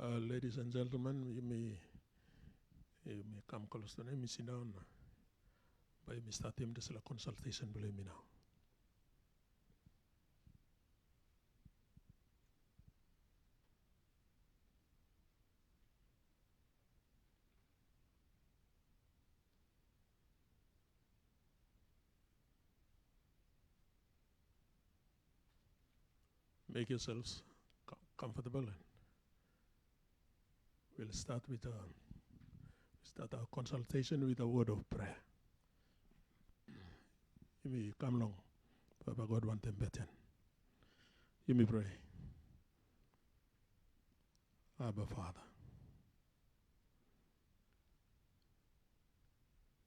Ladies and gentlemen, you may come close to me, you sit down. But you start him this consultation, believe me now. Make yourselves comfortable. And we'll start our consultation with a word of prayer. You may come along, Papa God want them better. You may pray. Abba Father,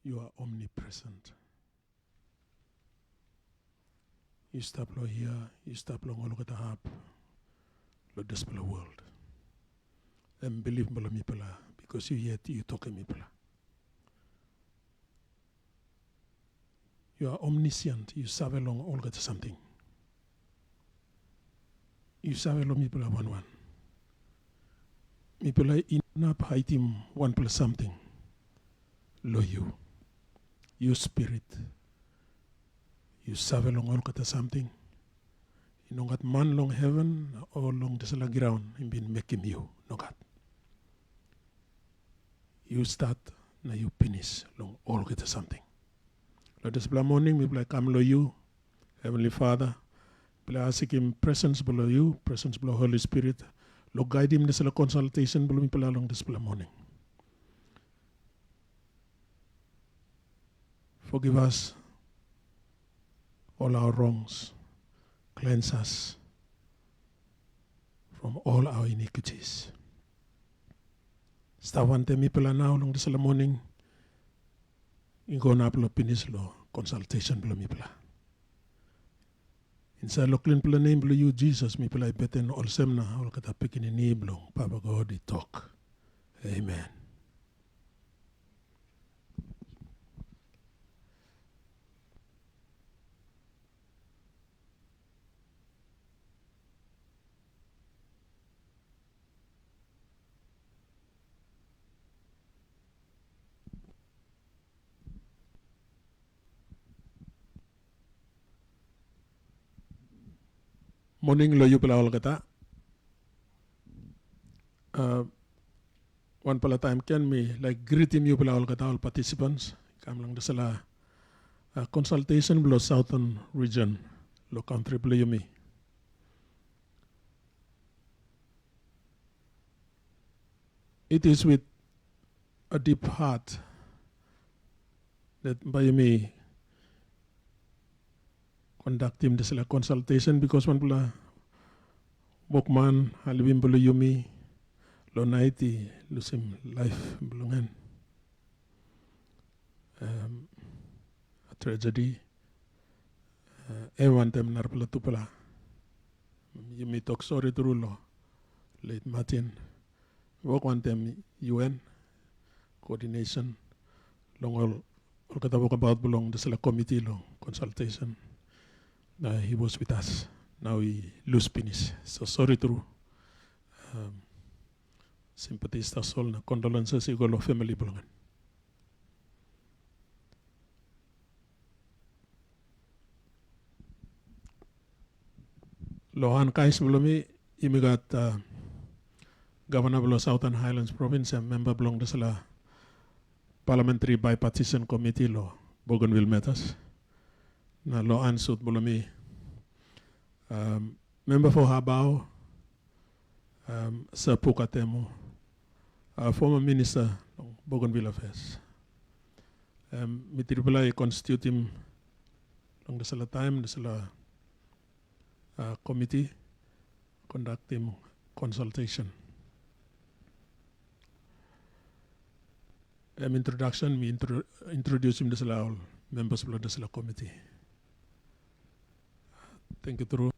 you are omnipresent. You stop lo here, you stop long all over the hub, lo display world. And believe me, because you yet you talk me. You are omniscient, you save long all get something. You save long me one. Me in up height him 1 plus something. Lo you spirit. You save long all get something. You know got man long heaven or long this ground in been making you no God. You start now you finish long all get something. Lord, this morning we come lo you, Heavenly Father. We ask him presence below you, presence below Holy Spirit. Lord, guide him this consultation below me along this morning. Forgive us all our wrongs. Cleanse us from all our iniquities. Stavante mi pala now long this morning. Ingo na pala finish lo consultation pala mi pala. Inside lo clean pala name pala you Jesus mi pala beten all semna all kata pikin ni blong Papa God di talk. Amen. Morning lo you pala all kata. One pala time can me like greeting you pala all kata all participants. Come lang dasala consultation below Southern region lo country pala you me. It is with a deep heart that by me conducting this consultation because one pula Bokman halibim bulu yumi lo naiti lusim life bulungan a tragedy one time narpala tupala yumi talk sorry to lo late Martin work one time UN coordination long all kata talk about belong this committee long consultation. He was with us. Now he lose finish. So sorry to sympathies ta soul na condolences igolo family bulungan. Lohan kais bulumi imigat governor below Southern Highlands Province and member belong to the Parliamentary Bipartisan Committee lo Bougainville matters. Na lo ansut bulumi member for Habao Sir Pukatemo former minister of Bougainville Affairs mitiripula constitute him long the time the committee conducting consultation introduction we introduce him to all members of the committee. Thank you, Turu.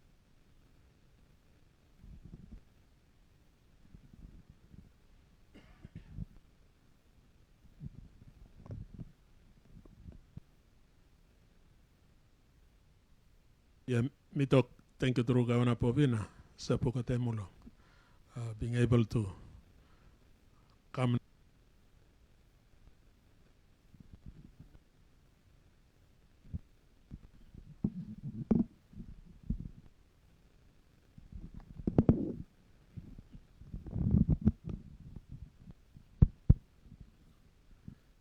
Yeah, me talk. Thank you, Turu Gawana Povina, Sapukatemulo, being able to come.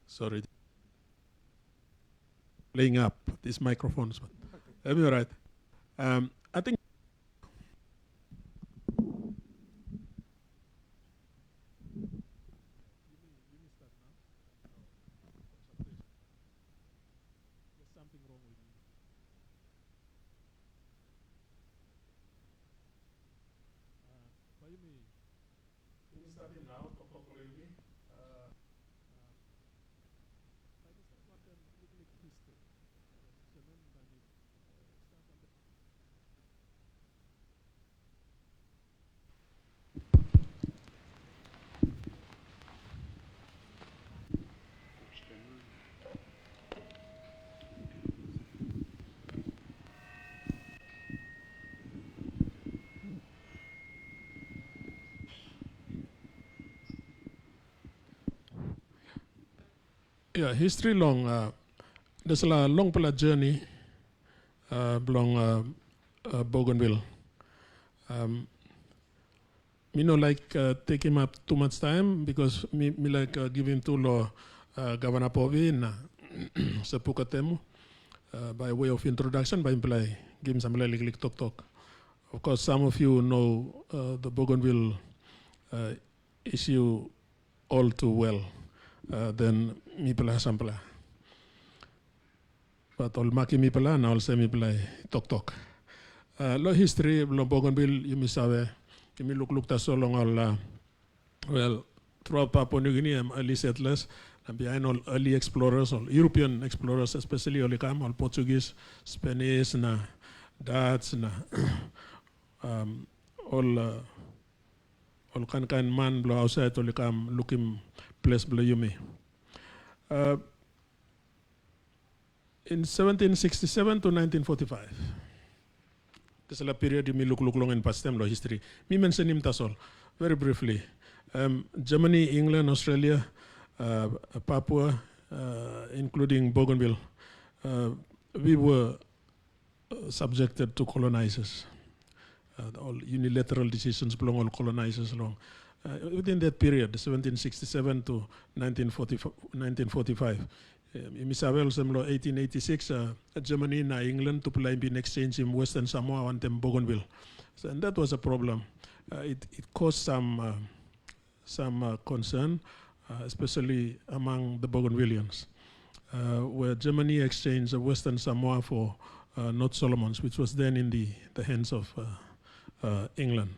Sorry. Playing up these microphones, but that'll be all right. I think yeah, history long. There's a long journey along Bougainville. Me no like take him up too much time because me like give him too low Governor Povi na sepukatemu by way of introduction by play give him some like talk. Of course, some of you know the Bougainville issue all too well. Then me pala sampla. But all maki mi pala na all say mi play talk. Lo history lo Bougainville you misawe. Kimi look ta so long all well throughout Papua New Guinea early settlers and behind all early explorers, all European explorers, especially all Portuguese, Spanish, na Dutch, na all kan man blow outside all looking place blow yumi. In 1767 to 1945. This is a period you may look long in past time history. Me mention him tasol very briefly. Germany, England, Australia, Papua, including Bougainville, we were subjected to colonizers. All unilateral decisions belong all colonizers along. Within that period, 1767 to 1945. In 1886, Germany and England to play in exchange in Western Samoa and Bougainville. So, and that was a problem. It caused some concern, especially among the Bougainvilleans, where Germany exchanged Western Samoa for North Solomons, which was then in the hands of England.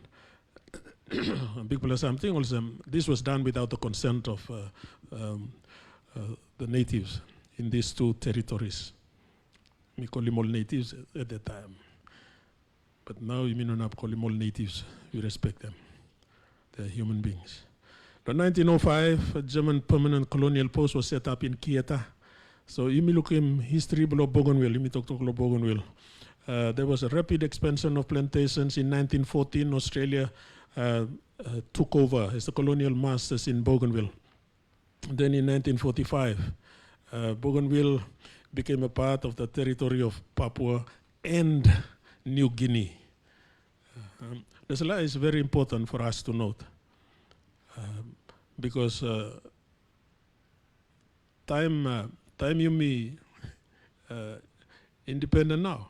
Big plus something also. This was done without the consent of the natives in these two territories. We call them all natives at that time. But now you may not call them all natives. We respect them. They're human beings. In 1905, a German permanent colonial post was set up in Kieta. So you may look in history below Bougainville. You may talk about Bougainville. There was a rapid expansion of plantations. In 1914, Australia took over as the colonial masters in Bougainville. Then in 1945, Bougainville became a part of the territory of Papua and New Guinea. This is very important for us to note because time you me independent now.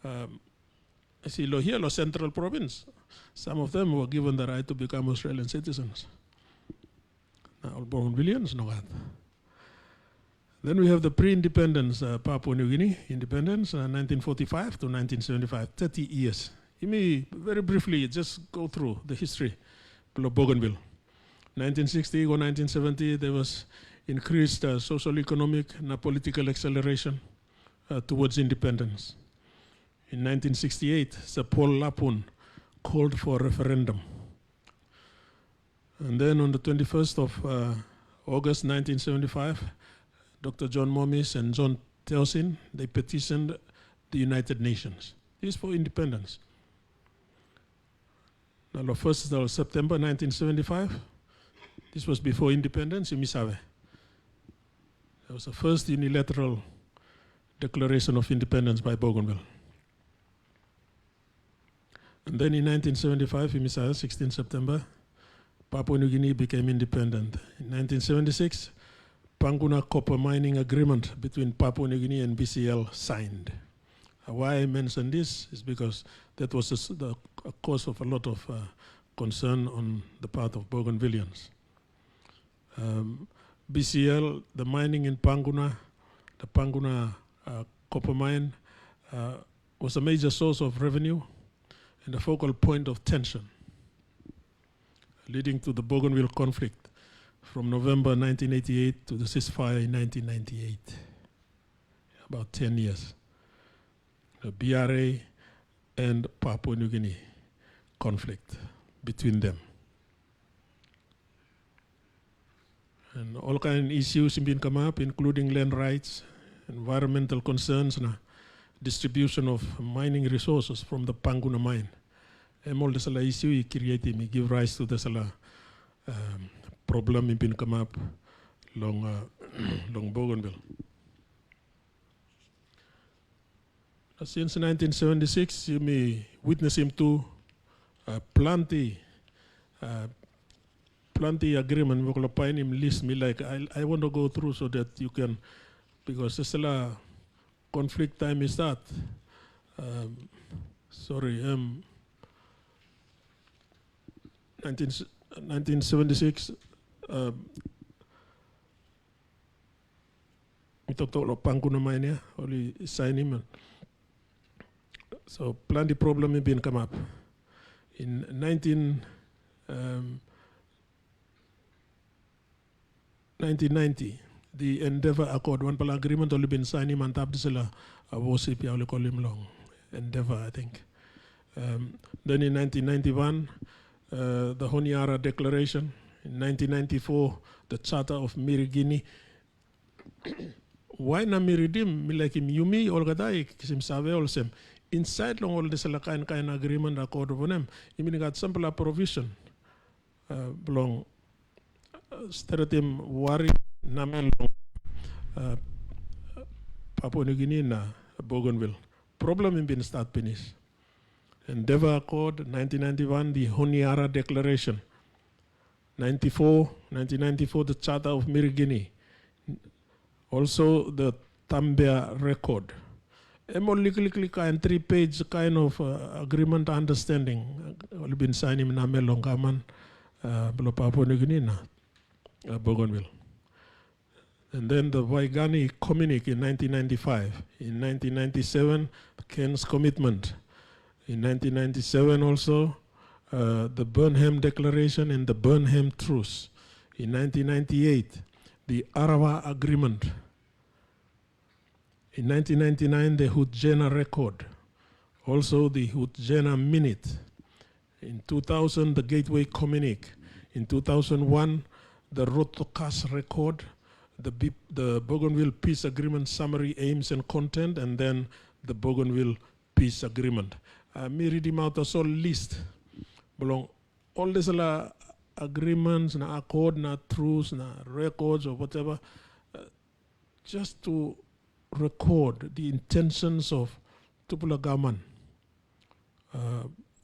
I see here, Central Province, some of them were given the right to become Australian citizens. All Bougainvilleans know that. Then we have the pre-independence Papua New Guinea independence, 1945 to 1975, 30 years. You may very briefly just go through the history of Bougainville. 1960 or 1970, there was increased social, economic, and political acceleration towards independence. In 1968, Sir Paul Lapun called for a referendum. And then on the 21st of August 1975, Dr. John Momis and John Towson, they petitioned the United Nations. This is for independence. Now, the 1st of September 1975, This was before independence, Imisawe. That was the first unilateral declaration of independence by Bougainville. And then in 1975, Imisawe, 16 September, Papua New Guinea became independent. In 1976, Panguna Copper Mining Agreement between Papua New Guinea and BCL signed. Why I mention this is because that was the cause of a lot of concern on the part of Bougainvillians. BCL, the mining in Panguna, the Panguna copper mine, was a major source of revenue and a focal point of tension, leading to the Bougainville conflict from November 1988 to the ceasefire in 1998, about 10 years. The BRA and Papua New Guinea conflict between them. And all kinds of issues have been come up, including land rights, environmental concerns, and distribution of mining resources from the Panguna mine. And all this issue created give rise to this problem been come up long Bougainville. Since 1976, you may witness him to plenty agreement. We will him list me like I want to go through so that you can, because this conflict time is that. 1976. We talked about Panguna mine, only sign him. So plenty problem have been come up. In 1990, the Endeavour Accord, one pala agreement only been signed him and tapped this a WOSIP, I will call him long. Endeavour, I think. Then in 1991, the Honiara Declaration. In 1994, the Charter of Mirigini. Why na miridim milakim yumi olgadai kisim save olsem. Inside long all this kind agreement accord of them. You mean got simple provision. Belong steratim wari namel Papua New Guinea na Bougainville. Problem in been start finish. Endeavour Accord, 1991, the Honiara Declaration. 1994, the Charter of Mirigini. Also the Tambia Record. Legally kind 3-page kind of agreement understanding. Only been signed in Namelong Gaman, Papua New Guinea, Bougainville. And then the Waigani Communique in 1995. In 1997, Ken's Commitment. In 1997 also, the Burnham Declaration and the Burnham Truce. In 1998, the Arawa Agreement. In 1999, the Hutjena Record. Also the Hutjena Minute. In 2000, the Gateway Communique. In 2001, the Rotokas Record, the Bougainville Peace Agreement Summary, Aims and Content, and then the Bougainville Peace Agreement. Me read him out a whole list. Belong all these agreements, na accord, na truths, na records or whatever, just to record the intentions of Tupula Gaman.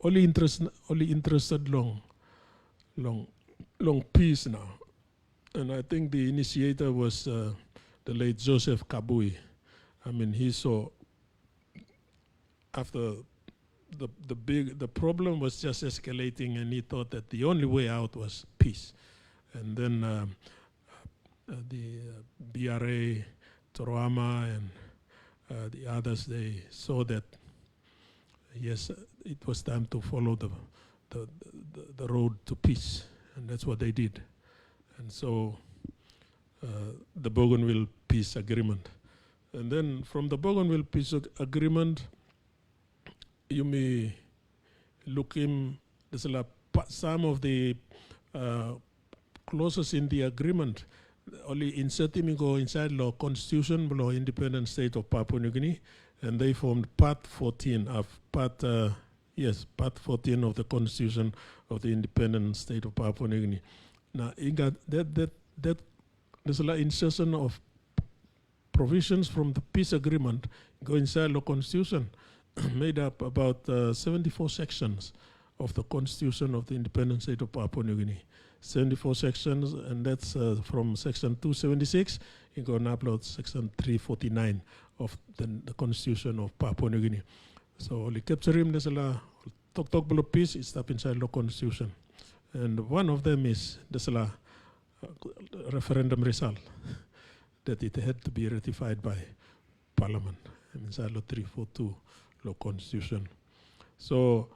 Only interested long peace now. And I think the initiator was the late Joseph Kabui. I mean, he saw after the problem was just escalating, and he thought that the only way out was peace. And then the BRA, Toroama, and the others, they saw that yes, it was time to follow the road to peace, and that's what they did. And so the Bougainville Peace Agreement. And then from the Bougainville Peace Agreement, you may look in, there's some of the clauses in the agreement, only inserting go inside law constitution below independent state of Papua New Guinea, and they formed part 14 of part 14 of the constitution of the independent state of Papua New Guinea. Now, there's a insertion of provisions from the peace agreement go inside the constitution, made up about 74 sections of the constitution of the independent state of Papua New Guinea. 74 sections, and that's from section 276, you go and upload section 349 of the constitution of Papua New Guinea. So the capturing there's a talk below peace is up inside the constitution. And one of them is there's a referendum result that it had to be ratified by Parliament inside law 342 law constitution. So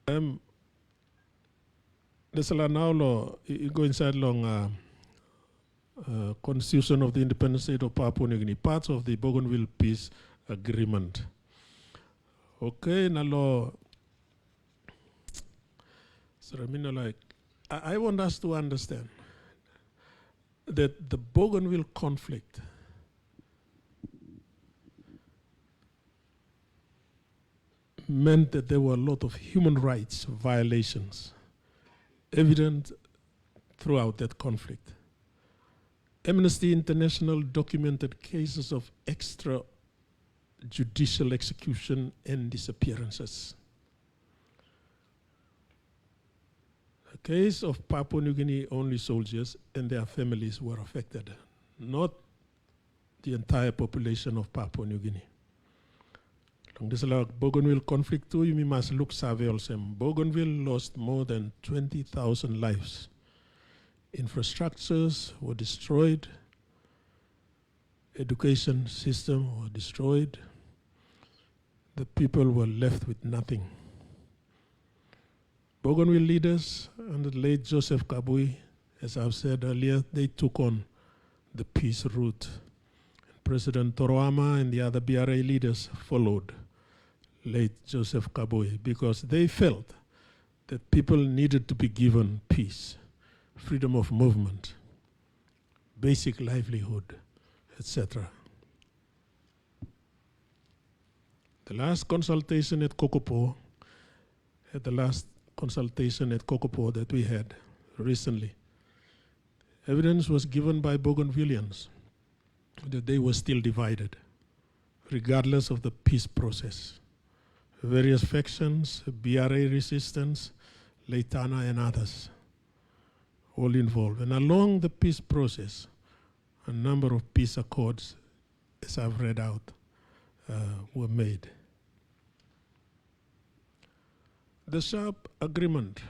there's a now law you go inside long constitution of the independent state of Papua New Guinea, parts of the Bougainville peace agreement. Okay, now law. So I mean, like, I want us to understand that the Bougainville conflict meant that there were a lot of human rights violations evident throughout that conflict. Amnesty International documented cases of extrajudicial execution and disappearances. A case of Papua New Guinea only soldiers and their families were affected, not the entire population of Papua New Guinea. This is Bougainville conflict too, you must look savvy also. Bougainville lost more than 20,000 lives. Infrastructures were destroyed. Education system were destroyed. The people were left with nothing. Bougainville leaders under the late Joseph Kabui, as I've said earlier, they took on the peace route. President Toroama and the other BRA leaders followed late Joseph Kabui because they felt that people needed to be given peace, freedom of movement, basic livelihood, etc. The last consultation at Kokopo, that we had recently, evidence was given by Bougainvillians that they were still divided, regardless of the peace process. Various factions, BRA resistance, Leitana and others, all involved. And along the peace process, a number of peace accords, as I've read out, were made. The sharp agreement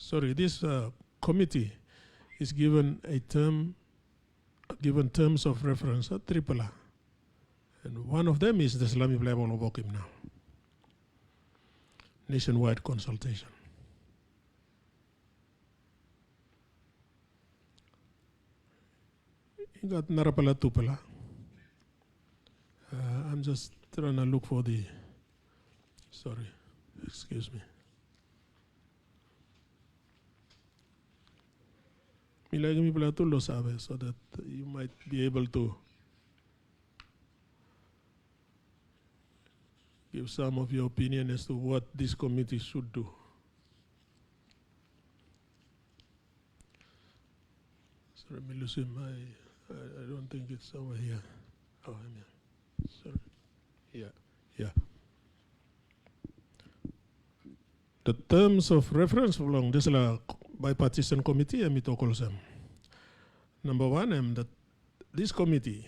this committee is given terms of reference, triple A. And one of them is the Islamic Bible of Okim now. Nationwide consultation. You got Narapala Tupala. I'm just trying to look for the, excuse me. So that you might be able to give some of your opinion as to what this committee should do. Sorry, Milusim, I don't think it's over here. Oh, I'm here. Sorry. Yeah. The terms of reference belong this bipartisan committee and mitokolsam. Number one, that this committee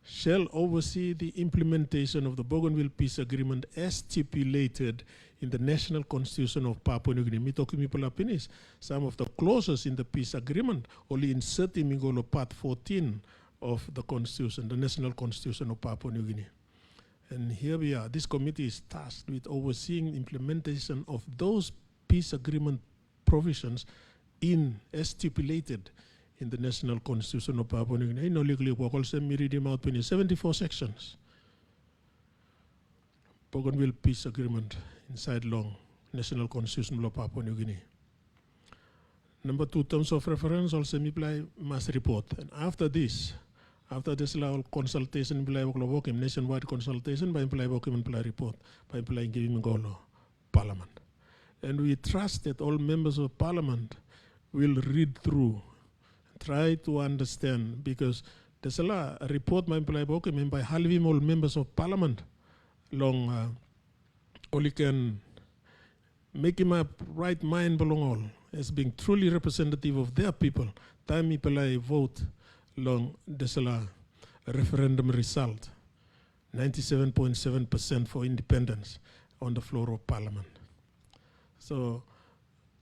shall oversee the implementation of the Bougainville Peace Agreement as stipulated in the National Constitution of Papua New Guinea. Mitoki some of the clauses in the peace agreement only inserting Mingolo Part 14 of the Constitution, the National Constitution of Papua New Guinea. And here we are. This committee is tasked with overseeing implementation of those peace agreement provisions as stipulated in the National Constitution of Papua New Guinea. No legally work also read out 74 sections. Bougainville Peace Agreement inside long National Constitution of Papua New Guinea. Number two, terms of reference also must report. And after this consultation, nationwide consultation, by report, by giving Parliament. And we trust that all members of Parliament will read through, try to understand, because there's a report by halvim all members of Parliament long only can make him up right mind belong all as being truly representative of their people. Time people vote long there's a referendum result, 97.7% for independence on the floor of Parliament. So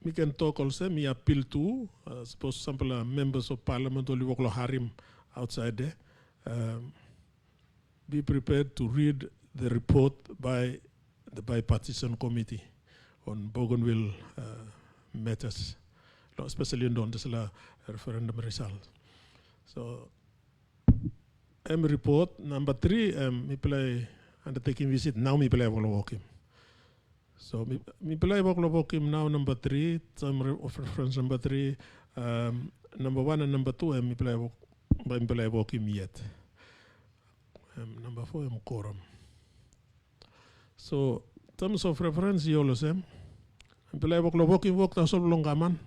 we can talk also, me appeal to, suppose sample members of Parliament only work harim outside there. Be prepared to read the report by the Bipartisan Committee on Bougainville matters, especially on the referendum result. So, report number 3, me play undertaking visit, now me play walk him. So, me play walk him now number 3, some of reference number 3, number 1 and number 2, me play walk him yet. Number 4, quorum. So, terms of reference, you all say, me play walk him walk so long man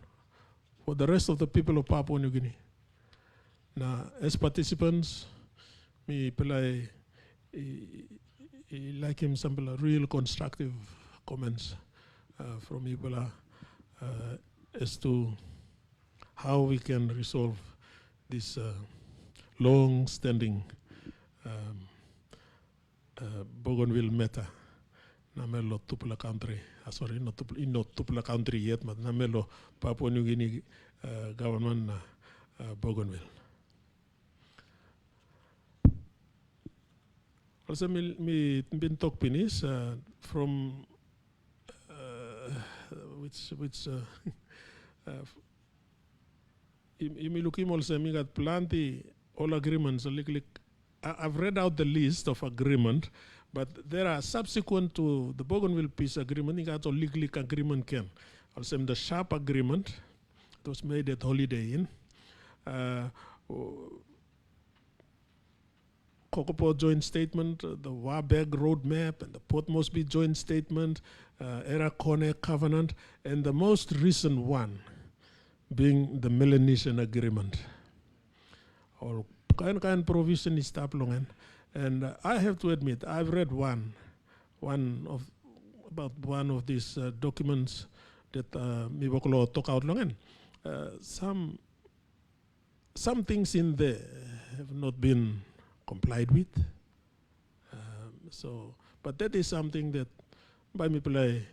for the rest of the people of Papua New Guinea. Now, as participants, me play like him some real constructive comments from people as to how we can resolve this long-standing Bougainville matter. Namelo Tupula country, sorry, not Tupula country yet, but Namelo Papua New Guinea government Bougainville. Also, me been talk finish from which me looking also me got plenty all agreements. I've read out the list of agreement, but there are subsequent to the Bougainville peace agreement. You got a legal agreement can also the sharp agreement. It was made at Holiday Inn. Kokopo joint statement, the Wabeg roadmap, and the Port Moresby joint statement, Era Kone covenant, and the most recent one being the Melanesian agreement. Or kind provision is taplongan. And I have to admit, I've read one of these documents that Mibokolo took out long. Some things in there have not been complied with. But that is something that by me play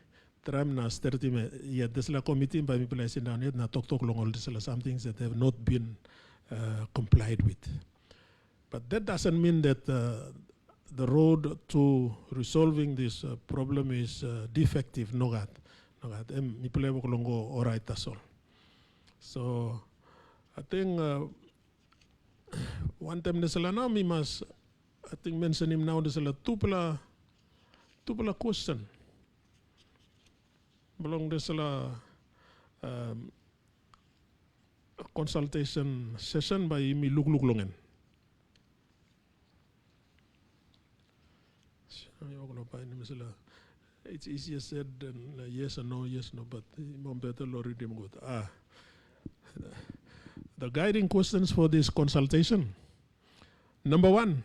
Tramna 30 yet this la committee by me play sit down yet na talk long all this some things that have not been complied with. But that doesn't mean that the road to resolving this problem is defective. Nogat. Me play longo all right that's all. So I think one time now we must, I think mention him now, there's a tupla question. Belong there's a consultation session by me look longen. It's easier said than yes or no, but more better Lord him good. The guiding questions for this consultation. Number 1,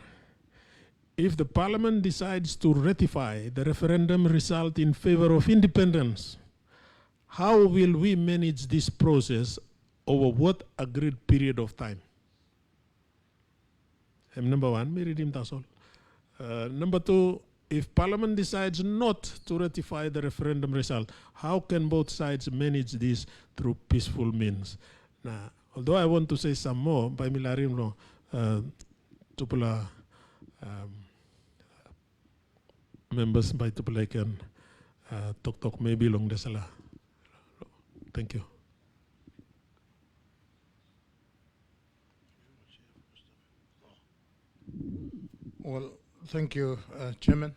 if the Parliament decides to ratify the referendum result in favor of independence, how will we manage this process over what agreed period of time? Number 1, me read him that's all. Number 2, if Parliament decides not to ratify the referendum result, how can both sides manage this through peaceful means? Now, although I want to say some more, by Milarim, Tupula members by Tupula can talk maybe long the sala. Thank you. Well, thank you, Chairman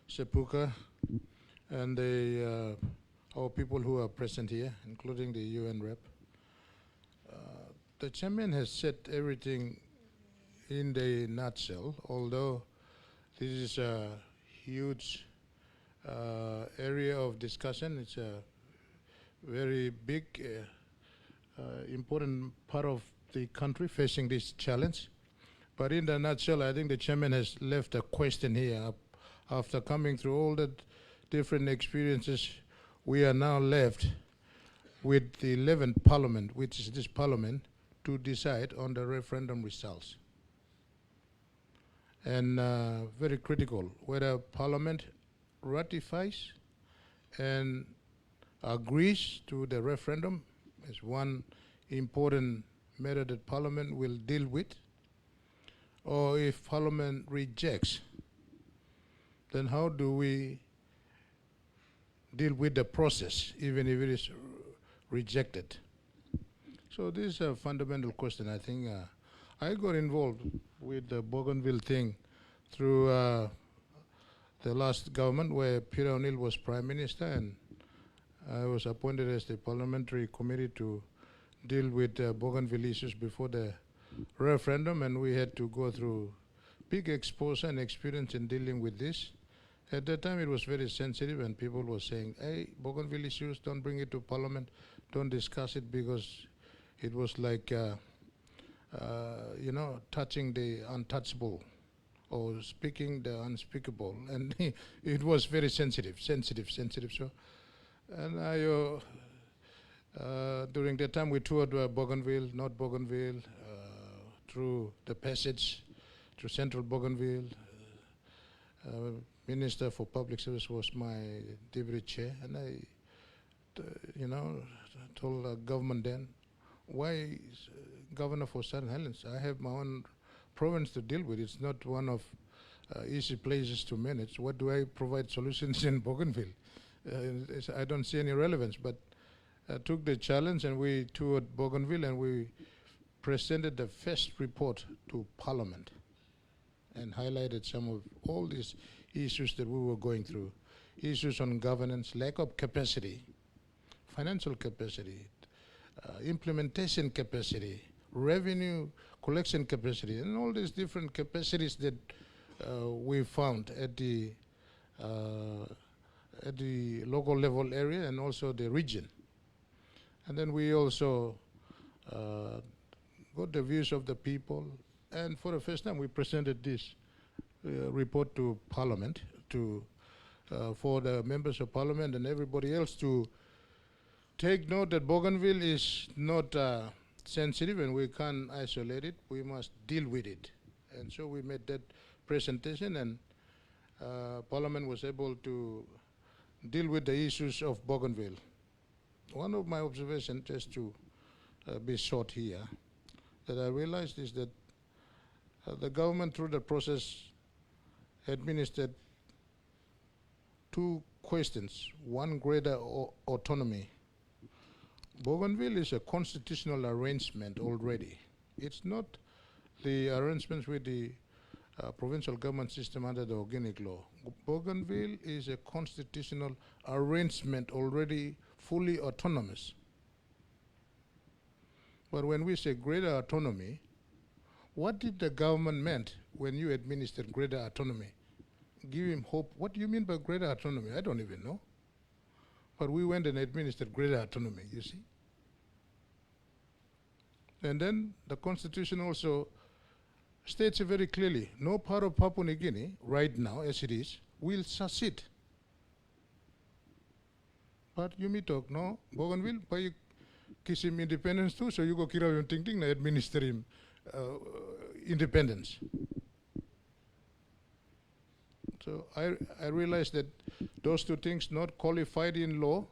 Sepuka, and our people who are present here, including the UN rep. The Chairman has said everything in the nutshell, although this is a huge area of discussion. It's a very big, important part of the country facing this challenge. But in a nutshell, I think the chairman has left a question here. After coming through all the different experiences, we are now left with the 11th Parliament, which is this Parliament, to decide on the referendum results. And very critical, whether Parliament ratifies and agrees to the referendum is one important matter that Parliament will deal with, or if Parliament rejects, then how do we deal with the process, even if it is rejected? So this is a fundamental question. I think I got involved with the Bougainville thing through the last government where Peter O'Neill was Prime Minister, and I was appointed as the Parliamentary Committee to deal with Bougainville issues before the referendum, and we had to go through big exposure and experience in dealing with this. At that time it was very sensitive, and people were saying, hey, Bougainville issues, don't bring it to Parliament, don't discuss it, because it was like, you know, touching the untouchable or speaking the unspeakable, and it was very sensitive. So, and I, during that time we toured Bougainville, North Bougainville, through the passage, through central Bougainville. Minister for Public Service was my deputy chair, and I, you know, told the government then, why governor for Southern Highlands? I have my own province to deal with. It's not one of easy places to manage. What do I provide solutions in Bougainville? I don't see any relevance, but I took the challenge and we toured Bougainville and we presented the first report to Parliament and highlighted some of all these issues that we were going through. Issues on governance, lack of capacity, financial capacity, implementation capacity, revenue collection capacity, and all these different capacities that we found at the local level area and also the region. And then we also got the views of the people, and for the first time we presented this report to Parliament for the members of Parliament and everybody else to take note that Bougainville is not sensitive and we can't isolate it, we must deal with it. And so we made that presentation, and Parliament was able to deal with the issues of Bougainville. One of my observations, just to be short here, that I realized is that the government through the process administered two questions. One, greater autonomy. Bougainville is a constitutional arrangement already. It's not the arrangements with the provincial government system under the organic law. Bougainville is a constitutional arrangement already fully autonomous. But when we say greater autonomy, what did the government meant when you administered greater autonomy? Give him hope. What do you mean by greater autonomy? I don't even know. But we went and administered greater autonomy, you see. And then the Constitution also states it very clearly, no part of Papua New Guinea, right now as it is, will secede. But you may talk, no, Bougainville, by kisim independence too, so you go kira yung ting na administer him independence. So I realized that those two things not qualified in law,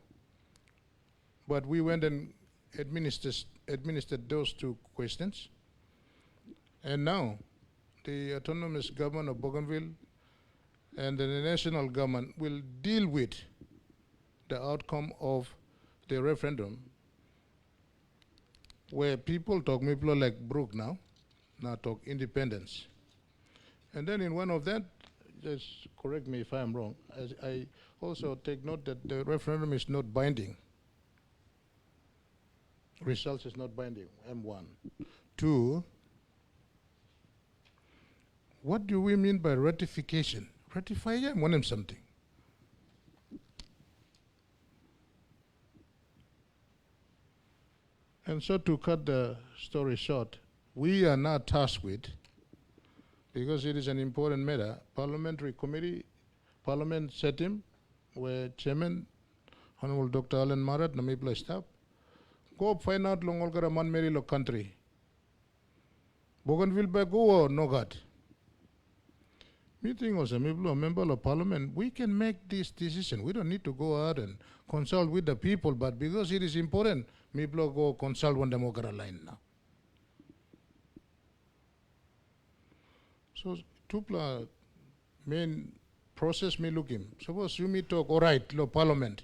but we went and administered those two questions. And now the autonomous government of Bougainville and the national government will deal with the outcome of the referendum, where people talk, people like Brooke now talk independence. And then in one of that, just correct me if I'm wrong, I also take note that the referendum is not binding. Results is not binding, M1. 2, what do we mean by ratification? Ratify, yeah, want something. And so to cut the story short, we are now tasked with, because it is an important matter, Parliamentary Committee, Parliament set him, where Chairman, Honorable Dr. Alan Marat, Namibla staff, go find out long olgara man meri lo country. Bougainville by go or no god. Meeting was a member of Parliament. We can make this decision. We don't need to go out and consult with the people, but because it is important, Miblo go consult one democrat line now. So tupla main process me look him. Suppose you me talk all right, lo Parliament.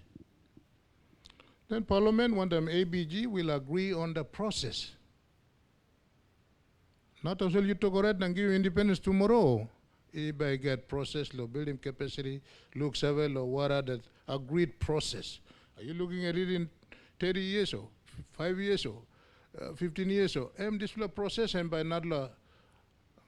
Then Parliament, when them ABG will agree on the process. Not until you talk all right and give you independence tomorrow. If I get process, lo building capacity, look survey, lo what are the agreed process. Are you looking at it in 30 years or 5 years or 15 years or this process and by not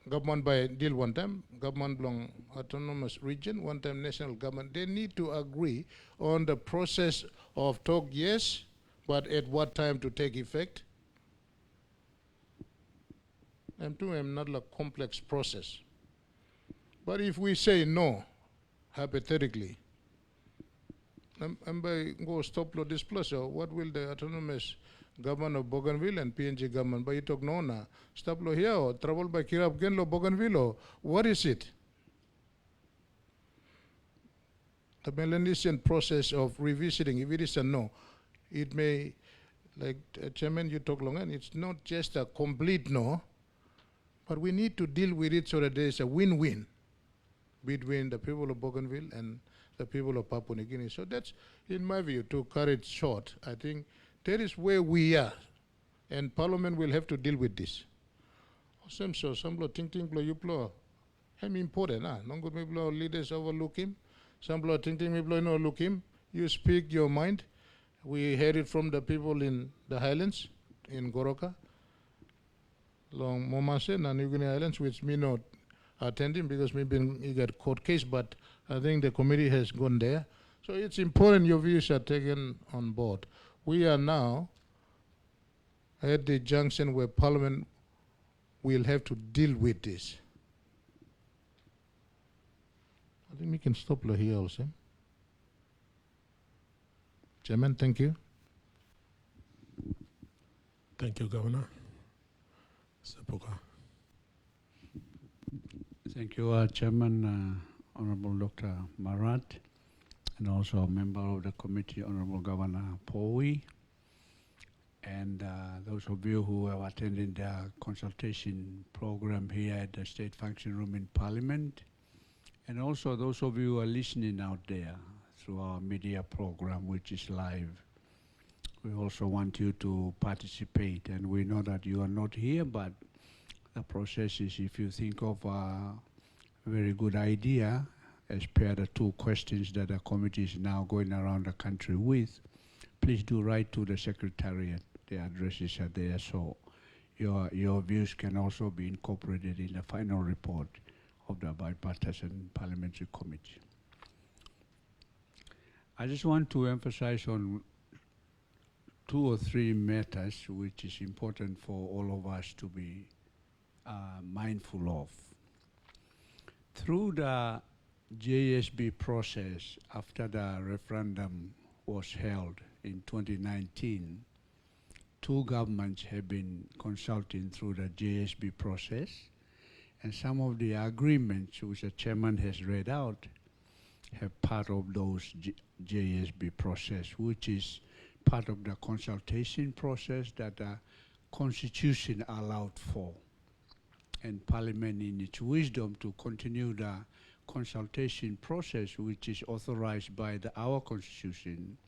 government by deal one time, government belong autonomous region, one time national government, they need to agree on the process of talk, yes, but at what time to take effect. And two, not a complex process. But if we say no, hypothetically, and by go stop lo this plus, or what will the autonomous government of Bougainville and PNG government, by you talk no na, stop lo here, or travel by Kirab Gen lo Bougainville, or what is it? The Melanesian process of revisiting, if it is a no, it may, like Chairman, you talk long, and it's not just a complete no, but we need to deal with it so that there is a win-win between the people of Bougainville and the people of Papua New Guinea. So that's, in my view, to cut it short, I think that is where we are, and Parliament will have to deal with this. Some so some think you blow him important, non good people leaders overlook him. Some think people no look him. You speak your mind. We heard it from the people in the Highlands, in Goroka, long Momase and New Guinea Islands, which me not attending because maybe he got court case, but I think the committee has gone there. So it's important your views are taken on board. We are now at the junction where Parliament will have to deal with this. I think we can stop here also. Chairman, thank you. Thank you, Governor. Sepuka. Thank you, Chairman, Honorable Dr. Marat, and also a member of the committee, Honorable Governor Powi, and those of you who have attended the consultation program here at the State Function Room in Parliament, and also those of you who are listening out there through our media program, which is live. We also want you to participate, and we know that you are not here, but the process is, if you think of a very good idea, as per the 2 questions that the committee is now going around the country with, please do write to the Secretariat. The addresses are there, so your views can also be incorporated in the final report of the Bipartisan Parliamentary Committee. I just want to emphasize on 2 or 3 matters which is important for all of us to be mindful of. Through the JSB process, after the referendum was held in 2019, 2 governments have been consulting through the JSB process, and some of the agreements which the chairman has read out have part of those JSB process, which is part of the consultation process that the Constitution allowed for. And Parliament, in its wisdom, to continue the consultation process, which is authorized by our Constitution,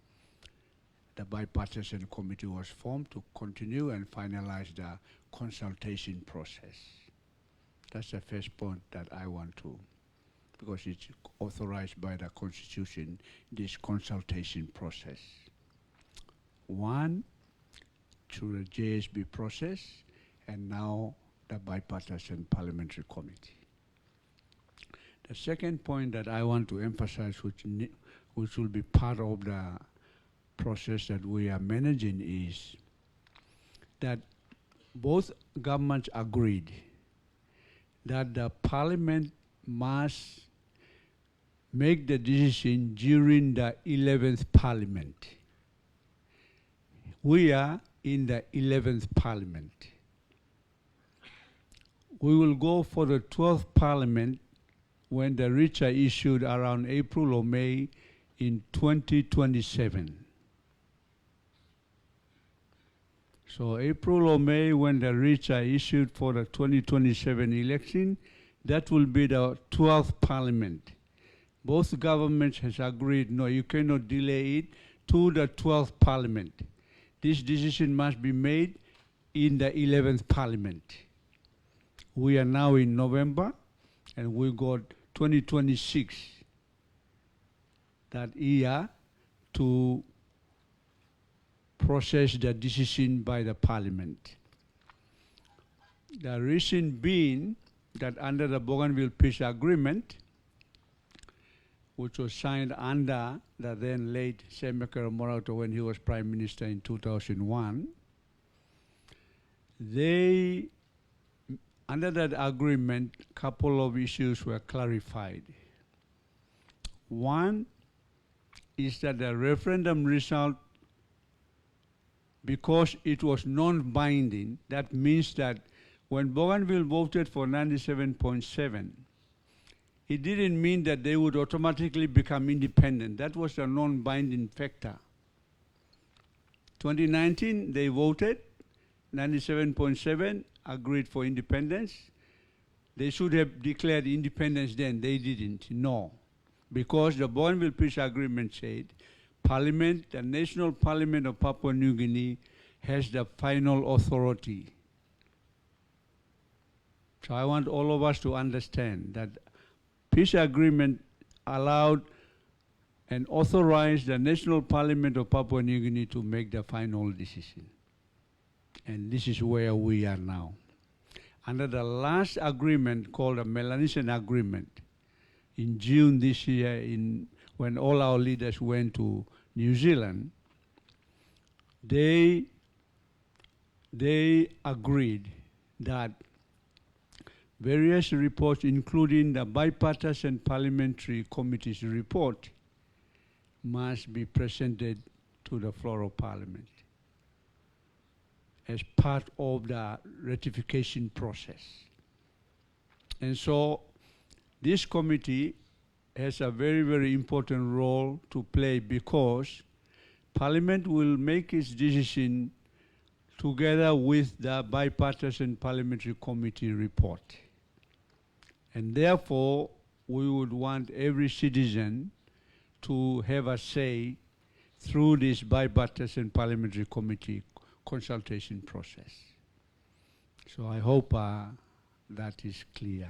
the Bipartisan Committee was formed to continue and finalize the consultation process. That's the first point that I want to, because it's authorized by the Constitution, this consultation process. 1, through the JSB process, and now the Bipartisan Parliamentary Committee. The second point that I want to emphasize, which will be part of the process that we are managing, is that both governments agreed that the Parliament must make the decision during the 11th Parliament. We are in the 11th Parliament. We will go for the 12th Parliament when the RICH are issued around April or May in 2027. So April or May, when the RICH are issued for the 2027 election, that will be the 12th Parliament. Both governments has agreed, no, you cannot delay it to the 12th Parliament. This decision must be made in the 11th Parliament. We are now in November, and we got 2026 that year to process the decision by the Parliament. The reason being that under the Bougainville Peace Agreement, which was signed under the then late Senator Morato when he was Prime Minister in 2001, under that agreement, a couple of issues were clarified. One is that the referendum result, because it was non-binding, that means that when Bougainville voted for 97.7, it didn't mean that they would automatically become independent. That was a non-binding factor. 2019, they voted, 97.7 agreed for independence. They should have declared independence then. They didn't, no. Because the Bougainville Peace Agreement said, Parliament, the National Parliament of Papua New Guinea, has the final authority. So I want all of us to understand that peace agreement allowed and authorized the National Parliament of Papua New Guinea to make the final decision. And this is where we are now. Under the last agreement called the Melanesian Agreement, in June this year, when all our leaders went to New Zealand, they agreed that various reports, including the Bipartisan Parliamentary Committee's report, must be presented to the floor of Parliament as part of the ratification process. And so this committee has a very, very important role to play because Parliament will make its decision together with the Bipartisan Parliamentary Committee report. And therefore, we would want every citizen to have a say through this Bipartisan Parliamentary Committee consultation process. So I hope that is clear.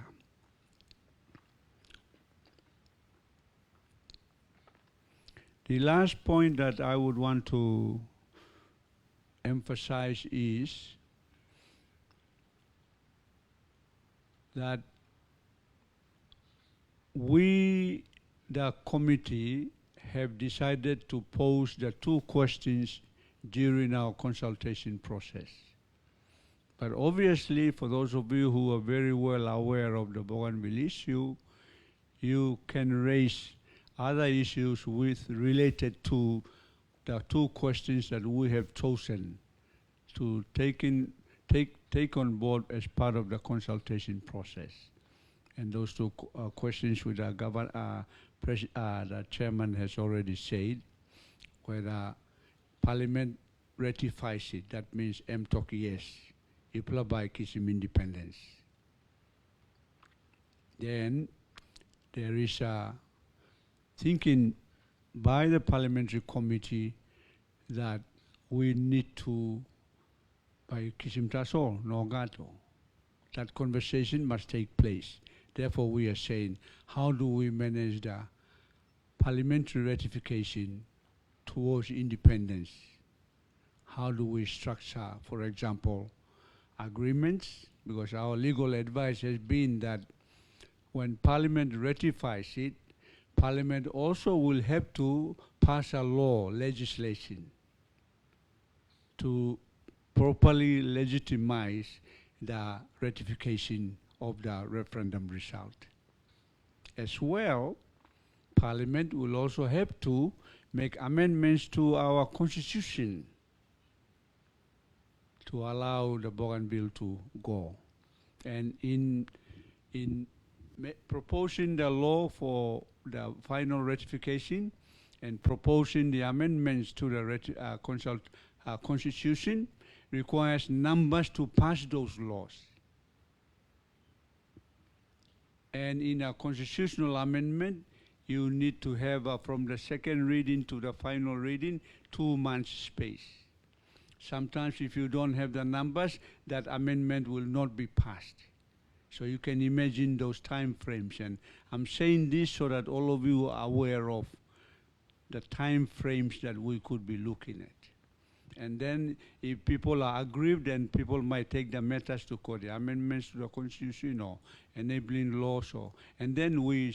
The last point that I would want to emphasize is that we, the committee, have decided to pose the two questions during our consultation process. But obviously, for those of you who are very well aware of the Bougainville issue, you can raise other issues related to the two questions that we have chosen to take on board as part of the consultation process. And those two questions which the chairman has already said, whether Parliament ratifies it, that means MTOC yes, Iplabai Kisim independence. Then there is a thinking by the Parliamentary Committee that we need to, by Kisim Tasol, Nogato, that conversation must take place. Therefore, we are saying, how do we manage the parliamentary ratification towards independence? How do we structure, for example, agreements? Because our legal advice has been that when Parliament ratifies it, Parliament also will have to pass a law, legislation, to properly legitimize the ratification of the referendum result. As well, Parliament will also have to make amendments to our constitution to allow the Bougainville to go. And in proposing the law for the final ratification and proposing the amendments to the constitution requires numbers to pass those laws. And in a constitutional amendment, you need to have from the second reading to the final reading 2 months space. Sometimes if you don't have the numbers, that amendment will not be passed. So you can imagine those time frames. And I'm saying this so that all of you are aware of the time frames that we could be looking at. And then if people are aggrieved, then people might take the matters to court, the amendments to the constitution or enabling laws, and then we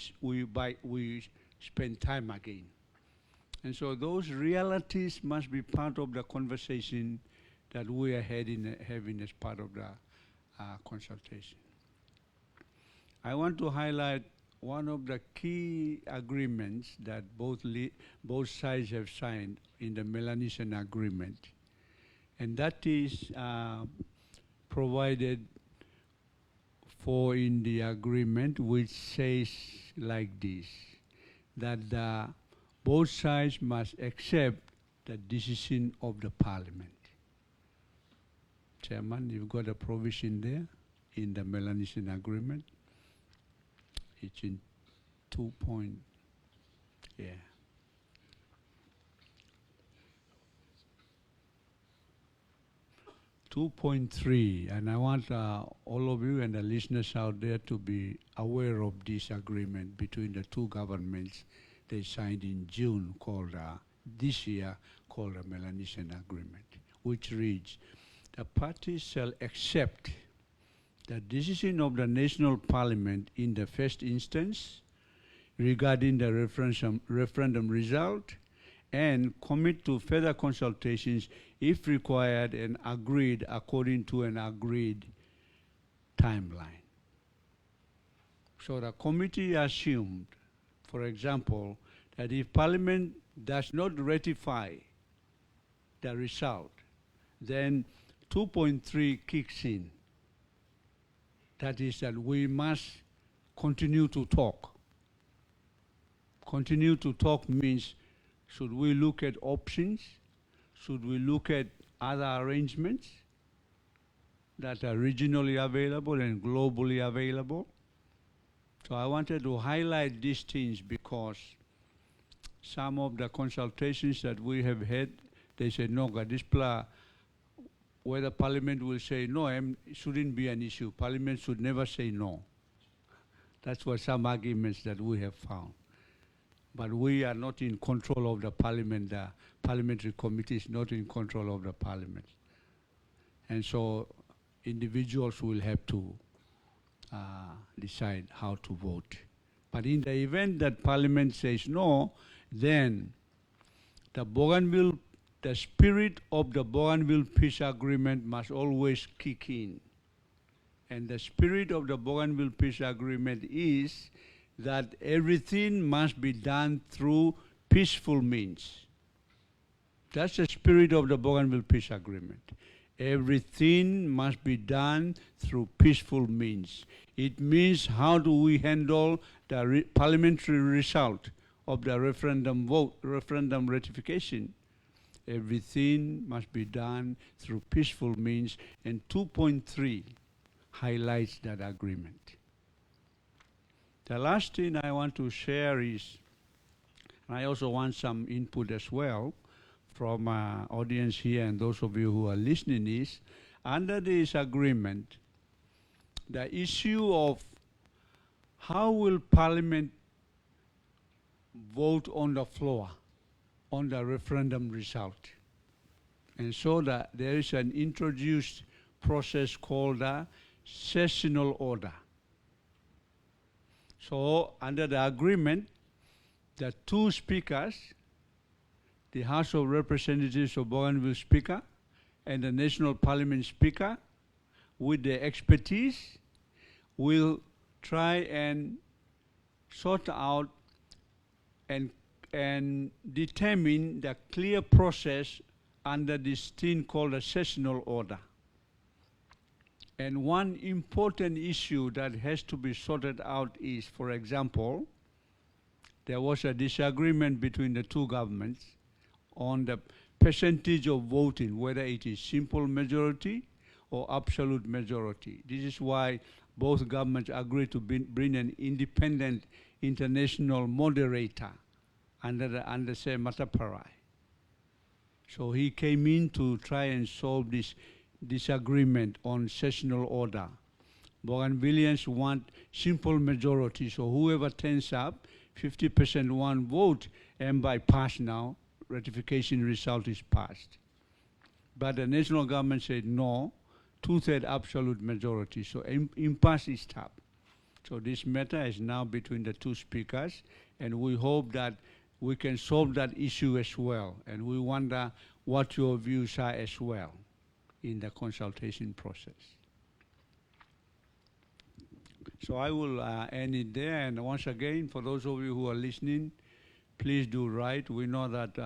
spend time again. And so those realities must be part of the conversation that we are having as part of the consultation. I want to highlight one of the key agreements that both sides have signed in the Melanesian agreement, and that is provided for in the agreement, which says like this, that both sides must accept the decision of the Parliament. Chairman, you've got a provision there in the Melanesian agreement. It's in 2 point, yeah. 2.3, and I want all of you and the listeners out there to be aware of this agreement between the two governments they signed in June, this year, called the Melanesian Agreement, which reads, the parties shall accept the decision of the National Parliament in the first instance regarding the referendum result and commit to further consultations if required and agreed according to an agreed timeline. So the committee assumed, for example, that if Parliament does not ratify the result, then 2.3 kicks in. That is that we must continue to talk. Continue to talk means, should we look at options? Should we look at other arrangements that are regionally available and globally available? So I wanted to highlight these things because some of the consultations that we have had, they said, no, whether Parliament will say no, it shouldn't be an issue. Parliament should never say no. That's what some arguments that we have found. But we are not in control of the Parliament. The Parliamentary Committee is not in control of the Parliament. And so individuals will have to decide how to vote. But in the event that Parliament says no, then the spirit of the Bougainville Peace Agreement must always kick in. And the spirit of the Bougainville Peace Agreement is that everything must be done through peaceful means. That's the spirit of the Bougainville Peace Agreement. Everything must be done through peaceful means. It means how do we handle the parliamentary result of the referendum ratification. Everything must be done through peaceful means, and 2.3 highlights that agreement. The last thing I want to share is, and I also want some input as well from audience here and those of you who are listening, is under this agreement, the issue of how will Parliament vote on the floor on the referendum result. And so that there is an introduced process called a sessional order. So under the agreement, the two speakers, the House of Representatives of Bougainville Speaker and the National Parliament Speaker, with their expertise, will try and sort out and determine the clear process under this thing called a sessional order. And one important issue that has to be sorted out is, for example, there was a disagreement between the two governments on the percentage of voting, whether it is simple majority or absolute majority. This is why both governments agreed to bring an independent international moderator under say Mataparai. So he came in to try and solve this disagreement on sessional order. Bougainvilleans want simple majority, so whoever turns up, 50% one vote, and by pass now, ratification result is passed. But the national government said no, 2/3 absolute majority, so impasse is tough. So this matter is now between the two speakers, and we hope that we can solve that issue as well, and we wonder what your views are as well in the consultation process. So I will end it there, and once again, for those of you who are listening, please do write. We know that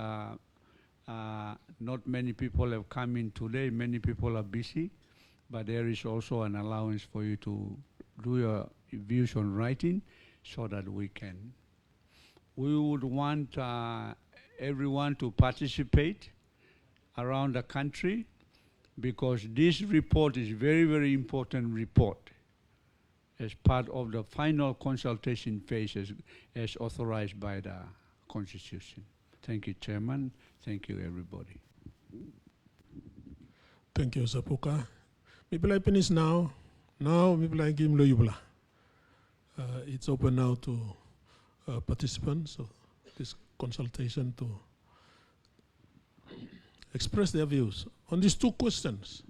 not many people have come in today, many people are busy, but there is also an allowance for you to do your views on writing so that we would want everyone to participate around the country, because this report is very, very important report as part of the final consultation phase as authorized by the Constitution. Thank you, Chairman. Thank you, everybody. Thank you, Zapuka. People I finish now. Now, people I give Loyubla. It's open now to participants of this consultation to express their views on these two questions.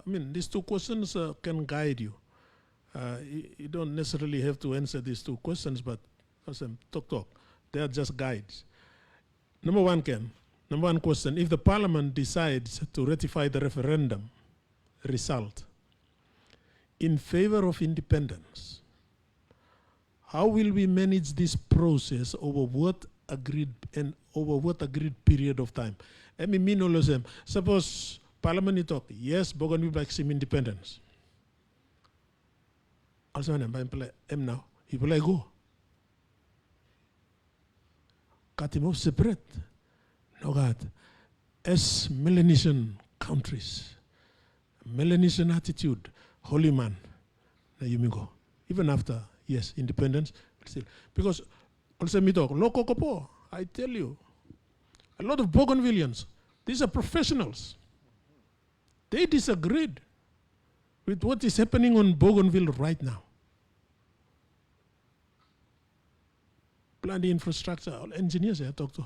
These two questions can guide you. You don't necessarily have to answer these two questions, but talk. They are just guides. Number one question, if the Parliament decides to ratify the referendum result in favor of independence, how will we manage this process over what agreed period of time? Suppose Parliament talk, yes, Bougainville like some independence. Also, I'm now, he will go. Cut him off separate. No God. As Melanesian countries, Melanesian attitude, holy man, now you may go. Even after, yes, independence, still. Because also me talk, loco kopo, I tell you, a lot of Bougainvillians, these are professionals. They disagreed with what is happening on Bougainville right now. Plan the infrastructure, all engineers I talk to.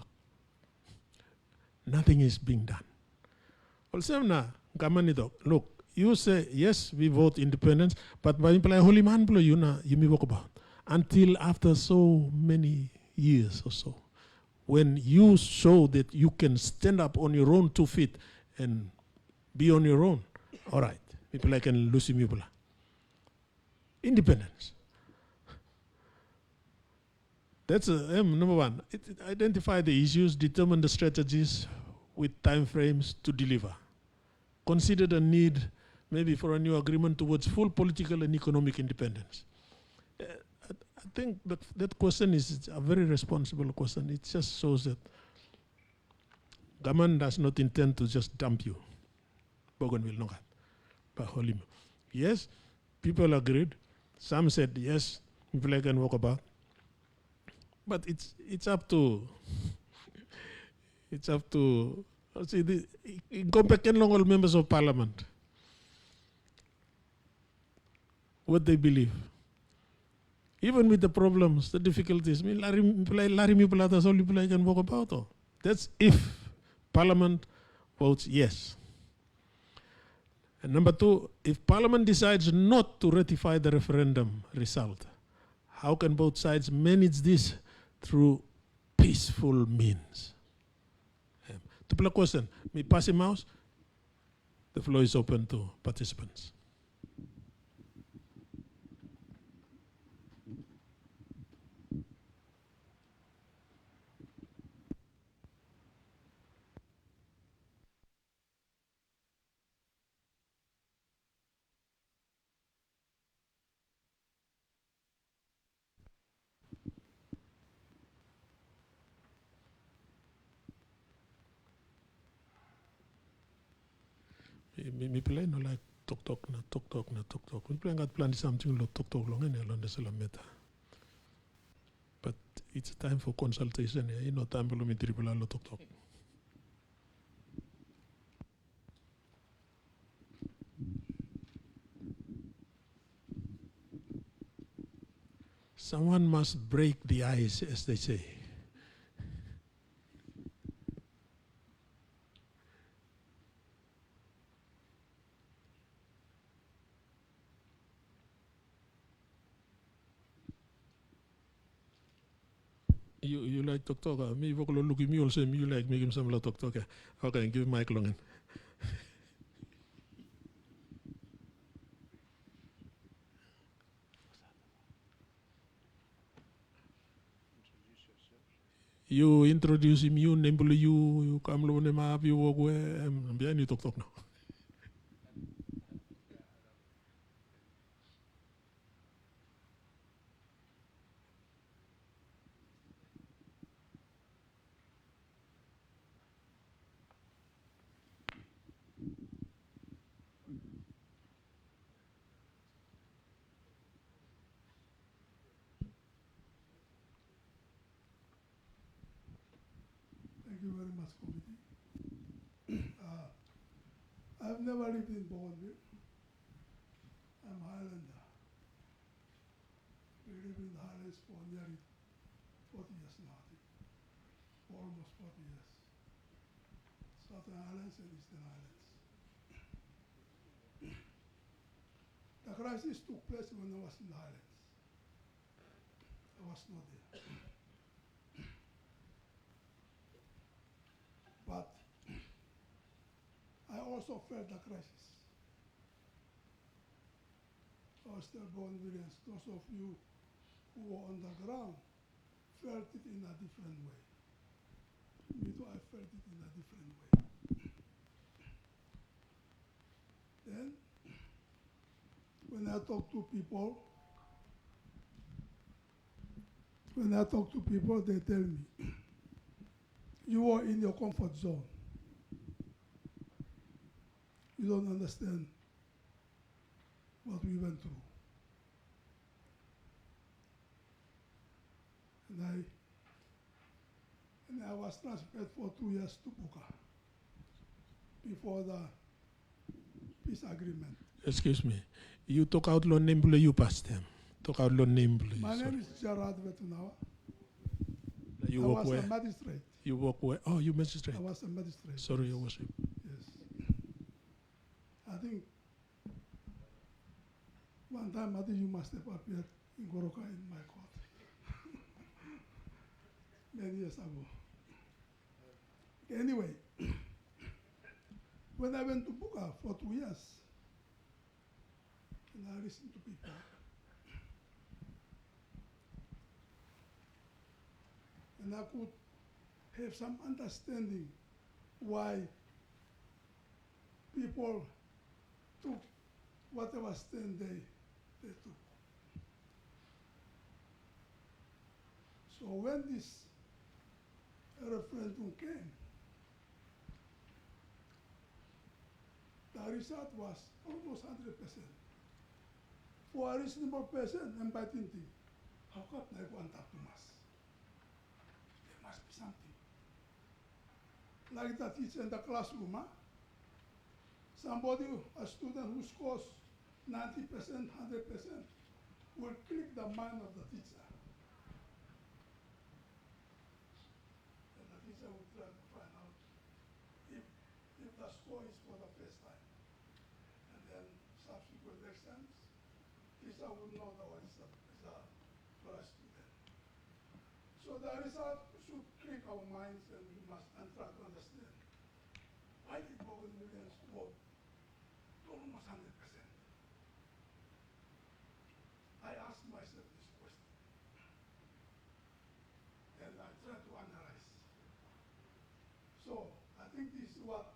Nothing is being done. Also now, look, you say, yes, we vote independence, but by holy man, you may walk about. Until after so many years or so, when you show that you can stand up on your own 2 feet and be on your own, all right, people like Lucy Mubula. Independence. That's number one. Identify the issues, determine the strategies with time frames to deliver. Consider the need maybe for a new agreement towards full political and economic independence. I think that question is a very responsible question. It just shows that government does not intend to just dump you. Bougainville, no, but Holim. Yes, people agreed. Some said yes, people can walk about. But it's up to see the incompetent local members of Parliament what they believe. Even with the problems, the difficulties, that's all people can walk about. That's if Parliament votes yes. And number two, if Parliament decides not to ratify the referendum result, how can both sides manage this through peaceful means? To play question, me pass a mouse, The floor is open to participants. Me play no like talk na. We play got plan something lo talk long and along the meta. But it's time for consultation. You know, time for me triple lo talk. Someone must break the ice, as they say. You like talk. Me look at me also. Me you like make him some lot talk. Okay, give Mike long. You introduce him. You name you come lo ne ma you walk where bien you talk now. Thank you very much, committee. I've never lived in Bougainville. I'm Highlander. We live in the Highlands for nearly 40 years now, I think. Almost 40 years. Southern Highlands and Eastern Highlands. The crisis took place when I was in the Highlands. I was not there. But I also felt the crisis. I was still Bougainvilleans. Those of you who were on the ground felt it in a different way. Me too, I felt it in a different way. Then, when I talk to people, they tell me, you are in your comfort zone. You don't understand what we went through. And I was transferred for 2 years to Buka before the peace agreement. Excuse me. You talk out lo name you past them. Talk out lo name please. My name is Gerard Vetunawa. You I work was where? a magistrate. You work where? Oh, you magistrate. I was a magistrate. Sorry, Your Worship. Yes. I think one time I think you must have appeared in Goroka in my court many years ago. Anyway, when I went to Buka for 2 years, and I listened to people, and I could have some understanding why people took whatever stand they took. So when this referendum came, the result was almost 100%. For a reasonable person, I'm thinking, how come I want that too much? There must be something. Like the teacher in the classroom, huh? Somebody, a student who scores 90%, 100%, will click the mind of the teacher. And the teacher will try to find out if the score is for the first time. And then subsequent exams, teacher will know the what is the first student. So the result should click our minds and we must try to understand why did Bougainvilleans vote So I think this is what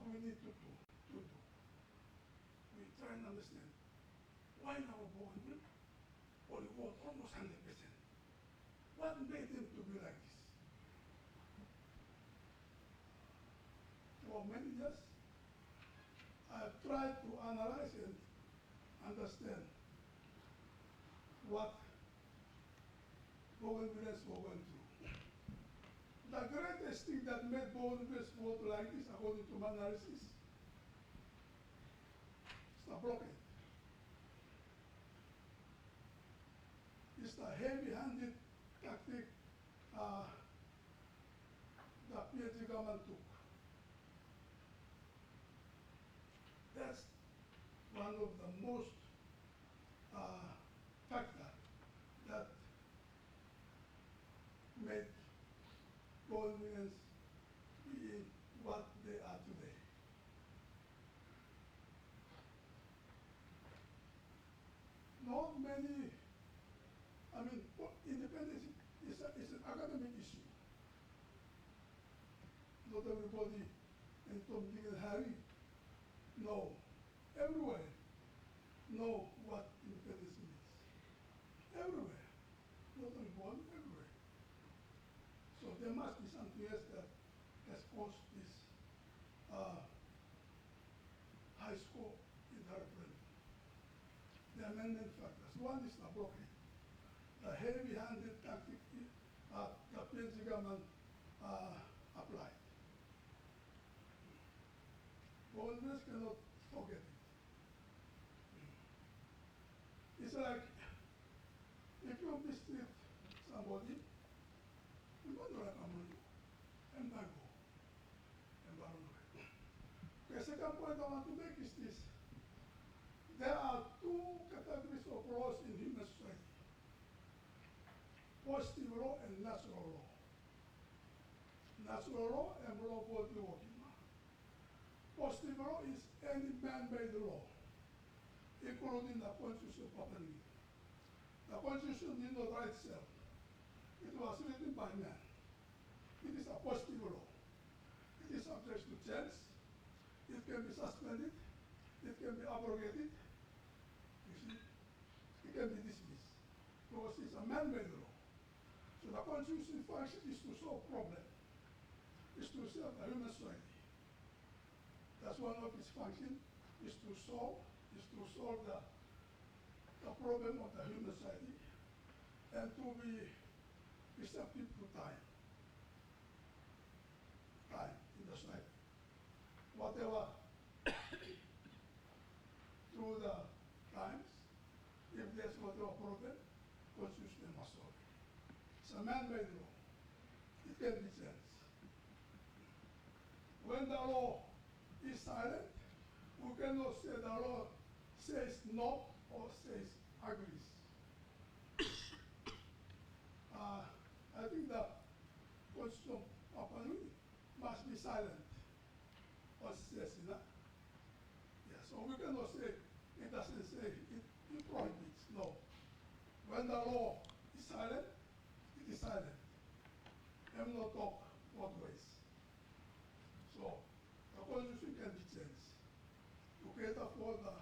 we need to do. We try and understand why our Bougainville only vote almost 100%. What made them to be like this? For many years, I've tried to analyze and understand what Bougainvilleans were going through. The greatest thing that made Bougainvilleans vote like this, according to my analysis, is the blockade. It's the heavy-handed tactic the PNG government took. That's one of the most factors that made Bougainvilleans be what they are today. Not many, independence is an academic issue. Not everybody in Tom, Dick, and Harry know, everywhere, know what independence means. Everywhere, not only one, everywhere. So there must be something else that has caused this high score in the referendum. There are many factors. One is the blockade, the heavy-handed tactic the PNG government applied. Bougainvilleans cannot forget it. It's like if you mistreat somebody, you don't know and I go. The second point I want to make is this. There are two categories of laws in human society. Positive law and natural law. Natural law and law body working. Positive law is any man-made law, including the Constitution of Parliament. The Constitution did not write itself. It was written by man. It is a positive law. It is subject to change. It can be suspended. It can be abrogated. You see, it can be dismissed because it's a man-made law. So the Constitution function is to solve problems. Is to serve the human society. That's one of its functions, is to solve the problem of the human society and to be receptive to time in the society. Whatever through the times, if there's whatever problem, Constitution must solve it. It's a man-made law. It can be changed. When the law is silent, we cannot say the law says no or says agrees. I think the Constitution of Parliament must be silent or says enough. Yeah, so we cannot say it doesn't say it prohibits. No. When the law is silent, it is silent. And not talk both ways. So the Constitution can be changed to cater for the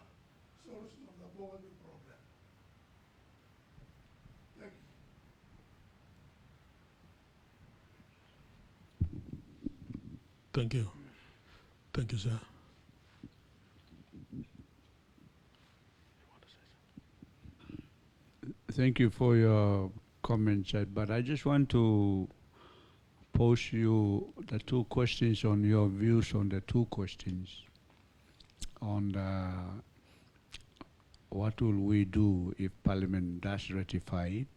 solution of the Bougainville problem. Thank you. Thank you. Thank you, sir. Thank you for your comments, but I just want to pose you the two questions on your views on the two questions. On what will we do if Parliament does ratify it,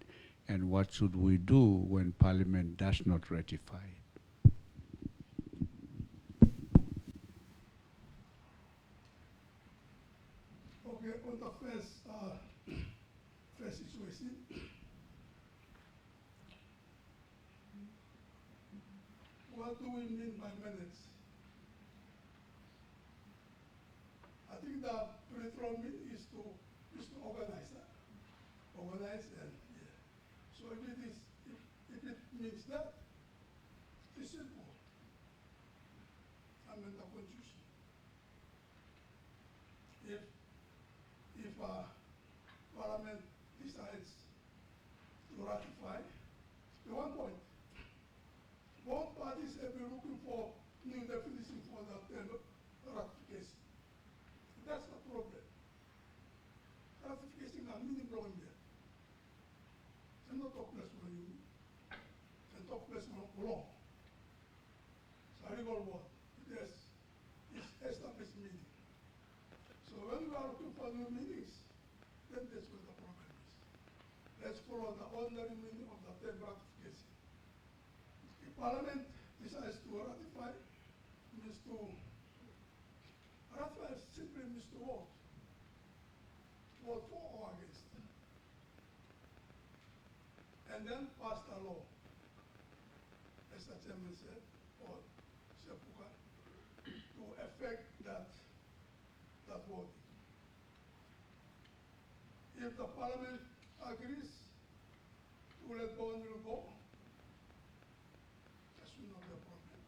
and what should we do when Parliament does not ratify it? Okay, on the first situation, what do we mean by minutes? I think the pre-trial mean is to organize that. Organize and yeah. So if it means that, it's simple. The one point, both parties have been looking for new definition for the term ratification. That's the problem. Ratification are meaning blowing there. It's not talk place for you. It's talk place for law. It's a legal word. Yes, it's established meaning. So when we are looking for new meanings, then that's what the problem is. Let's follow the ordinary meaning of the term ratification. If Parliament decides to ratify, means to ratify simply means to vote. Vote for or against. And then pass the law. As the chairman said, or Sepuka, to affect that voting. If the Parliament agrees to let Bougainville go, that should not be a problem.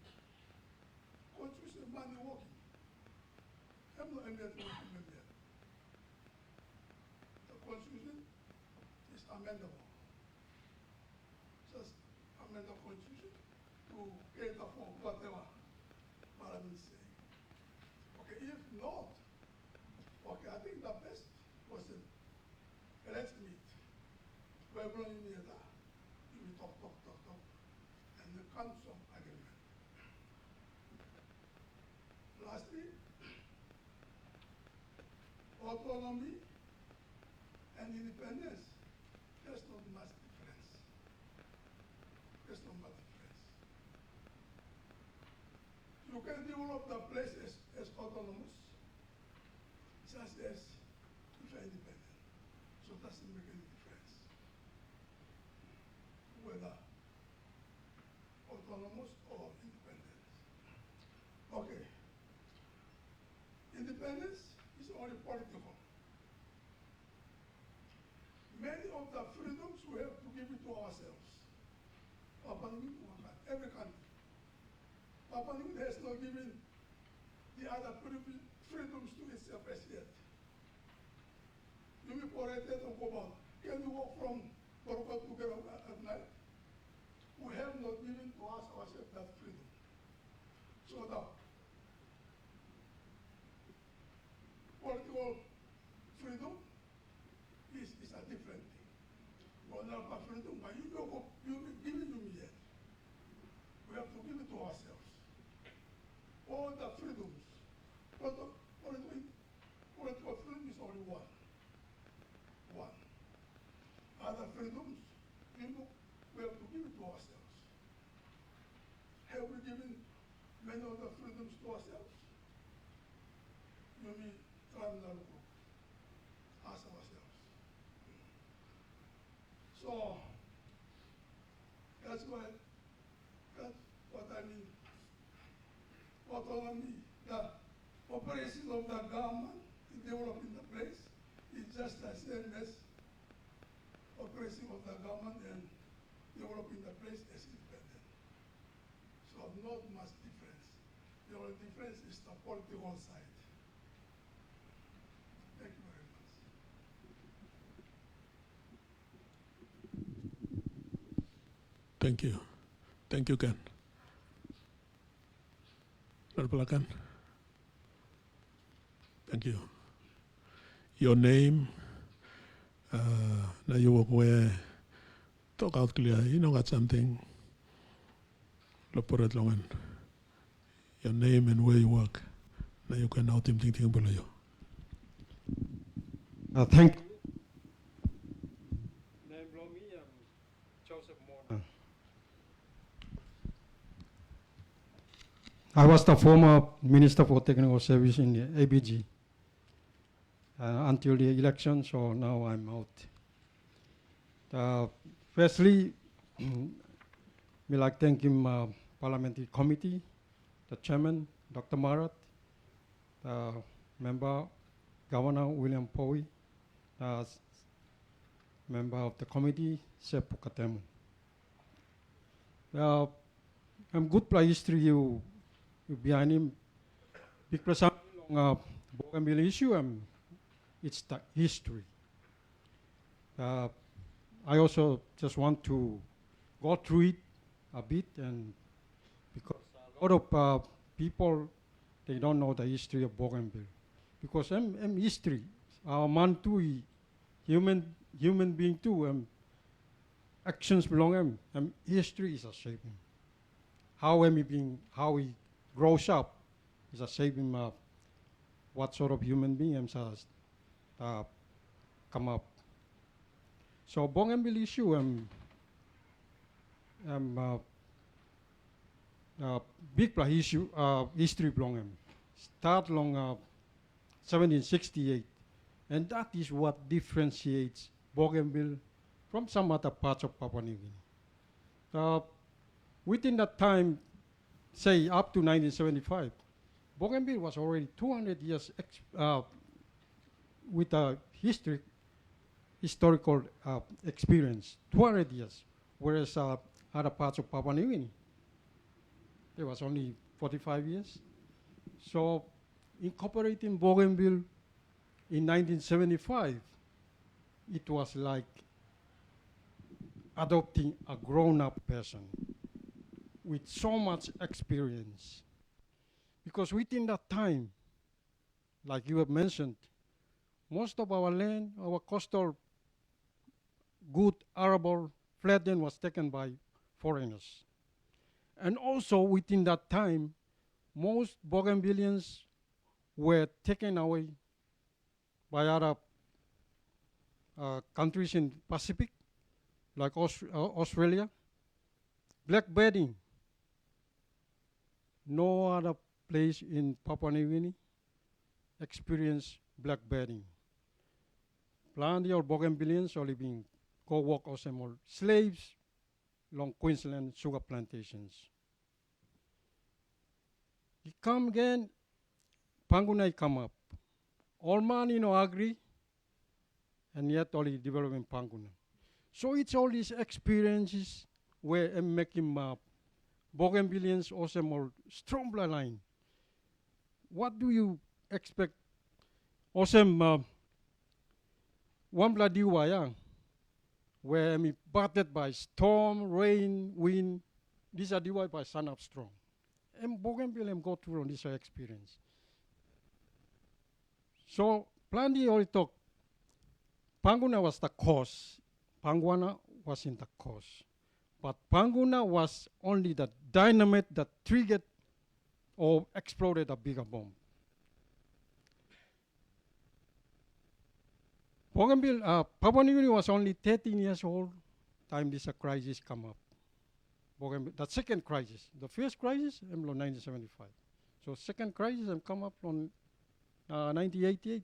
Constitution money working. I'm not amended working yet. The Constitution is amendable. Just amend the Constitution to cater for whatever Parliament is saying. Okay, if not, okay, I think the best was let's meet. We're going to meet that. We talk, and there comes some agreement. Lastly, autonomy and independence, there's not much difference. There's not much difference. You can develop the place as autonomous, just as if you're independent. So it doesn't make any difference whether autonomous or independent. Okay. Independence is only political. Many of the freedoms we have to give it to ourselves. Every country. Papua New Guinea has not given the other freedoms to itself as yet. You reported on Cobalt. Can you walk from Boroko to get at night? We have not given to us ourselves that freedom. So the political freedom is a different thing. But not a freedom, but you give it to me yet. We have to give it to ourselves. All the freedoms. Political freedom is only one. Other freedoms, we have to give it to ourselves. Have we given many of the freedoms to ourselves? You mean, ask ourselves. So, that's what I mean. Autonomy, the operation of the government in developing the place is just the same as operation of the government and developing the place as independent. So not much difference. The only difference is the political side. Thank you very much. Thank you. Thank you, Ken. Ken. Thank you. Your name, now you work where, talk out clear, you know got something, Loporet Longan. Your name and where you work. Now you can now think below you. Thank you. I was the former Minister for Technical Service in the ABG until the election, so now I'm out. Firstly, we like thanking Parliamentary Committee, the Chairman, Dr. Marat, the Member, Governor William Powie, Member of the Committee, Sepu Katemu. I'm good pleased to you behind him because on Bougainville issue, it's the history. I also just want to go through it a bit, and because a lot of people, they don't know the history of Bougainville. Because I'm history, our man too, human being too, actions belong history is a shaping. How he grows up is a shaping what sort of human being has come up. So Bougainville issue big issue history belong start long 1768, and that is what differentiates Bougainville from some other parts of Papua New Guinea. Within that time, say up to 1975, Bougainville was already 200 years with a historical experience, 200 years, whereas other parts of Papua New Guinea, there was only 45 years. So incorporating Bougainville in 1975, it was like adopting a grown-up person with so much experience. Because within that time, like you have mentioned, most of our land, our coastal good arable flatland was taken by foreigners. And also within that time, most Bougainvilleans were taken away by other countries in Pacific, like Australia. Black bedding, no other place in Papua New Guinea experienced black bedding. Plenty of Bougainvilleans are living co-work or some slaves along Queensland sugar plantations. You come again, Pangunai come up. All man, agree, and yet only developing Panguna. So it's all these experiences where I'm making Bougainvilleans also more strong line. What do you expect? Also, one bloody wire, where I'm battered by storm, rain, wind. These are divided by sun up strong. And Bougainville go through on this experience. So, plenty already talk. Panguna was the cause. Panguana was in the cause. But Panguna was only the dynamite that triggered or exploded a bigger bomb. Bougainville, Papua New Guinea was only 13 years old time this crisis come up. Bougainville, the second crisis. The first crisis, I'm 1975. So second crisis, come up on 1988.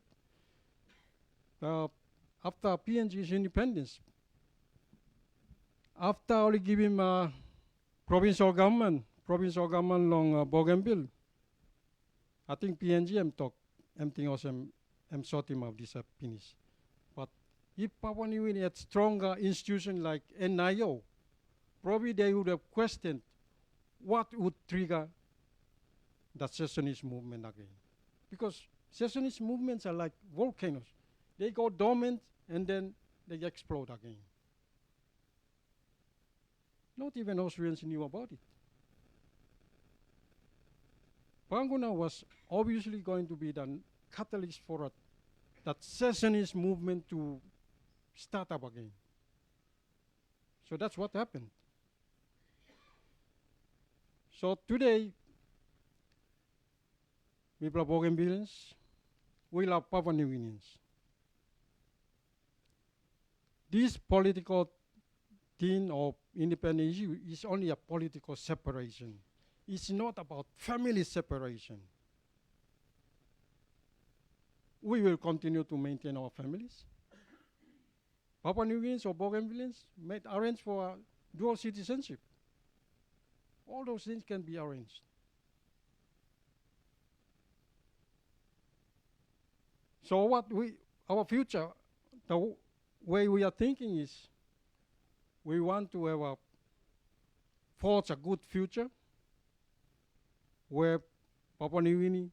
After PNG's independence, after only giving provincial government long Bougainville, I think PNG think also sort him out this finish. But if Papua New Guinea had stronger institution like NIO, probably they would have questioned what would trigger the secessionist movement again. Because secessionist movements are like volcanoes. They go dormant and then they explode again. Not even Australians knew about it. Panguna was obviously going to be the catalyst for that secessionist movement to start up again. So that's what happened. So today, we love Bougainvilleans, we love Papua New Guineans. This political thing of independence issue is only a political separation. It's not about family separation. We will continue to maintain our families. Papua New Guineans or Bougainvilleans might arrange for dual citizenship. All those things can be arranged. So our future, the way we are thinking is, we want to forge a good future where Papua New Guinea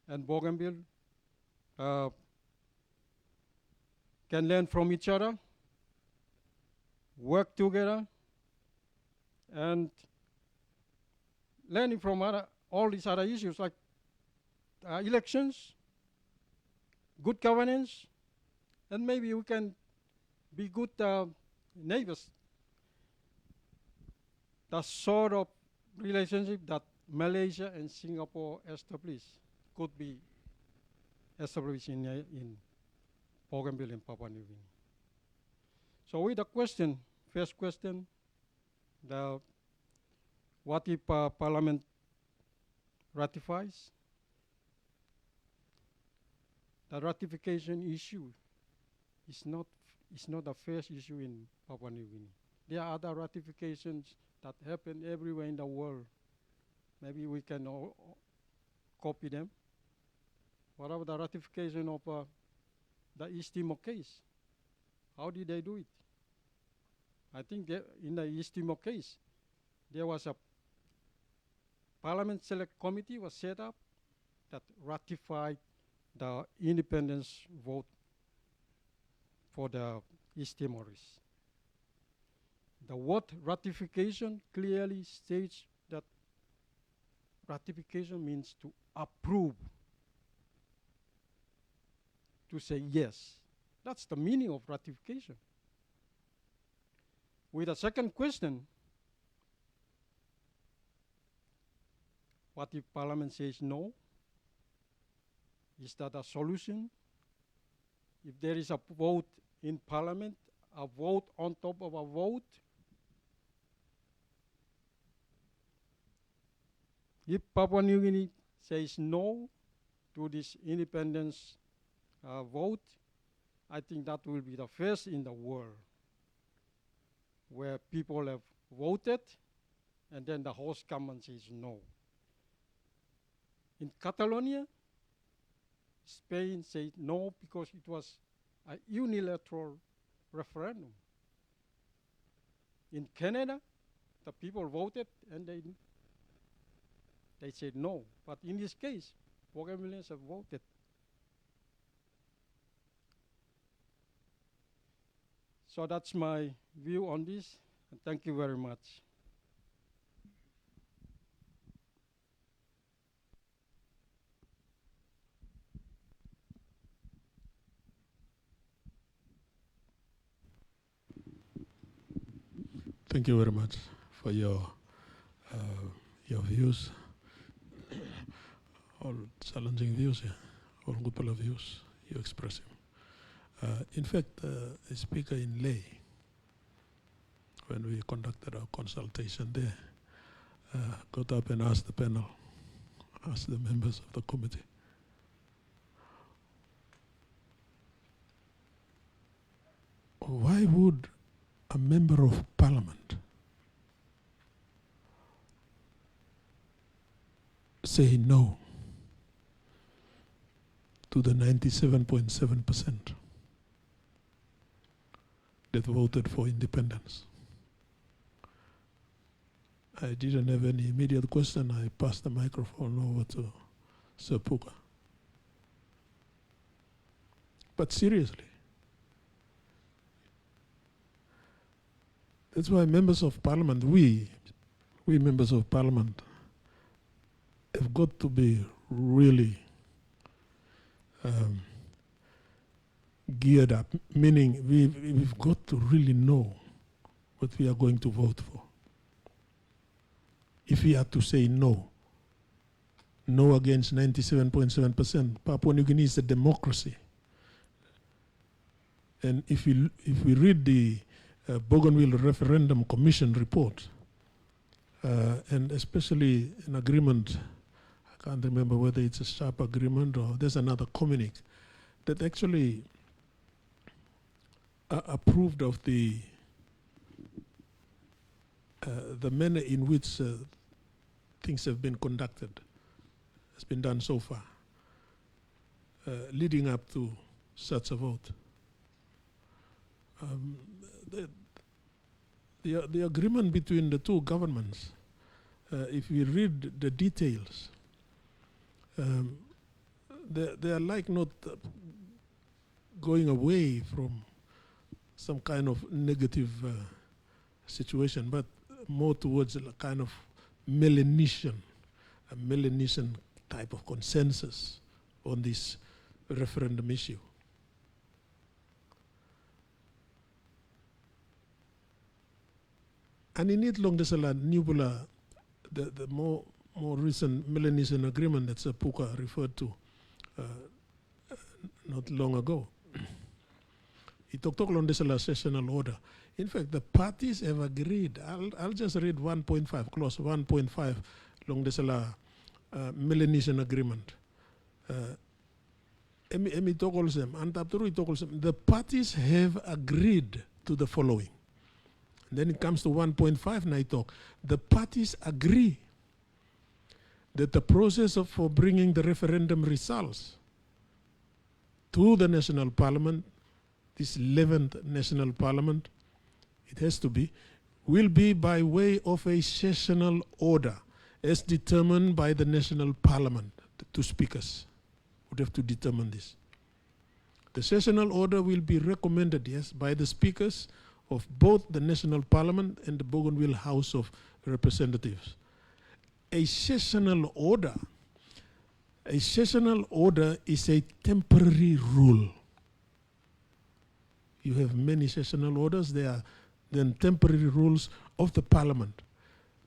and Bougainville can learn from each other, work together, and learning from all these other issues like elections, good governance, and maybe we can be good neighbors. The sort of relationship that Malaysia and Singapore established could be established in Bougainville and Papua New Guinea. So with the question, first question, what if Parliament ratifies? The ratification issue is not a first issue in Papua New Guinea. There are other ratifications that happen everywhere in the world. Maybe we can all copy them. What about the ratification of the East Timor case? How did they do it? I think in the East Timor case, there was a Parliament Select Committee was set up that ratified the independence vote for the East Timorese. The word ratification clearly states that ratification means to approve, to say yes. That's the meaning of ratification. With the second question, what if Parliament says no? Is that a solution? If there is a vote in Parliament, a vote on top of a vote, if Papua New Guinea says no to this independence vote, I think that will be the first in the world where people have voted and then the host government says no. In Catalonia, Spain said no because it was a unilateral referendum. In Canada, the people voted and they said no. But in this case, Bougainvilleans have voted. So that's my view on this, and thank you very much. Thank you very much for your views. All challenging views, yeah. All good views you express. In fact, a speaker in Ley, when we conducted our consultation there, got up and asked the panel, asked the members of the committee, why would a member of Parliament say no to the 97.7% that voted for independence? I didn't have any immediate question. I passed the microphone over to Sir Puka. But seriously, that's why members of Parliament, we members of Parliament, have got to be really geared up, meaning we've got to really know what we are going to vote for. If we are to say no against 97.7%, Papua New Guinea is a democracy. And if we read the Bougainville Referendum Commission report, and especially an agreement, I can't remember whether it's a sharp agreement or there's another communique that actually approved of the manner in which things have been conducted, has been done so far, leading up to such a vote. The agreement between the two governments, if we read the details, they are like not going away from some kind of negative situation, but more towards a kind of Melanesian type of consensus on this referendum issue. And in it long there's a nubula, the more recent Melanesian agreement that Puka referred to not long ago. It talked on this sessional order. In fact, the parties have agreed. I'll just read 1.5, clause 1.5 along this Melanesian agreement. The parties have agreed to the following. And then it comes to 1.5 and I talk. The parties agree that the process for bringing the referendum results to the National Parliament, this 11th National Parliament, it has to be, will be by way of a sessional order as determined by the National Parliament. The two speakers would have to determine this. The sessional order will be recommended, yes, by the speakers of both the National Parliament and the Bougainville House of Representatives. A sessional order is a temporary rule. You have many sessional orders. They are then temporary rules of the Parliament.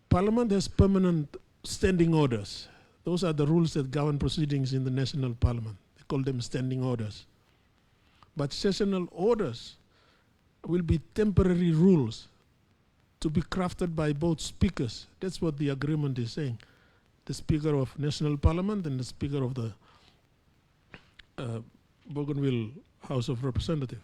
Parliament has permanent standing orders. Those are the rules that govern proceedings in the National Parliament. They call them standing orders. But sessional orders will be temporary rules to be crafted by both speakers. That's what the agreement is saying. The Speaker of National Parliament and the Speaker of the Bougainville House of Representatives.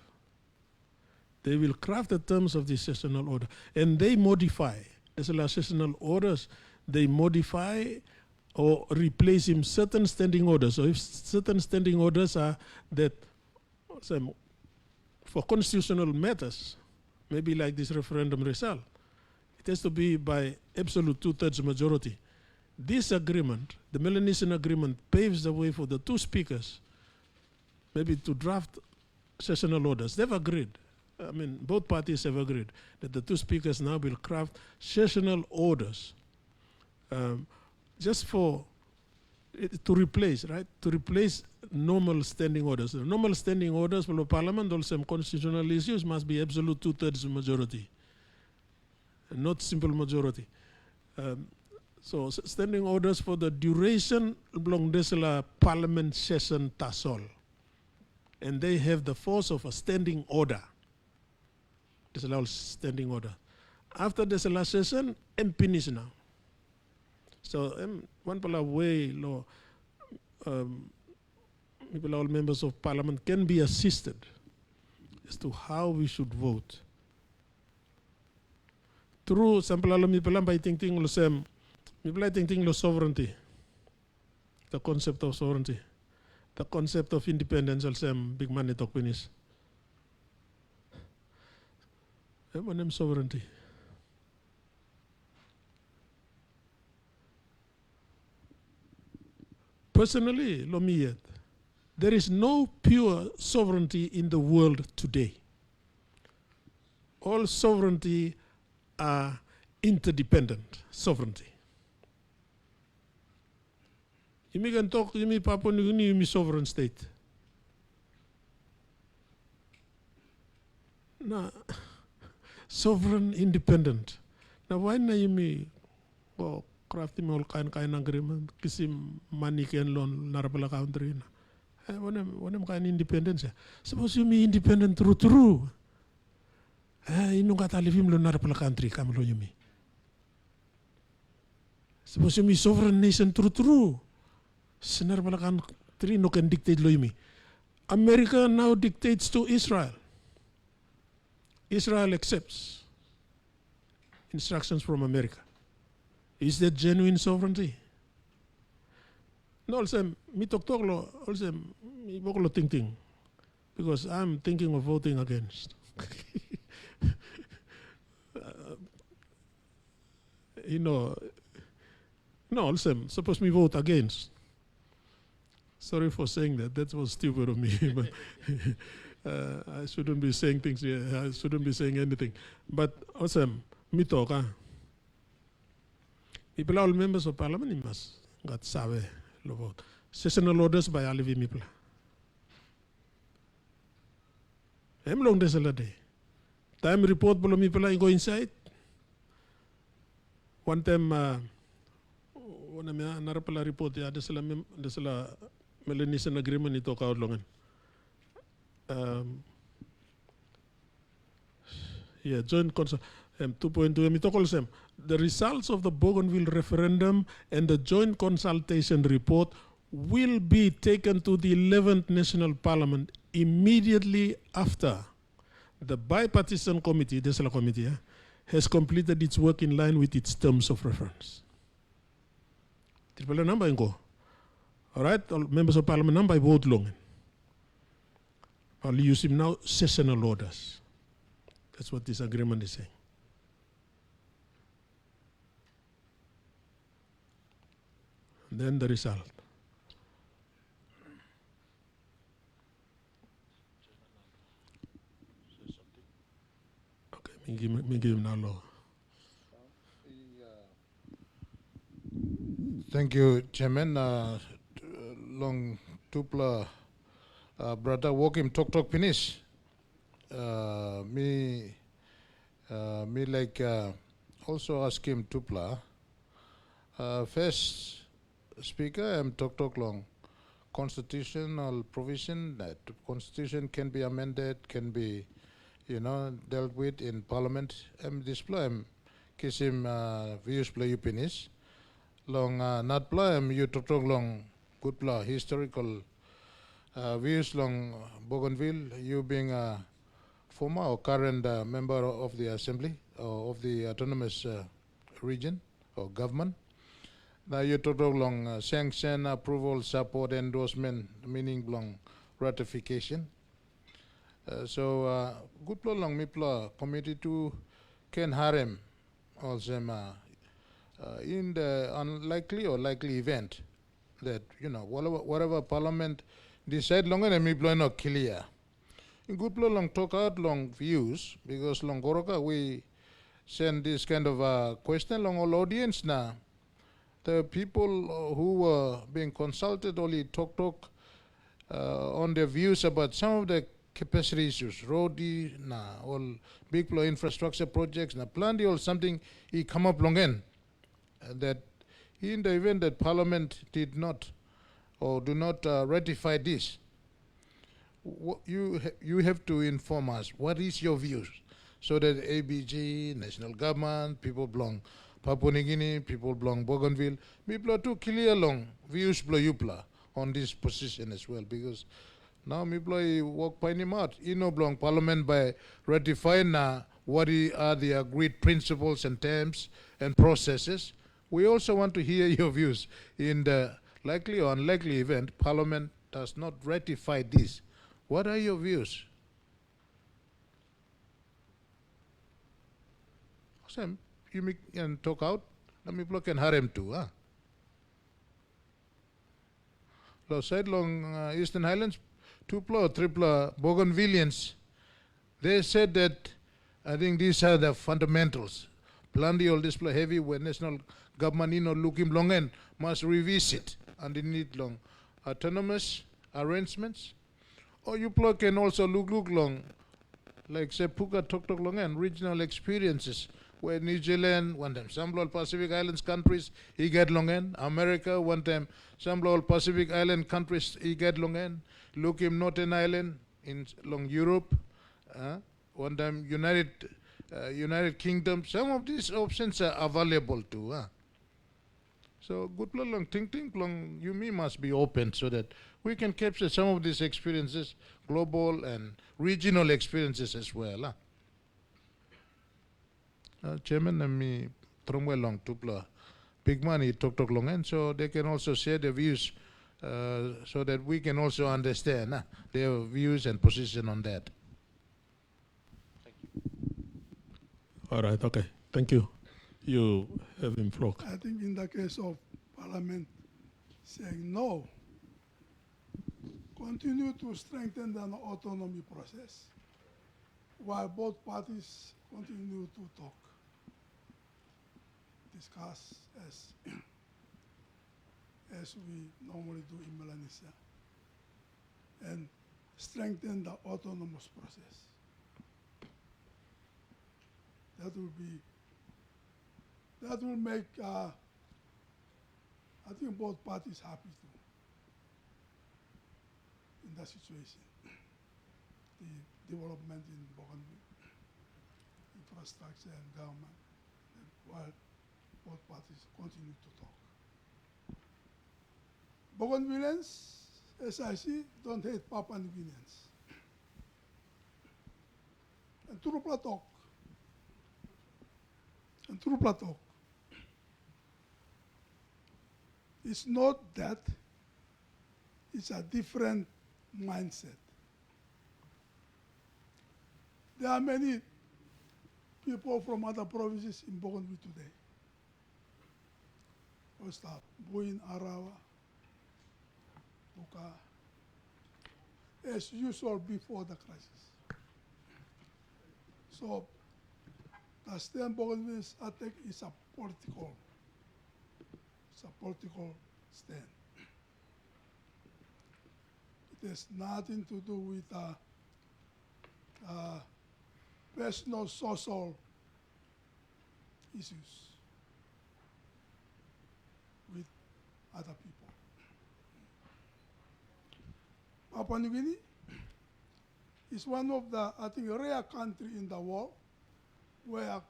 They will craft the terms of the sessional order and they modify. As well as sessional orders, they modify or replace in certain standing orders. So if certain standing orders are that for constitutional matters, maybe like this referendum result, it has to be by absolute 2/3 majority. This agreement, the Melanesian agreement, paves the way for the two speakers maybe to draft sessional orders. They've agreed. I mean, both parties have agreed that the two speakers now will craft sessional orders just for to replace normal standing orders. The normal standing orders for the Parliament, also constitutional issues, must be absolute 2/3 majority, not simple majority. So standing orders for the duration belong this Parliament session tasol, and they have the force of a standing order. This is all standing order. After this last session, finish now. So one way law, all members of Parliament can be assisted as to how we should vote. Through sample by thinking sovereignty, the concept of sovereignty, the concept of independence, big money talk finish. Sovereignty. Personally, there is no pure sovereignty in the world today. All sovereignty are interdependent sovereignty. You can talk, you Papua New Guinea, you sovereign state. No. Sovereign, independent. Now, why na you crafting all kind agreement, kisim money can loan narapala country na. When kind independence. Suppose you me independent true. Inung kata livim lo narapala country kam lo you me. Suppose you me sovereign nation true. Narapala country no can dictate lo you me. America now dictates to Israel. Israel accepts instructions from America. Is that genuine sovereignty? No, also, me talk lo, also, me boklo ting, because I'm thinking of voting against. No, also, suppose me vote against. Sorry for saying that. That was stupid of me. But I shouldn't be saying things here. I shouldn't be saying anything. But also, me talk. People all members of parliament in mas got sabe lo vote. Sessional orders by alivi people. Em long desala day. Time report below people go inside. One time one of my report ya desala Melanesian agreement ito ka longan. Yeah, joint consult. 2.2 the results of the Bougainville referendum and the joint consultation report will be taken to the 11th National Parliament immediately after the Bipartisan Committee, the committee, has completed its work in line with its terms of reference. Number go. All right, all members of Parliament number vote long. I'll use him now sessional orders. That's what this agreement is saying. And then the result. Okay, me give him now law. Thank you, Chairman. Long tupla brother walk him talk finish. Me like also ask him tupla. First speaker, I'm talk long. Constitutional provision that constitution can be amended, can be, dealt with in Parliament. Display kiss him views play you finish. Long not play you talk long good play historical views long Bougainville. You being a former or current member of the Assembly or of the autonomous region or government. Now you talk long sanction, approval, support, endorsement, meaning long ratification. So good play long me play committee to can harem also in the unlikely or likely event that whatever Parliament decide long and me play no clear. In good play long talk out long views because long Goroka we send this kind of question long all audience now. The people who were being consulted only talk on their views about some of the capacity issues, roady, all big flow infrastructure projects, plenty or something he come up long in that in the event that Parliament did not or do not ratify this, you have to inform us what is your views so that ABG, national government, people belong Papua New Guinea, people belong Bougainville, people are too clear long views on this position as well because now people work by him out. Belong Parliament by ratifying what are the agreed principles and terms and processes. We also want to hear your views in the likely or unlikely event Parliament does not ratify this. What are your views? Sam, you make and talk out. Let me block and harem too, huh? Lo side long Eastern Highlands, 2 3 Bougainvillians. They said that I think these are the fundamentals. Plenty all display heavy when national government looking long and must revisit and they need long autonomous arrangements. Or you can also look long, like say Puka talk long and regional experiences where New Zealand, one time some Pacific Islands countries, he get long end. America, one time some Pacific Island countries, he get long end. Look him Northern Ireland in long Europe, one time United Kingdom. Some of these options are available too. So good long think long you must be open so that we can capture some of these experiences, global and regional experiences as well. Chairman and me Tromwe long tupla big money talk long and so they can also share their views so that we can also understand their views and position on that. Thank you. All right, okay. Thank you. You have him floor. I think in the case of Parliament saying no, continue to strengthen the autonomy process while both parties continue to talk. discuss as we normally do in Melanesia, and strengthen the autonomous process. That will make, I think, both parties happy too in that situation. The development in Bougainville, infrastructure and government, and while both parties continue to talk. Bougainvilleans, as I see, don't hate Papua New Guineans. And true talk. And true talk. It's not that, it's a different mindset. There are many people from other provinces in Bougainville today. What's that? Buin, Arawa, Buka, as usual before the crisis. So, the stand Bougainville's attack is a political stand. It has nothing to do with personal social issues with other people. Papua New Guinea is one of the, I think, rare country in the world where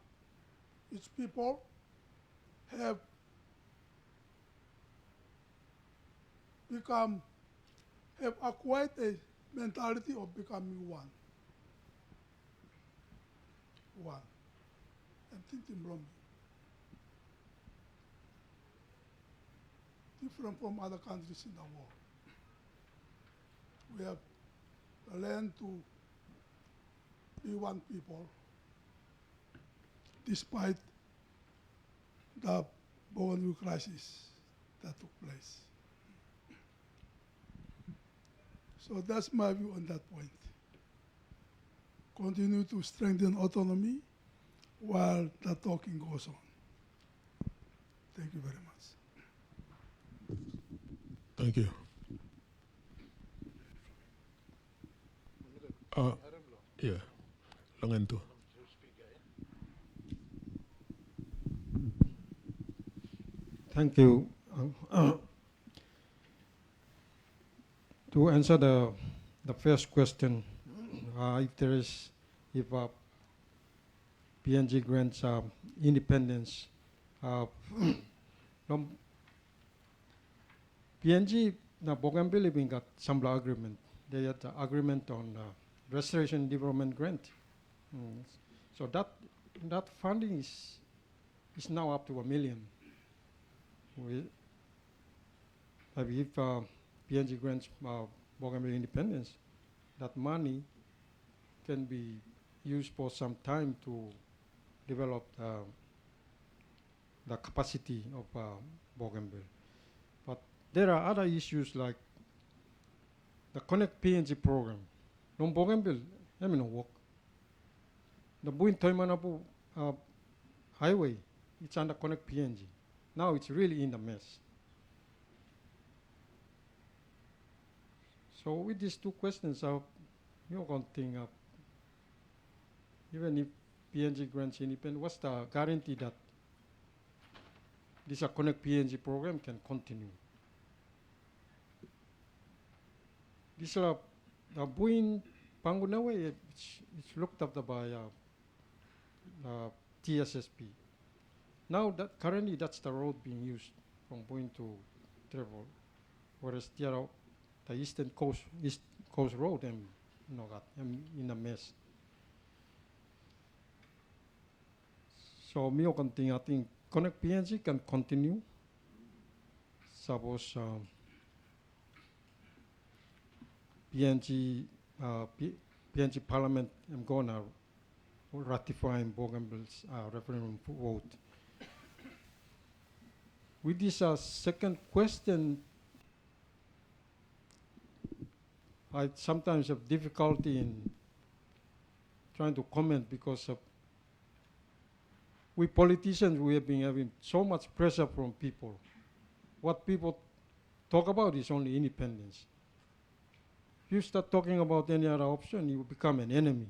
its people have acquired a mentality of becoming one. And Tintin Blombi. Different from other countries in the world. We have learned to be one people despite the Bougainville crisis that took place. So that's my view on that point. Continue to strengthen autonomy while the talking goes on. Thank you very much. Thank you. Yeah, Longentu. Thank you. To answer the first question, if PNG grants independence, PNG, the Bougainville even got Sambla agreement. They had the agreement on restoration development grant. So that funding is now up to $1 million. If PNG grants Bougainville independence, that money can be used for some time to develop the capacity of Bougainville. But there are other issues like the Connect PNG program. Non Bougainville, I mean, work. The Buin Toimanapu highway, it's under Connect PNG. Now it's really in the mess. So with these two questions, you're going to think of, even if PNG grants independence, what's the guarantee that this Connect PNG program can continue? This the Buin Pangunawe, it's looked after by TSSP. Now that currently that's the road being used from Buin to Trevor, whereas the East Coast Road and got in a mess. So I think Connect PNG can continue. Suppose PNG Parliament am gonna ratify Bougainville's referendum vote. With this second question, I sometimes have difficulty in trying to comment because we politicians, we have been having so much pressure from people. What people talk about is only independence. If you start talking about any other option, you become an enemy.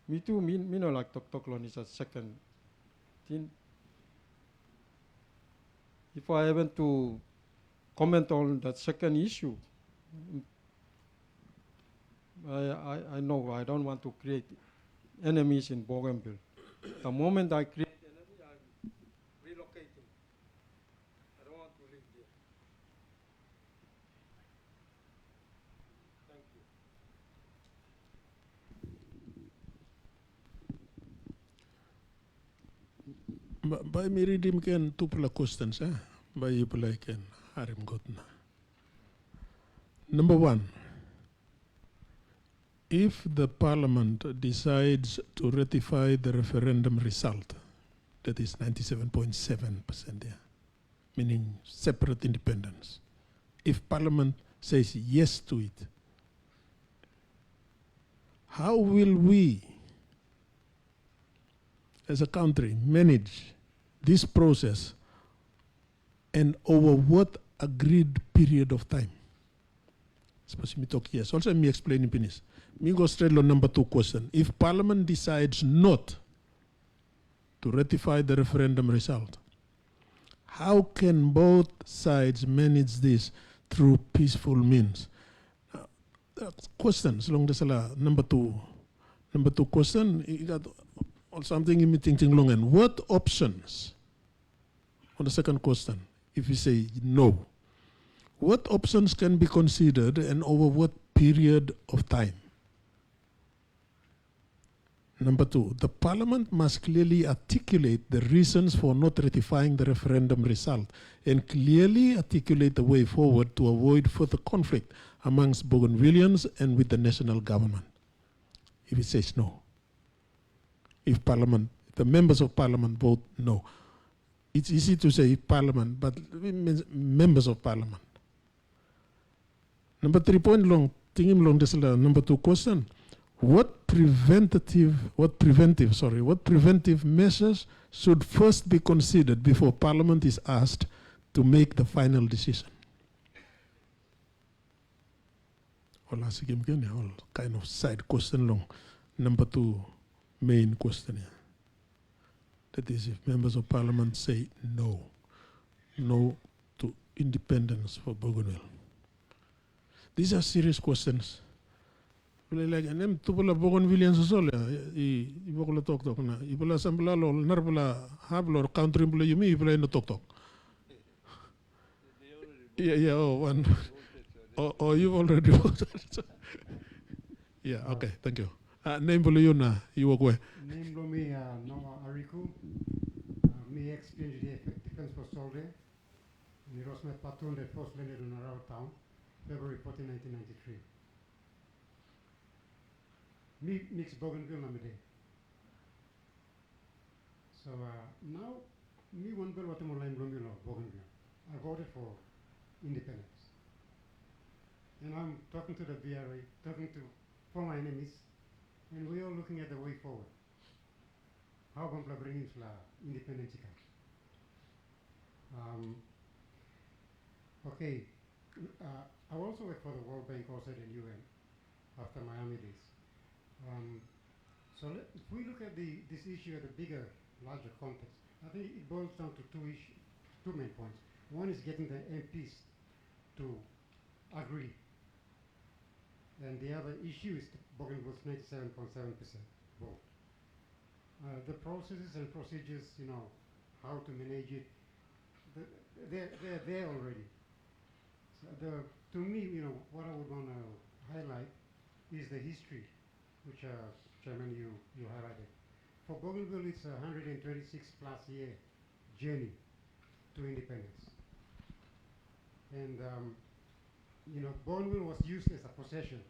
Me too, me no like Toklon is a second thing. If I happen to comment on that second issue, I know I don't want to create enemies in Bougainville. The moment I create enemy, I'm relocating. I don't want to live there. Thank you. By me reading ken two questions, by you ken harim gotna. Number one, if the Parliament decides to ratify the referendum result, that is 97.7%, meaning separate independence, if Parliament says yes to it, how will we, as a country, manage this process and over what agreed period of time? Suppose me talk yes. Also, me explain in Finnish. Me go straight on number 2 question. If Parliament decides not to ratify the referendum result, how can both sides manage this through peaceful means? Questions along this number 2. Number 2 question, you got something in me thinking long and what options? On the second question, if you say no, what options can be considered and over what period of time? Number 2, the Parliament must clearly articulate the reasons for not ratifying the referendum result and clearly articulate the way forward to avoid further conflict amongst Bougainvilleans and with the national government. If it says no, if the members of Parliament vote no, it's easy to say Parliament, but it means members of Parliament. Number 3 point long, tingin long this number 2 question. What preventive measures should first be considered before Parliament is asked to make the final decision? All kind of side question long. Number 2 main question here. That is if members of Parliament say no to independence for Bougainville. These are serious questions. Like nem tupula Bougainvilleans solo I bokula tok na ibula sambla lo narbula hablo country bula yumi ibula no tok. Yeah, one. Oh, you already voted. Yeah, okay, thank you. Name bula yun you walk away. Name bula me Noah Ariku. Me ex-PNG defense for Solde. Ni rosmet patron de first landed in our town, February 14, 1993. Me mix Bougainville namide. So now me one bill what line Bougainville. I voted for independence. And I'm talking to the BRA, talking to former enemies, and we are looking at the way forward. How can we bring in independence? Okay, I also work for the World Bank, also the UN, after Miami days. So if we look at this issue at a bigger, larger context, I think it boils down to two main points. One is getting the MPs to agree. And the other issue is Bougainville's 97.7% vote. The processes and procedures, how to manage it, they're there already. So to me, what I would want to highlight is the history, which Chairman, you highlighted. For Bougainville, it's a 126 plus year journey to independence. And, Bougainville was used as a possession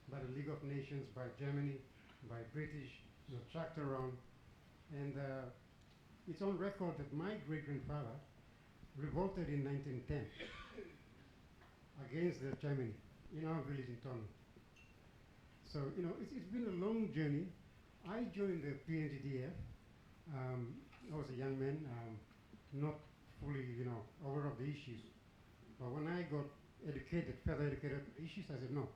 by the League of Nations, by Germany, by British, tracked around. And it's on record that my great-grandfather revolted in 1910 against Germany in our village in Tonu. So, it's been a long journey. I joined the PNGDF. I was a young man, not fully, aware of the issues. But when I got educated, further educated on issues, I said, no,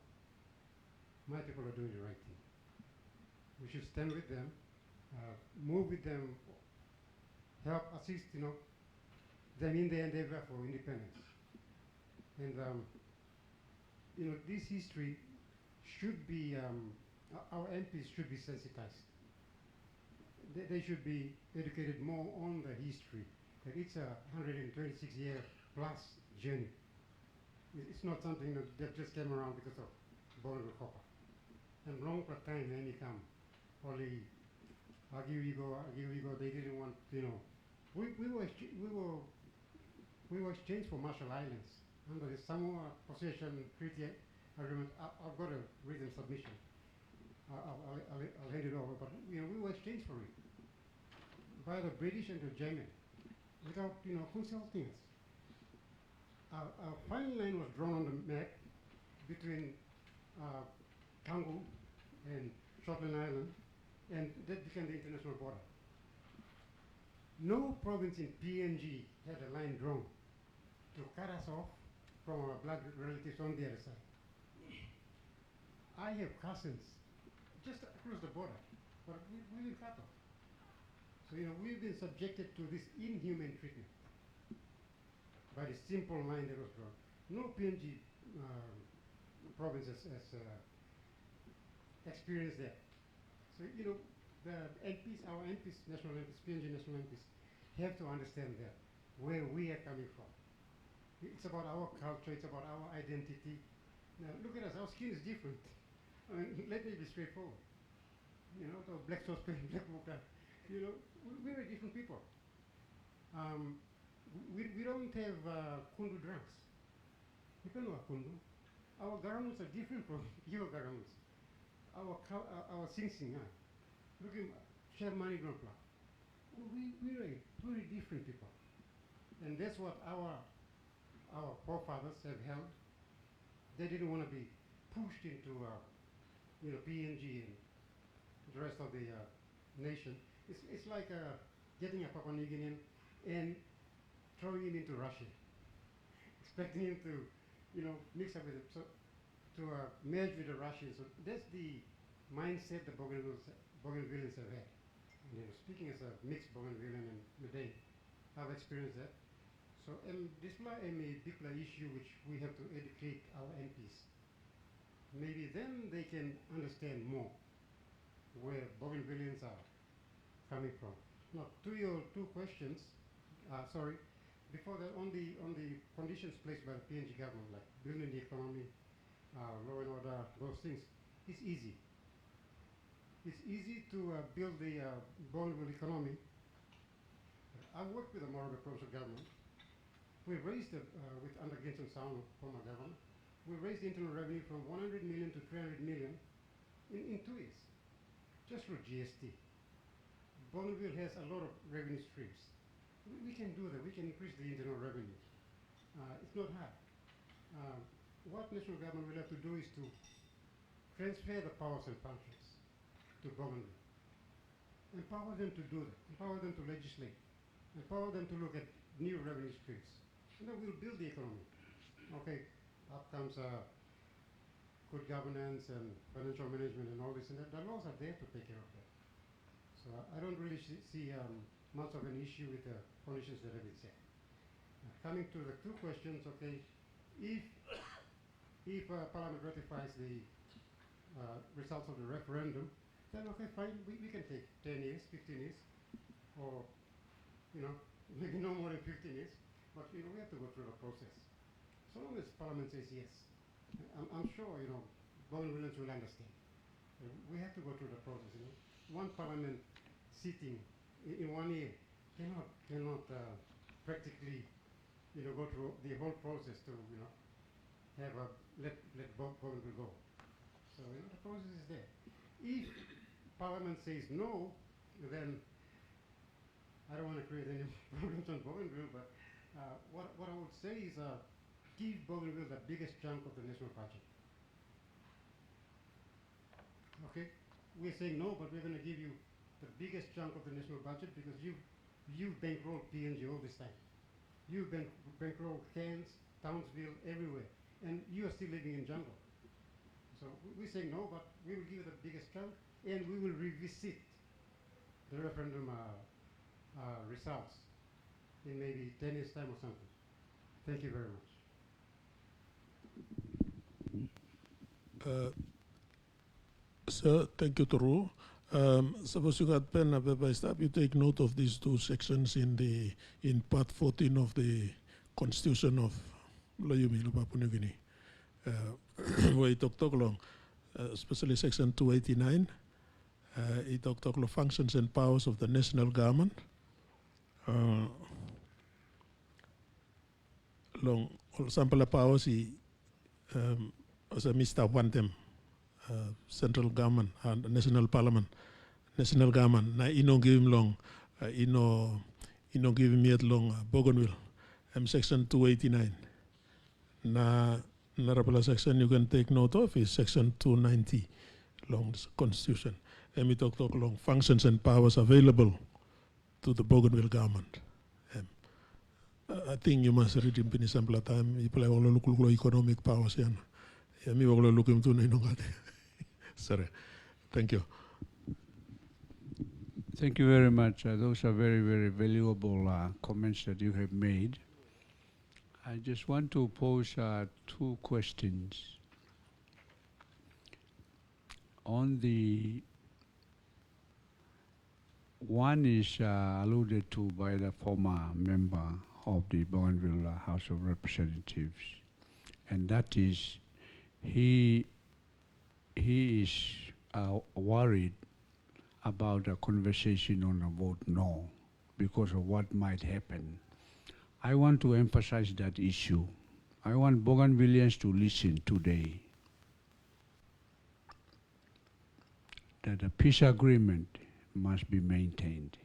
my people are doing the right thing. We should stand with them, move with them, help, assist, them in their endeavor for independence. And, this history should be, our MPs should be sensitized. They should be educated more on the history, that it's a 126-year plus journey. It's not something that just came around because of Bougainville copper. And long for time, then you come, only argue you go, they didn't want, we were exchanged for Marshall Islands under the Samoa Possession Treaty Agreement. I've got a written submission. I'll hand it over, but we were exchanged for it by the British and the German without consulting us. Our final line was drawn on the map between Tango and Shortland Island, and that became the international border. No province in PNG had a line drawn to cut us off from our blood relatives on the other side. I have cousins just across the border, but we've been cut off. So we've been subjected to this inhuman treatment by the simple line that was drawn. No PNG province has experienced that. So the MPs, our MPs, national MPs, PNG national MPs, have to understand that where we are coming from. It's about our culture. It's about our identity. Now look at us. Our skin is different. I mean, let me be straightforward. The black sauce, black mocha. We're different people. We don't have kundu drums. People know kundu. Our garments are different from your garments. Our sing-sing, look at Shermani Grandpa. We're very different people. And that's what our forefathers have held. They didn't want to be pushed into PNG and the rest of the nation. It's like getting a Papua New Guinean and throwing him into Russia, expecting him to, mix up with it, so to merge with the Russians. So that's the mindset the Bougainvilleans have had. Speaking as a mixed Bougainvillean and Medellin, I've experienced that. So this is a big issue which we have to educate our MPs. Maybe then they can understand more where Bougainvilleans are coming from. Now, to your two questions, before that, on the conditions placed by the PNG government, like building the economy, law and order, those things, it's easy. It's easy to build the Bougainville economy. I've worked with the Moresby provincial government. We raised, with under Genson Sound, former governor, we raised the internal revenue from 100 million to 300 million in 2 years, just for GST. Bougainville has a lot of revenue streams. We can do that. We can increase the internal revenue. It's not hard. What national government will have to do is to transfer the powers and functions to Bougainville. Empower them to do that. Empower them to legislate. Empower them to look at new revenue streams. And then we'll build the economy. Okay, up comes good governance and financial management and all this, and the laws are there to take care of that. So I don't really see much of an issue with the conditions that have been set. Coming to the two questions, okay, if Parliament ratifies the results of the referendum, then okay, fine, we can take 10 years, 15 years, or maybe no more than 15 years, but we have to go through the process. So long as Parliament says yes, I'm sure Bougainvilleans will understand. We have to go through the process. One Parliament sitting in 1 year cannot practically go through the whole process to have let Bougainville go. So the process is there. If Parliament says no, then I don't want to create any problems on Bougainville, but what I would say is give Bougainville the biggest chunk of the national budget. Okay? We're saying no, but we're going to give you the biggest chunk of the national budget because you bankrolled PNG all this time. You bankrolled Cairns, Townsville, everywhere, and you are still living in jungle. So we say no, but we will give you the biggest chunk, and we will revisit the referendum results in maybe 10 years' time or something. Thank you very much. Sir, thank you, Toru. Suppose you got pen and paper, stop. You take note of these two sections in Part 14 of the Constitution of Loyumi, Papua New Guinea, where it talk long, especially Section 289. It talk long functions and powers of the national government. Long sample of powers, as a Mr. Wantem. Central government and national parliament, national government. Na ino give him long, ino give him yet long. Bougainville, section 289. Na narapala section you can take note of is section 290, long constitution. And we talk long functions and powers available to the Bougainville government. I think you must read in Pini sample time. You play all local economic powers. Yeah, me all look into no. Sorry. Thank you. Thank you very much. Those are very, very valuable comments that you have made. I just want to pose two questions. On the one is alluded to by the former member of the Bougainville House of Representatives, and that is he is worried about a conversation on a vote no because of what might happen. I want to emphasize that issue. I want Bougainvilleans to listen today that a peace agreement must be maintained.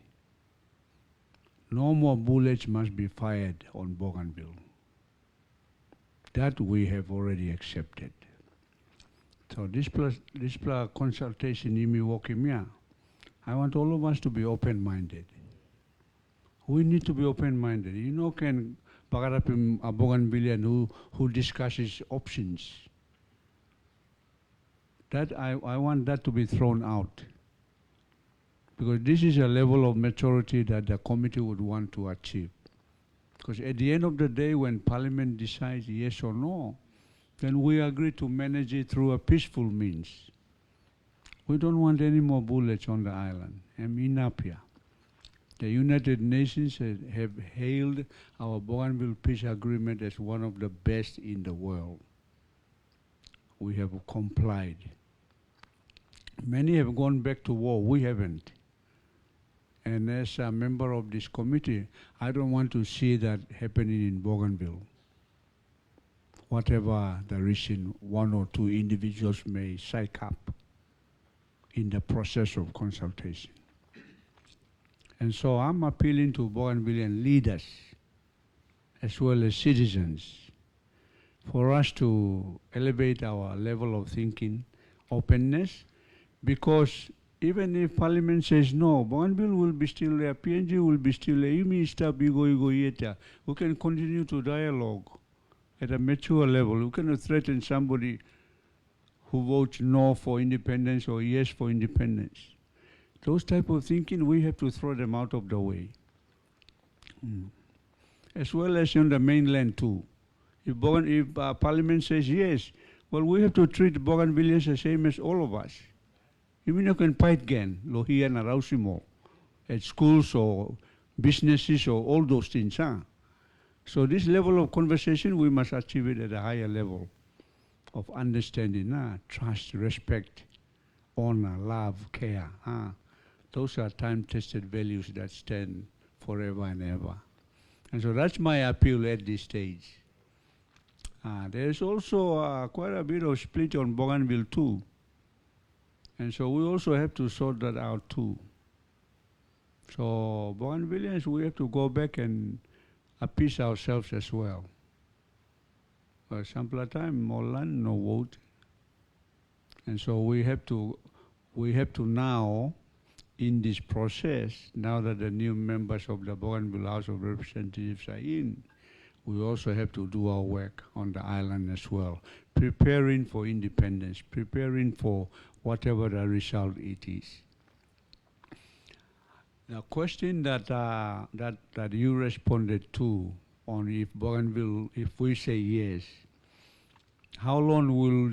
No more bullets must be fired on Bougainville. That we have already accepted. So this consultation in Milwaukee, I want all of us to be open-minded. We need to be open-minded. You know, can Bagarapim a Bougainvillean who discusses options. That I want that to be thrown out. Because this is a level of maturity that the committee would want to achieve. Because at the end of the day, when Parliament decides yes or no, then we agree to manage it through a peaceful means. We don't want any more bullets on the island. Enough here. The United Nations have hailed our Bougainville Peace Agreement as one of the best in the world. We have complied. Many have gone back to war. We haven't. And as a member of this committee, I don't want to see that happening in Bougainville. Whatever the reason one or two individuals may psych up in the process of consultation. And so I'm appealing to Bougainvillean leaders as well as citizens for us to elevate our level of thinking, openness, because even if Parliament says no, Bougainville will be still there, PNG will be still there, you mean stop, you go yeta. We can continue to dialogue at a mature level. We cannot threaten somebody who votes no for independence or yes for independence. Those type of thinking, we have to throw them out of the way. As well as on the mainland too. If Parliament says yes, well, we have to treat Bougainvilleans the same as all of us. Even you can fight again, Lohia and Arausimo, at schools or businesses or all those things. So this level of conversation, we must achieve it at a higher level of understanding, trust, respect, honor, love, care. Those are time-tested values that stand forever and ever. And so that's my appeal at this stage. There's also quite a bit of split on Bougainville too. And so we also have to sort that out too. So Bougainvilleans, we have to go back and appease ourselves as well. For example, time, more land, no vote. And so we have to now in this process, now that the new members of the Bougainville House of Representatives are in, we also have to do our work on the island as well, preparing for independence, preparing for whatever the result it is. The question that that you responded to on if Bougainville, if we say yes, how long will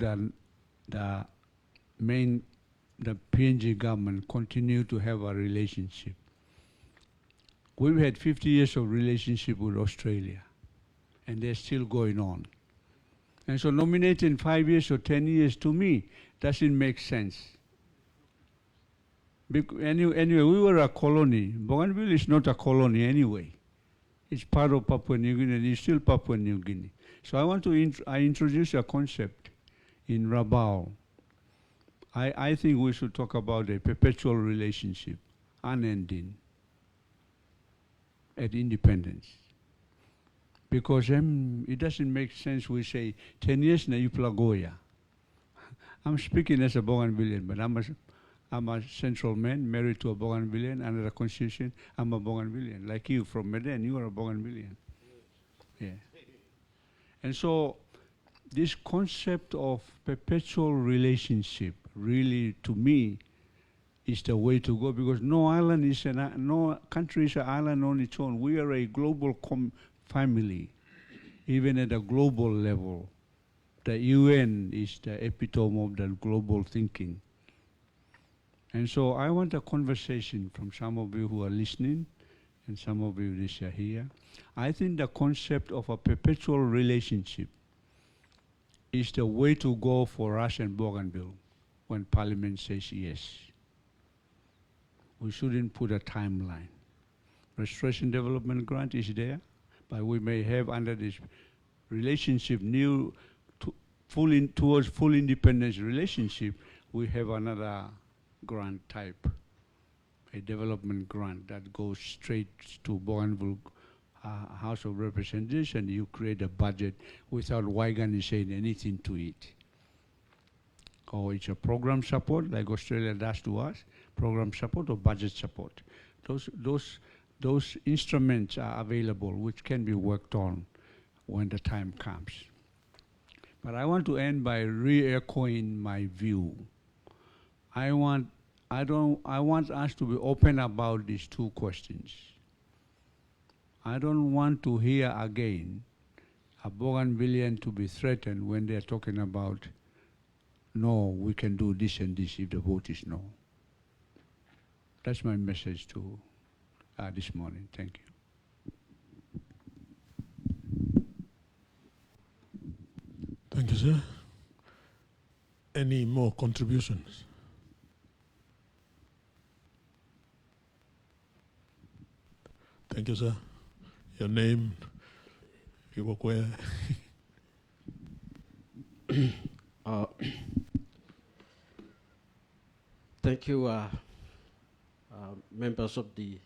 the PNG government continue to have a relationship? We've had 50 years of relationship with Australia, and they're still going on. And so nominating 5 years or 10 years to me doesn't make sense. Anyway, we were a colony. Bougainville is not a colony anyway. It's part of Papua New Guinea, and it's still Papua New Guinea. So I want to I introduce a concept in Rabaul. I think we should talk about a perpetual relationship, unending, at independence. Because it doesn't make sense we say 10 years na Yuplagoya. I'm speaking as a Bougainvillean, but I'm a central man married to a Bougainvillean under the Constitution. I'm a Bougainvillean. Like you from Medan, you are a Bougainvillean. Yeah. And so this concept of perpetual relationship really, to me, is the way to go, because no island is no country is an island on its own. We are a global family, even at a global level. The UN is the epitome of the global thinking. And so I want a conversation from some of you who are listening, and some of you that are here. I think the concept of a perpetual relationship is the way to go for us in Bougainville when Parliament says yes. We shouldn't put a timeline. Restoration Development Grant is there, but we may have under this relationship towards full independence relationship, we have another grant type, a development grant that goes straight to Bougainville House of Representatives, and you create a budget without Waigani saying anything to it. Or it's a program support like Australia does to us, program support or budget support. Those instruments are available which can be worked on when the time comes. But I want to end by re-echoing my view. I want us to be open about these two questions. I don't want to hear again a Bougainvillean to be threatened when they're talking about, no, we can do this and this if the vote is no. That's my message to this morning. Thank you. Thank you, sir. Any more contributions? Thank you, sir. Your name, you work where? Thank you, members of the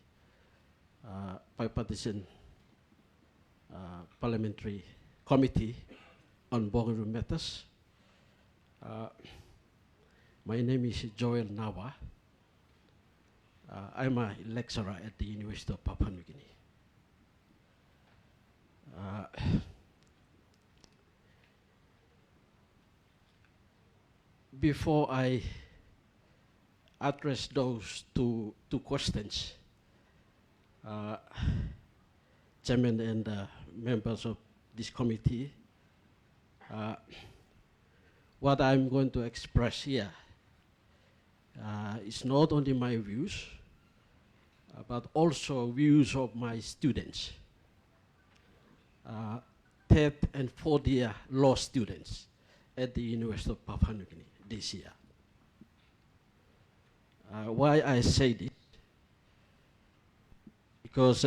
Bipartisan Parliamentary Committee on Bougainville Matters. My name is Joel Nawa. I'm a lecturer at the University of Papua New Guinea. Before I address those two questions, Chairman and members of this committee, what I'm going to express here is not only my views, but also views of my students, third and fourth year law students at the University of Papua New Guinea this year. Why I say this? Because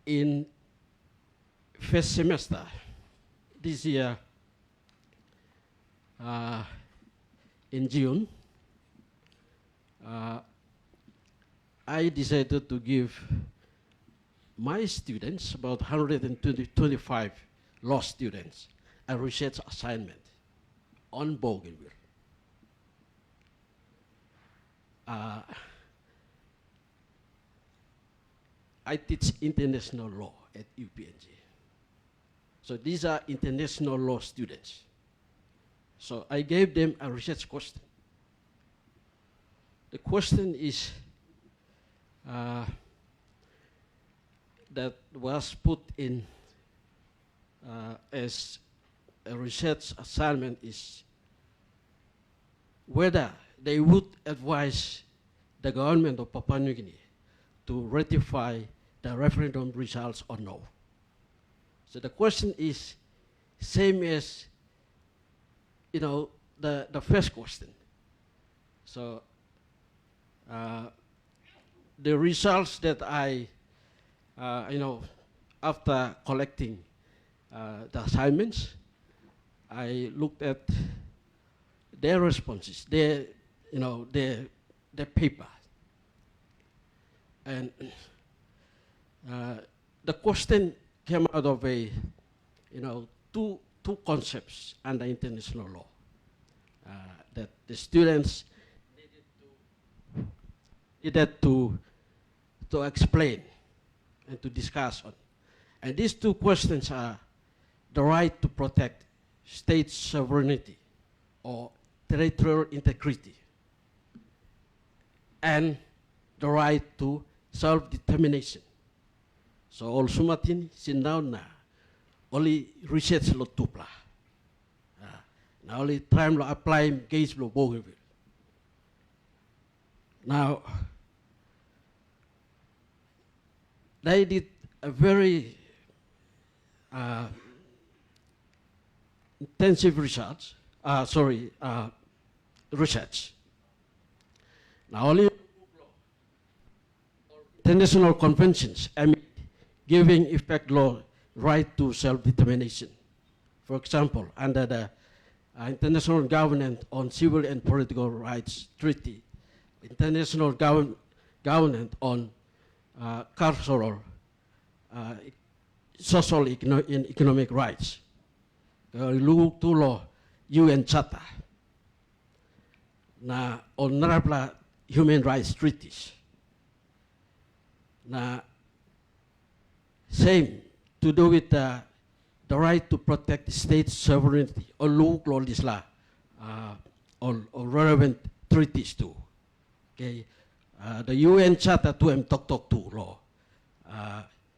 in first semester this year, in June, I decided to give my students, about 125 law students, a research assignment on Bougainville. I teach international law at UPNG. So these are international law students. So I gave them a research question. The question is that was put in as a research assignment is whether they would advise the government of Papua New Guinea to ratify the referendum results or no. So the question is same as, you know, the first question. So the results that I, you know, after collecting the assignments, I looked at their responses, their, you know, their paper. And the question came out of a, you know, two concepts under international law that the students needed to explain and to discuss on. And these two questions are the right to protect state sovereignty or territorial integrity and the right to self-determination. So all sumatin sindaw na only research lo tupla. Now only time lo apply case lo Bougainville. Now they did a very intensive research. Research. Now only international conventions, I mean, giving effect law right to self-determination. For example, under the International Covenant on Civil and Political Rights Treaty, International Covenant on Cultural, Social and Economic Rights, Lugu Tulo UN Charter, na on human rights treaties. Now, same to do with the right to protect state sovereignty or local law or relevant treaties too. Okay, the UN Charter to talk to law,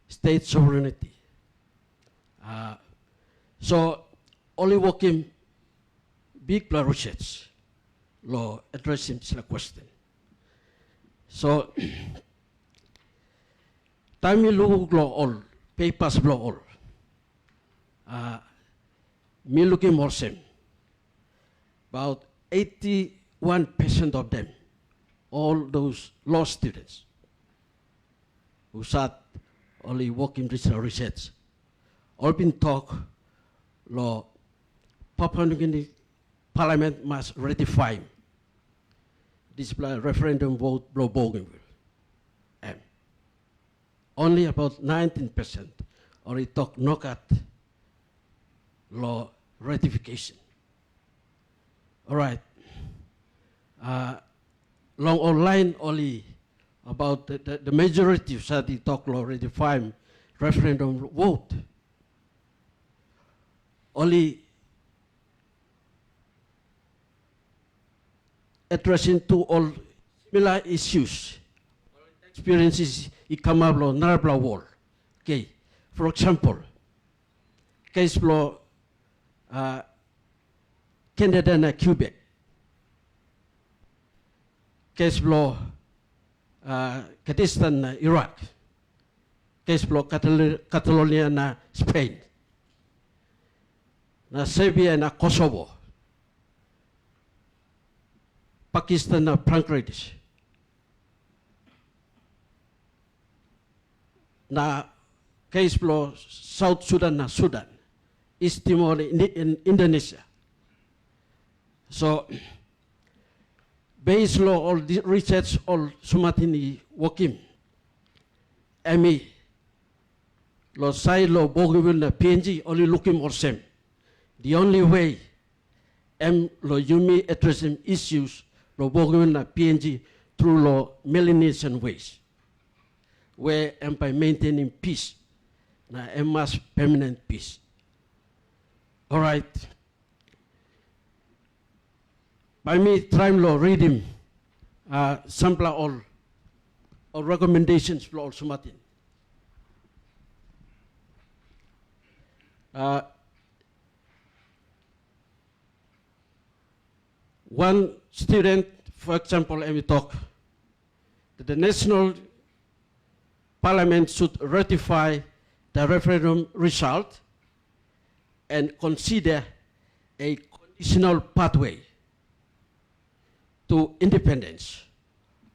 state sovereignty. So only working big research law addressing this question. So time you look law all, papers law all. Me looking more same. About 81% of them, all those law students who sat only working research, all been talk law, Papua New Guinea Parliament must ratify this referendum vote blow Bougainville. Only about 19% only talk knockout law ratification. All right. Long online only about the majority of Sadi talk law ratify referendum vote. Only addressing to all similar issues, experiences, it come up law, Narabla wall. Okay, for example, case law, Canada and Quebec. Case law, Kurdistan, Iraq. Case law, Catalonia, Spain. Na Serbia na Kosovo. Pakistan na Bangladesh. Na case law South Sudan na Sudan. East Timor in Indonesia. So based law all the research all sumatini working. Emi law side law Bougainville na PNG only looking more same. The only way lo yumi addressing issues lo Bougainville na PNG through law Melanesian ways, where and by maintaining peace, and mass permanent peace. All right. By me, trying law reading sample all recommendations for also Martin. One student, for example, let me talk, that the National Parliament should ratify the referendum result and consider a conditional pathway to independence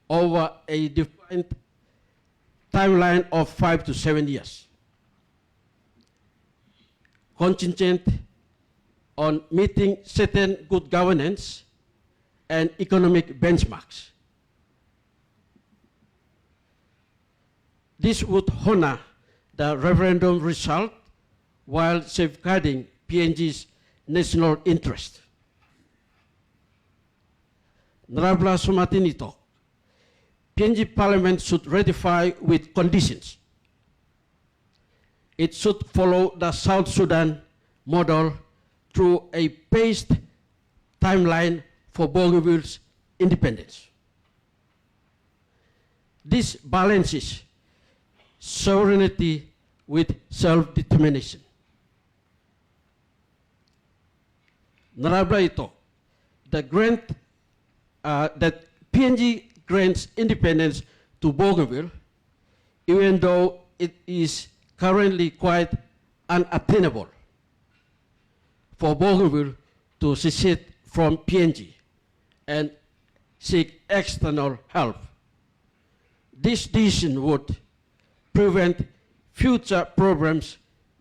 over a defined timeline of 5 to 7 years, contingent on meeting certain good governance and economic benchmarks. This would honor the referendum result while safeguarding PNG's national interest. Narabla Sumatinito, PNG Parliament should ratify with conditions. It should follow the South Sudan model through a paced timeline for Bougainville's independence. This balances sovereignty with self-determination. Narabla ito, that PNG grants independence to Bougainville, even though it is currently quite unattainable for Bougainville to secede from PNG and seek external help. This decision would prevent future problems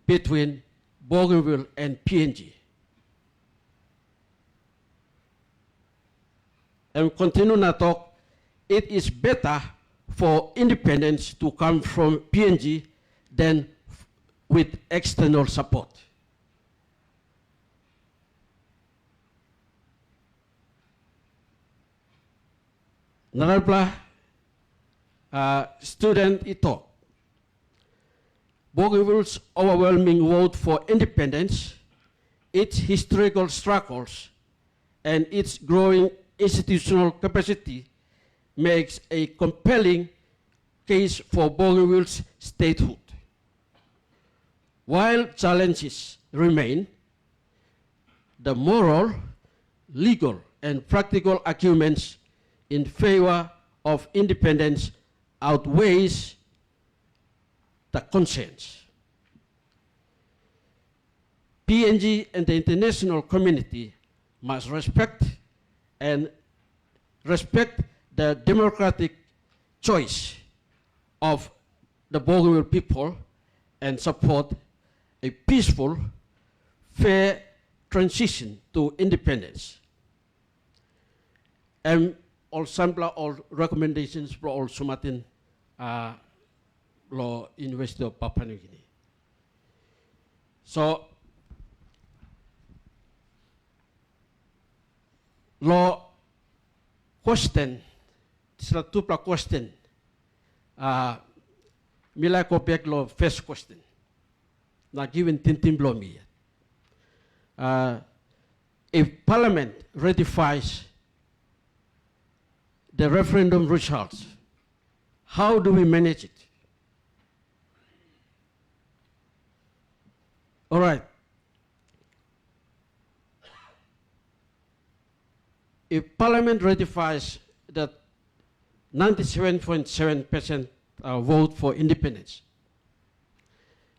between Bougainville and PNG. And continue na talk, it is better for independence to come from PNG than with external support. Narabla student ito, Bougainville's overwhelming vote for independence, its historical struggles, and its growing institutional capacity makes a compelling case for Bougainville's statehood. While challenges remain, the moral, legal, and practical arguments in favor of independence outweighs the concerns. PNG and the international community must respect the democratic choice of the Bougainville people and support a peaceful, fair transition to independence. And all sample all recommendations for all Sumatin Law University of Papua New Guinea. So law question, sila tupla question. Mila ko pek law first question. Na given tintin blow me. If Parliament ratifies the referendum results, how do we manage it? All right. If Parliament ratifies that 97.7% vote for independence,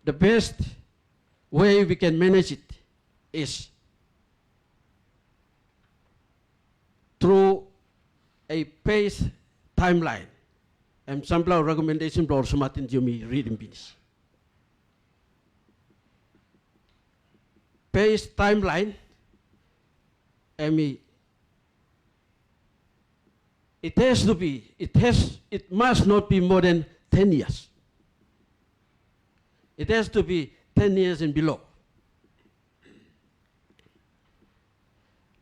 the best way we can manage it is through a paced timeline. And some recommendation for also Martin Jumi reading business. Paced timeline, it must not be more than 10 years. It has to be 10 years and below.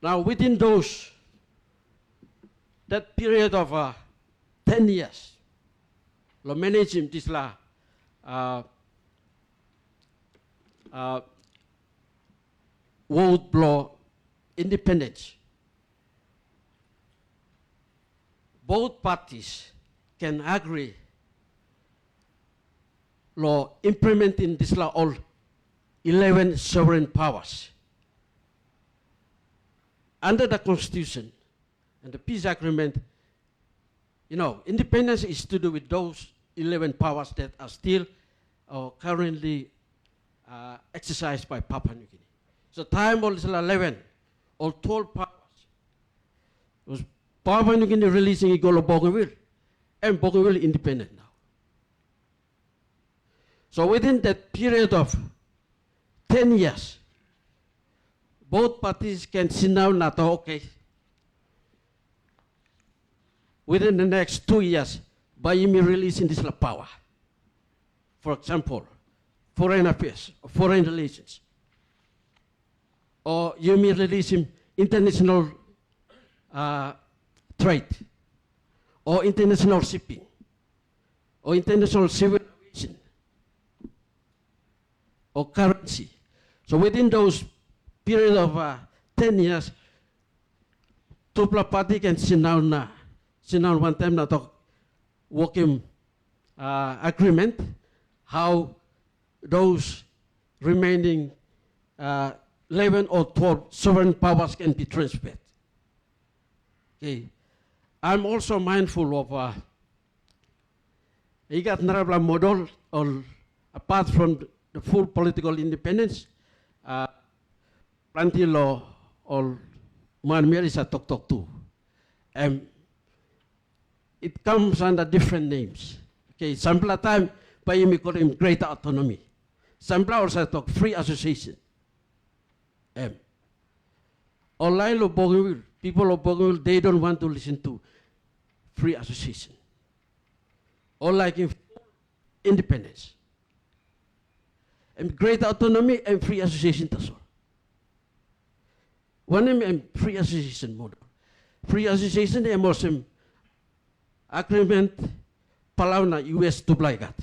Now within that period of 10 years. Lo manage him this la vote blow independence. Both parties can agree law implementing this law all 11 sovereign powers. Under the Constitution and the peace agreement, you know, independence is to do with those 11 powers that are still currently exercised by Papua New Guinea. So time all is 11 or 12 powers. It was Papua New Guinea releasing Igolo Bougainville, and Bougainville independent now. So within that period of 10 years, both parties can sit down and say, okay, within the next 2 years, by me releasing this power. For example, foreign affairs, foreign relations. Or you may release him international trade, or international shipping, or international civil aviation, or currency. So within those period of 10 years, two parties can sit down one time na talk working agreement how those remaining 11 or 12 sovereign powers can be transferred. Okay. I'm also mindful of you got another model, or apart from the full political independence, plenty law or man is a talk to. It comes under different names. Okay, some time by you call him greater autonomy. Some also talk free association. Online of Bougainville, people of Bougainville, they don't want to listen to free association. Or like in independence. And greater autonomy and free association that's all. One of free association model. Free association is also agreement Palau na US to Blaigat.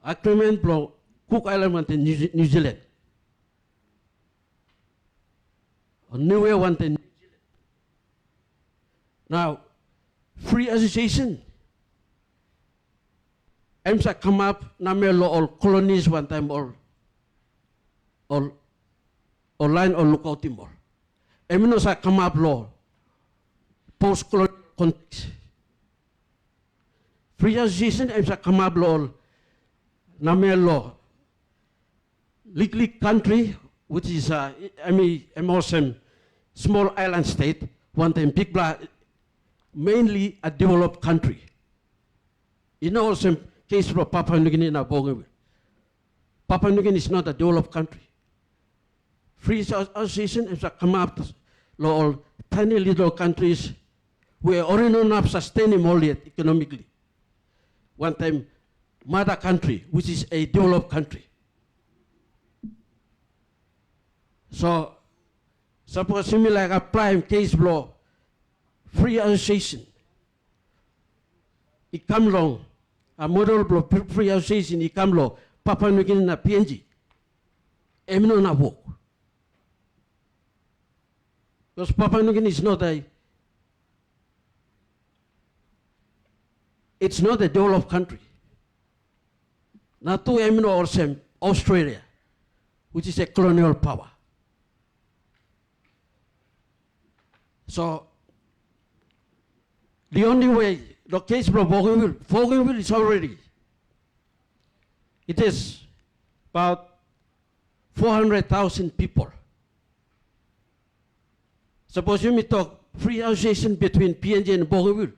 Agreement blow Cook Island in New Zealand. New one in New Zealand. Now, free association. EMSA come up, namelo all colonies one time or line or lookout timor. Eminosa come up law, post-colonial context. Free association, EMSA come up law, namelo legally country, which is MOSM, small island state, one time big black, mainly a developed country. You know, some case for Papua New Guinea and Bougainville. Papua New Guinea is not a developed country. Free association is a come up all tiny little countries where already not sustainable yet economically. One time, mother country, which is a developed country. So, suppose similar like a prime case law, free association. It come along, a model of free association, it come along, Papua New Guinea na PNG. Emino na work. Because Papua New Guinea is not it's not a developed country. Not to Emino or same Australia, which is a colonial power. So, the only way, the case for Bougainville is already, it is about 400,000 people. Suppose you may talk free association between PNG and Bougainville,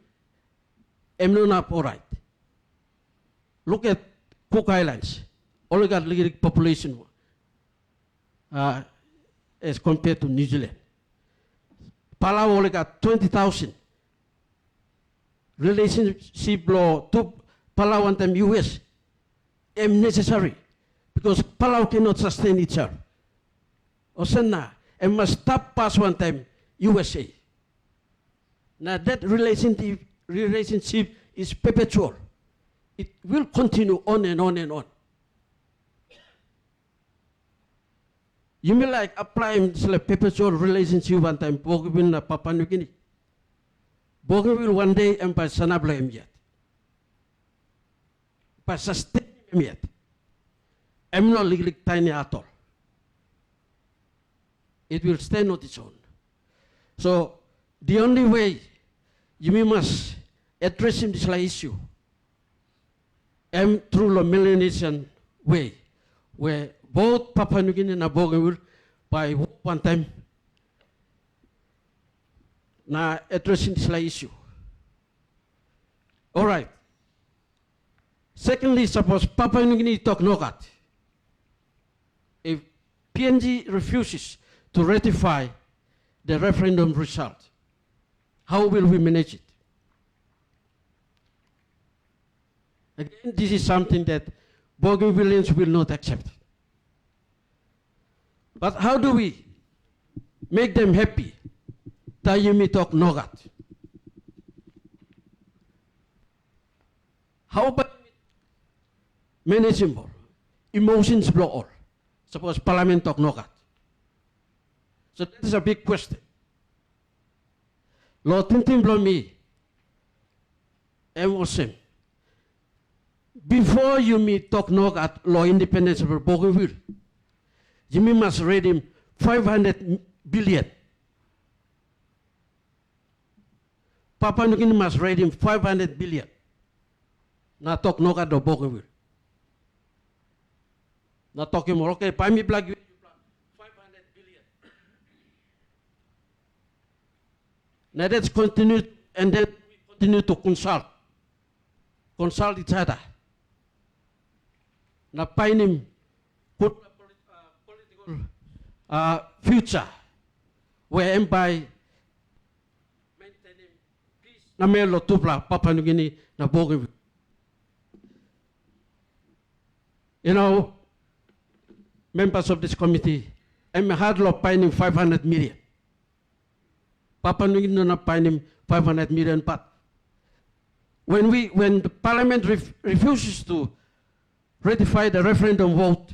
not all right. Look at Cook Islands, only got legal population as compared to New Zealand. Palau only got 20,000. Relationship law to Palau and them US necessary because Palau cannot sustain itself. Osana and must stop pass one time USA. Now that relationship is perpetual. It will continue on and on and on. You may like applying this like perpetual relationship one time, Bougainville na Papua New Guinea. Bougainville one day and by Sanabla yet. By sustain yet. I'm not legally tiny at all. It will stand on its own. So the only way you must address this issue and through the Melanesian way, where both Papua New Guinea and Bougainville by one time now addressing this issue. All right. Secondly, suppose Papua New Guinea talk Nogat. If PNG refuses to ratify the referendum result, how will we manage it? Again, this is something that Bougainvilleans will not accept. But how do we make them happy? Tayumi talk Nogat. How about manageable? Emotions blow all. Suppose Parliament talk Nogat. So that is a big question. Lo tintin blow me. Emotion. Before you talk Nogat, law independence of Bougainville, you must read him 500 billion. Papua New Guinea must read him 500 billion. Na talk Nogat do Bougainville. Na talk him, okay, pay me black 500 billion. Now let's continue, and then we continue to consult each other. Na pay him good political future, whereby maintaining peace na melo tupla Papua New Guinea na Bougainville. You know, members of this committee, I'm hard law paying 500 million. Papua New Guinea na paying 500 million, but when the Parliament refuses to ratify the referendum vote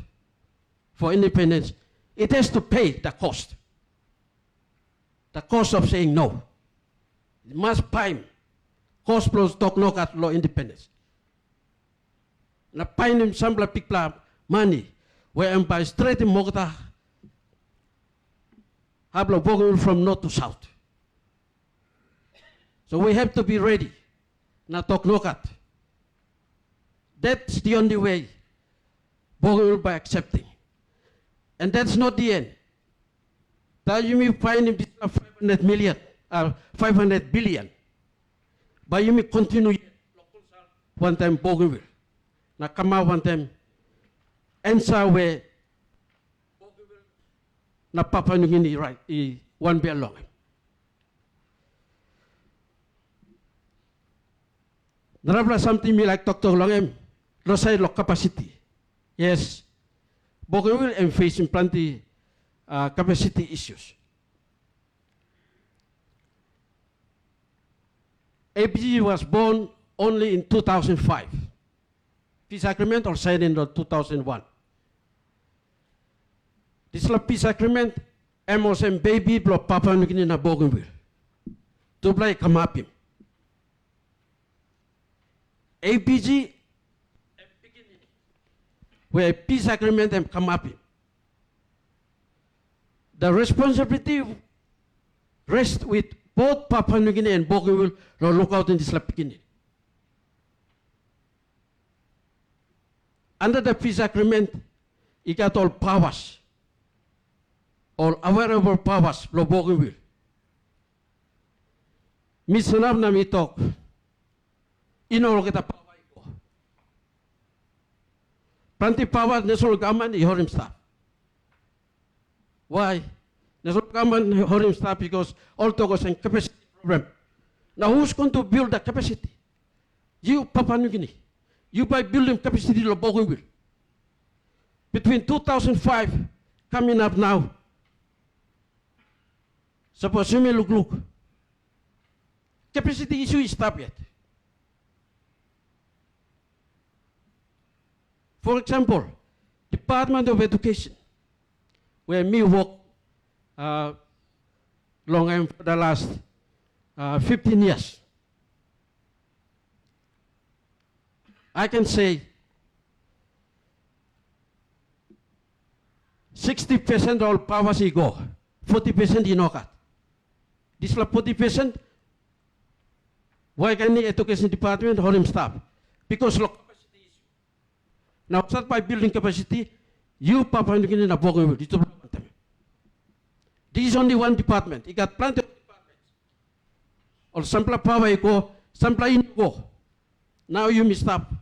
for independence, it has to pay the cost. The cost of saying no. It must pay cost plus talk no at law independence. Na pay him sambla pikla money, where by straight in Mogota, habla Bougainville from north to south. So we have to be ready. Na talk no kat. That's the only way Bougainville by accepting. And that's not the end. That you may find him 500 million, 500 billion. But you may continue one time Bougainville. Na come out one time answer where Bougainville na Papua New Guinea right one be along. Narabla something me like Dr. Longem, lo say lo capacity. Yes, Bougainville am facing plenty capacity issues. APG was born only in 2005. Peace agreement or signed in 2001. This peace agreement, MOSM baby block Papua New Guinea na Bougainville. To play Kamapim. APG where peace agreement and Kamapim. The responsibility rests with both Papua New Guinea and Bougainville to look out in this beginning. Under the peace agreement, you got all powers, all available powers, lo Bougainville. Misanab na mi talk, inolo kita power iko. Plenty power, national government, ihorim staff. Why? National government ihorim staff because all tokos and capacity problem. Now who's going to build the capacity? You, Papua New Guinea. You by building capacity of Bougainville. Between 2005 coming up now, suppose you may look. capacity issue is stopped yet. For example, Department of Education, where me work long time for the last 15 years. I can say 60% all powers go, 40% in Okat. This is 40%. Why can the education department hold him staff? Because look, now start by building capacity, you Papua New Guinea Bougainville. This is only one department. You got plenty of departments. Or sample power you go, sample in go. Now you must stop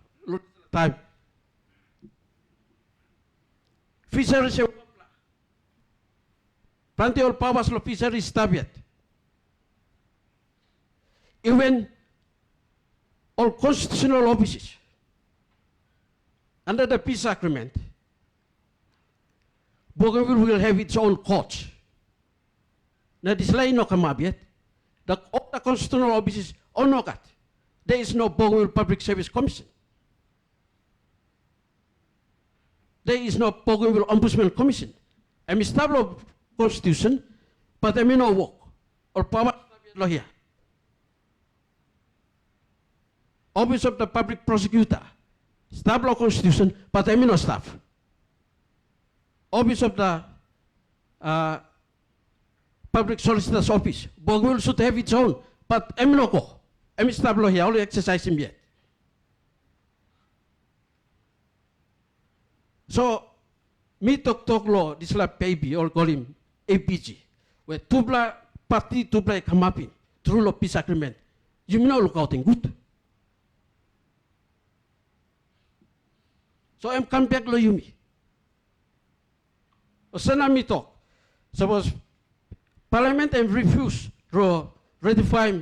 time. Fisheries, plenty of powers of fisheries stop yet. Even all constitutional offices under the peace agreement, Bougainville will have its own courts. Now this line no come up yet. All the constitutional offices are not got. There is no Bougainville Public Service Commission. There is no Bougainville Ombudsman Commission. I mean, stable constitution, but I mean no work or power law here. Office of the Public Prosecutor, stable constitution, but I mean no staff. Office of the Public Solicitor's Office, Bougainville should have its own, but I mean no go. I mean stable here, only exercise him yet. So, me talk law, this la baby, or call him APG, where tubla party tubla come up in, through law peace agreement. You may not look out in good. So I'm come back lo yumi. O sana me talk. Suppose Parliament and refuse to ratify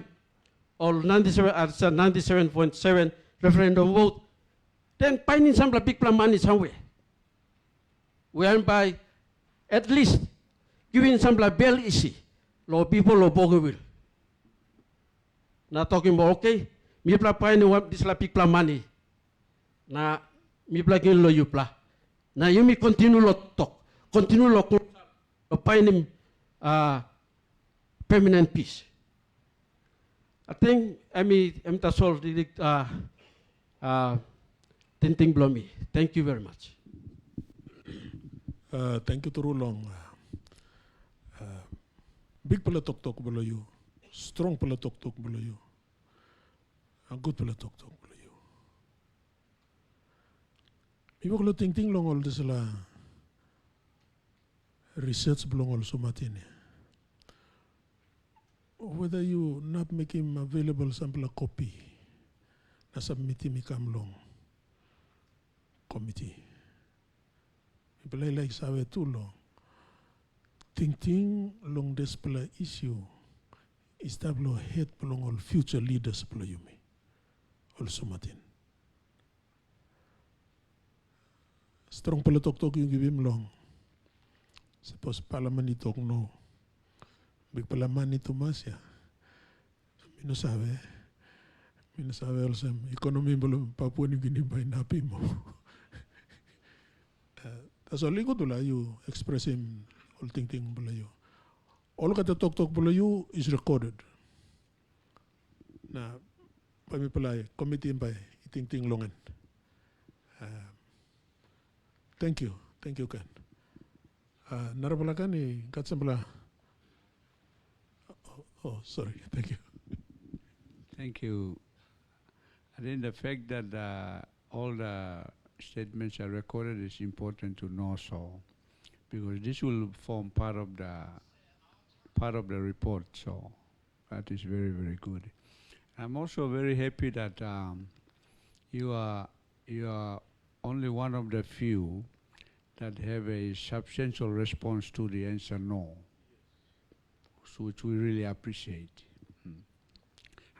all 97.7 referendum vote, then finding some big plan money somewhere. Whereby at least giving some bail easy, law people of Bougainville. Now talking about okay, me pla find what this la big plan money. Na me pla gin lo you pla. Na you me continue lo talk, continue lo finding permanent peace. I think I'm the soul tinting blow me. Thank you very much. Thank you to Rulong. Big pala tok below you. Strong pala tok below you. A good pala tok below you. Iba ko ting long all this la research belong also matine. Whether you not make him available sample copy, na submit him come long committee. People like sabe too long. Ting long this pala issue is tablo head belong all future leaders pala yumi. Also Martin. Strong pala talk yung give him long. Suppose Parliament ni talk no. Big pala man ni Tomas ya. Mino sabe also economy belum Papua New Guinea by napi mo. That's all ko tula you express him all ting bala you. All kata talk bala you is recorded. Na pami pala committee by ting longan. Thank you Ken. Narapala kan ni katsambala. Oh, sorry. Thank you. Thank you. I think the fact that all the statements are recorded is important to know, so because this will form part of the report. So that is very, very good. I'm also very happy that you are only one of the few that have a substantial response to the answer no, so which we really appreciate.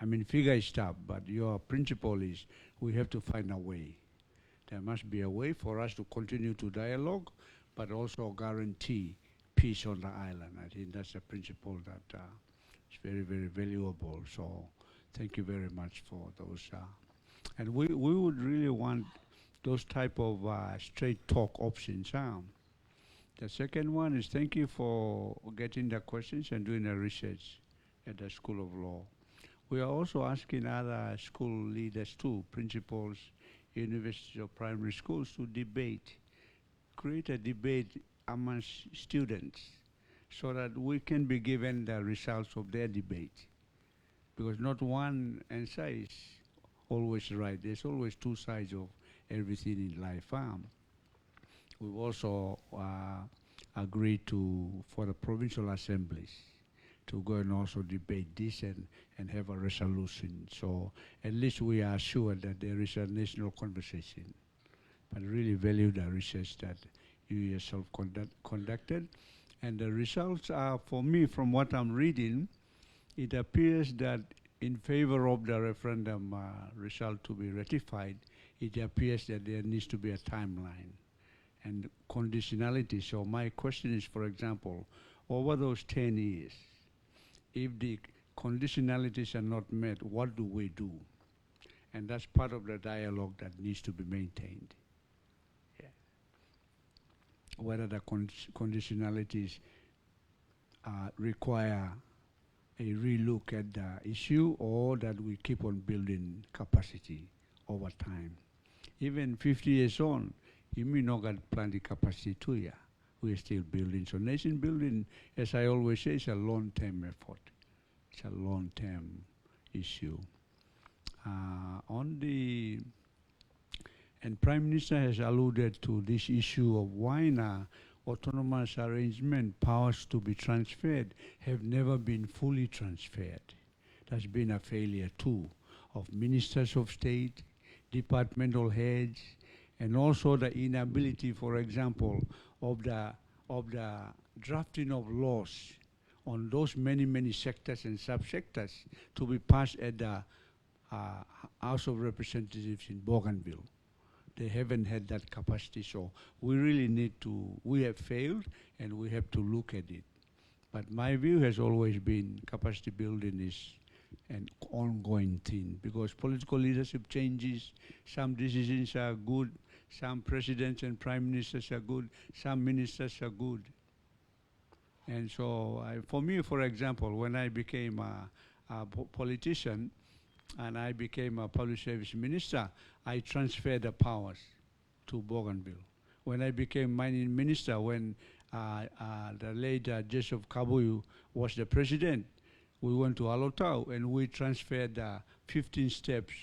I mean, figure is tough, but your principle is we have to find a way. There must be a way for us to continue to dialogue, but also guarantee peace on the island. I think that's a principle that is very, very valuable. So Thank you very much for those. And we would really want those type of straight talk options. The second one is thank you for getting the questions and doing the research at the School of Law. We are also asking other school leaders too, principals, universities or primary schools to debate, create a debate amongst students so that we can be given the results of their debate. Because not one answer is always right. There's always two sides of everything in life. We've also agreed for the provincial assemblies to go and also debate this and have a resolution. So at least we are sure that there is a national conversation. But really value the research that you yourself conducted. And the results are, for me, from what I'm reading, it appears that in favor of the referendum result to be ratified, it appears that there needs to be a timeline and conditionality. So my question is, for example, over those 10 years, if the conditionalities are not met, what do we do? And that's part of the dialogue that needs to be maintained. Yeah. Whether the conditionalities require a relook at the issue, or that we keep on building capacity over time. Even 50 years on, you may not get plenty capacity too, yeah. We're still building. So nation building, as I always say, is a long-term effort. It's a long-term issue. And Prime Minister has alluded to this issue of why autonomous arrangement powers to be transferred have never been fully transferred. That's been a failure too of ministers of state, departmental heads, and also the inability, for example, of the drafting of laws on those many sectors and subsectors to be passed at the House of Representatives in Bougainville. They haven't had that capacity, so we really need to, we have failed and we have to look at it. But my view has always been capacity building is an ongoing thing, because political leadership changes, some decisions are good, some presidents and prime ministers are good, some ministers are good. And so for me, for example, when I became a politician, and I became a public service minister, I transferred the powers to Bougainville. When I became mining minister, when the late Joseph Kabuyu was the president, we went to Alotau and we transferred 15 steps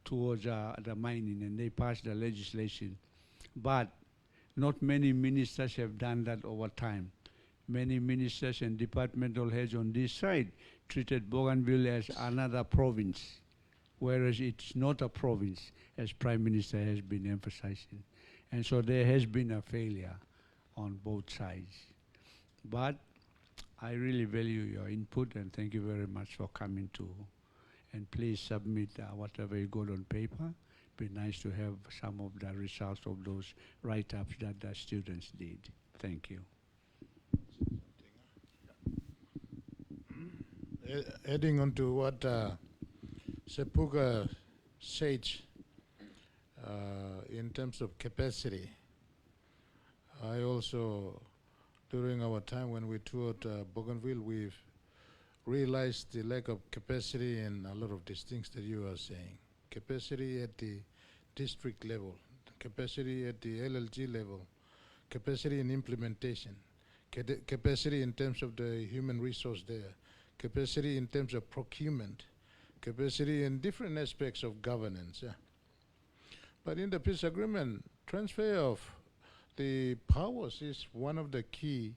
towards the mining, and they passed the legislation. But not many ministers have done that over time. Many ministers and departmental heads on this side treated Bougainville as another province, whereas it's not a province, as Prime Minister has been emphasizing. And so there has been a failure on both sides. But I really value your input, and thank you very much for coming to. And please submit whatever you got on paper. Be nice to have some of the results of those write-ups that the students did. Thank you. Adding on to what Sepuga said in terms of capacity, I also, during our time when we toured Bougainville, we've realized the lack of capacity in a lot of these things that you are saying. Capacity at the district level, capacity at the LLG level, capacity in implementation, capacity in terms of the human resource there, capacity in terms of procurement, capacity in different aspects of governance. Yeah. But in the peace agreement, transfer of the powers is one of the key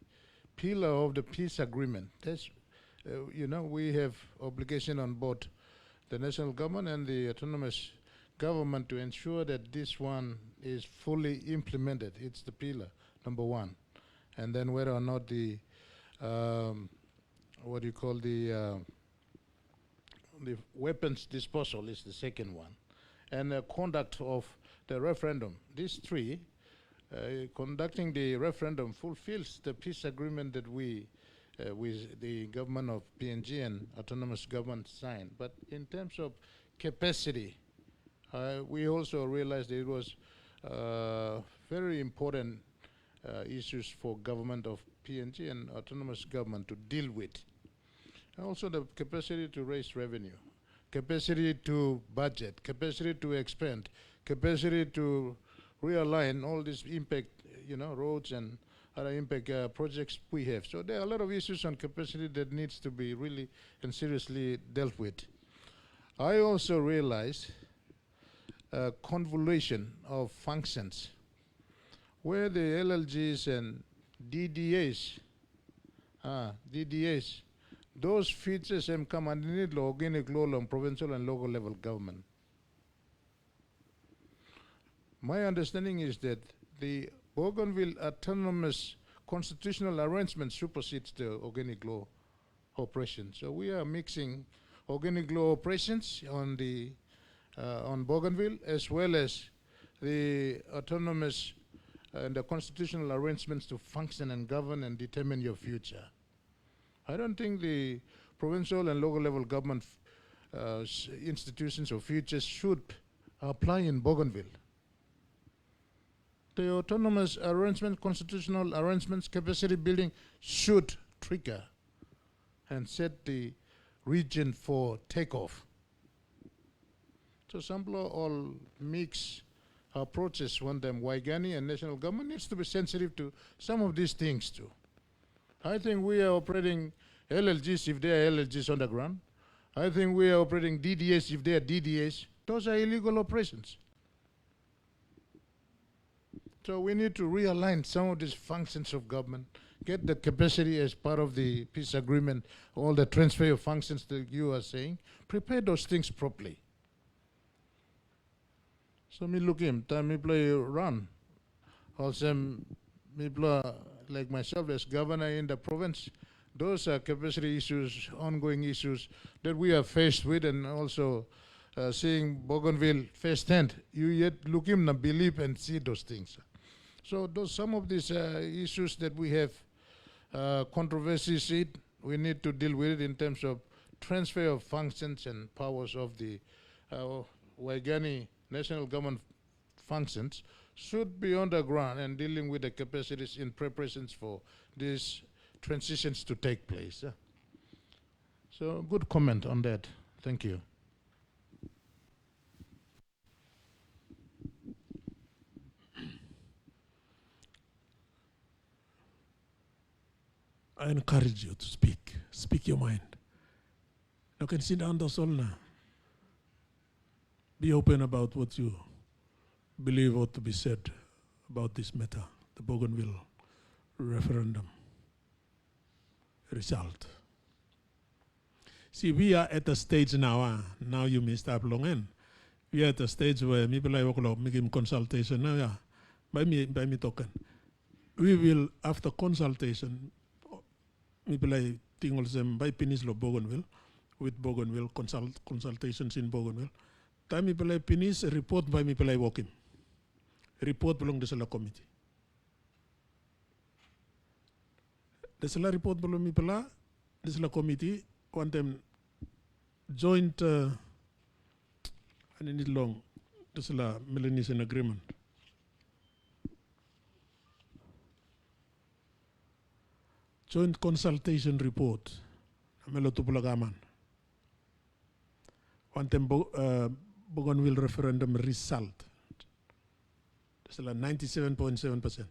pillar of the peace agreement. That's, we have obligation on both the national government and the autonomous government to ensure that this one is fully implemented. It's the pillar, number one. And then whether or not the, the weapons disposal is the second one. And the conduct of the referendum. These three, conducting the referendum fulfills the peace agreement that we with the government of PNG and autonomous government signed. But in terms of capacity, we also realized it was very important issues for government of PNG and autonomous government to deal with. And also the capacity to raise revenue, capacity to budget, capacity to expand, capacity to realign all these impact, roads and other impact projects we have. So there are a lot of issues on capacity that needs to be really and seriously dealt with. I also realized a convolution of functions where the LLGs and DDAs, those features come underneath the organic law on provincial and local level government. My understanding is that the Bougainville autonomous constitutional arrangement supersedes the organic law operation. So we are mixing organic law operations on the on Bougainville as well as the autonomous and the constitutional arrangements to function and govern and determine your future. I don't think the provincial and local level government institutions or futures should apply in Bougainville. The autonomous arrangement, constitutional arrangements, capacity building should trigger and set the region for takeoff. So some all mix approaches one time. Waigani and national government needs to be sensitive to some of these things too. I think we are operating LLGs if they are LLGs on the ground. I think we are operating DDAs if they are DDAs. Those are illegal operations. So we need to realign some of these functions of government, get the capacity as part of the peace agreement, all the transfer of functions that you are saying, prepare those things properly. So me look him, time me play run. Also me play like myself as governor in the province. Those are capacity issues, ongoing issues that we are faced with, and also seeing Bougainville firsthand. You yet look him and believe and see those things. So those some of these issues that we have controversies in, we need to deal with it in terms of transfer of functions and powers of the Waigani national government functions should be on the ground and dealing with the capacities in preparations for these transitions to take place. So good comment on that. Thank you. I encourage you to speak. Speak your mind. You can sit down the soul now. Be open about what you believe ought to be said about this matter, the Bougainville referendum result. See, we are at a stage now, now you may stop long end. We are at a stage where people like making consultation now, yeah. By me talking. We will, after consultation, people like things by Peninsula Bougainville, with Bougainville, consultations in Bougainville. Time people like finish, report by people like walking. Report belong to the committee. The Sala report belong me pala, the Sala committee, one time joint, and it long, the Sala Melanesian agreement. Joint consultation report, Amelo Tupulagaman. One time Bougainville referendum result. It's like 97.7%.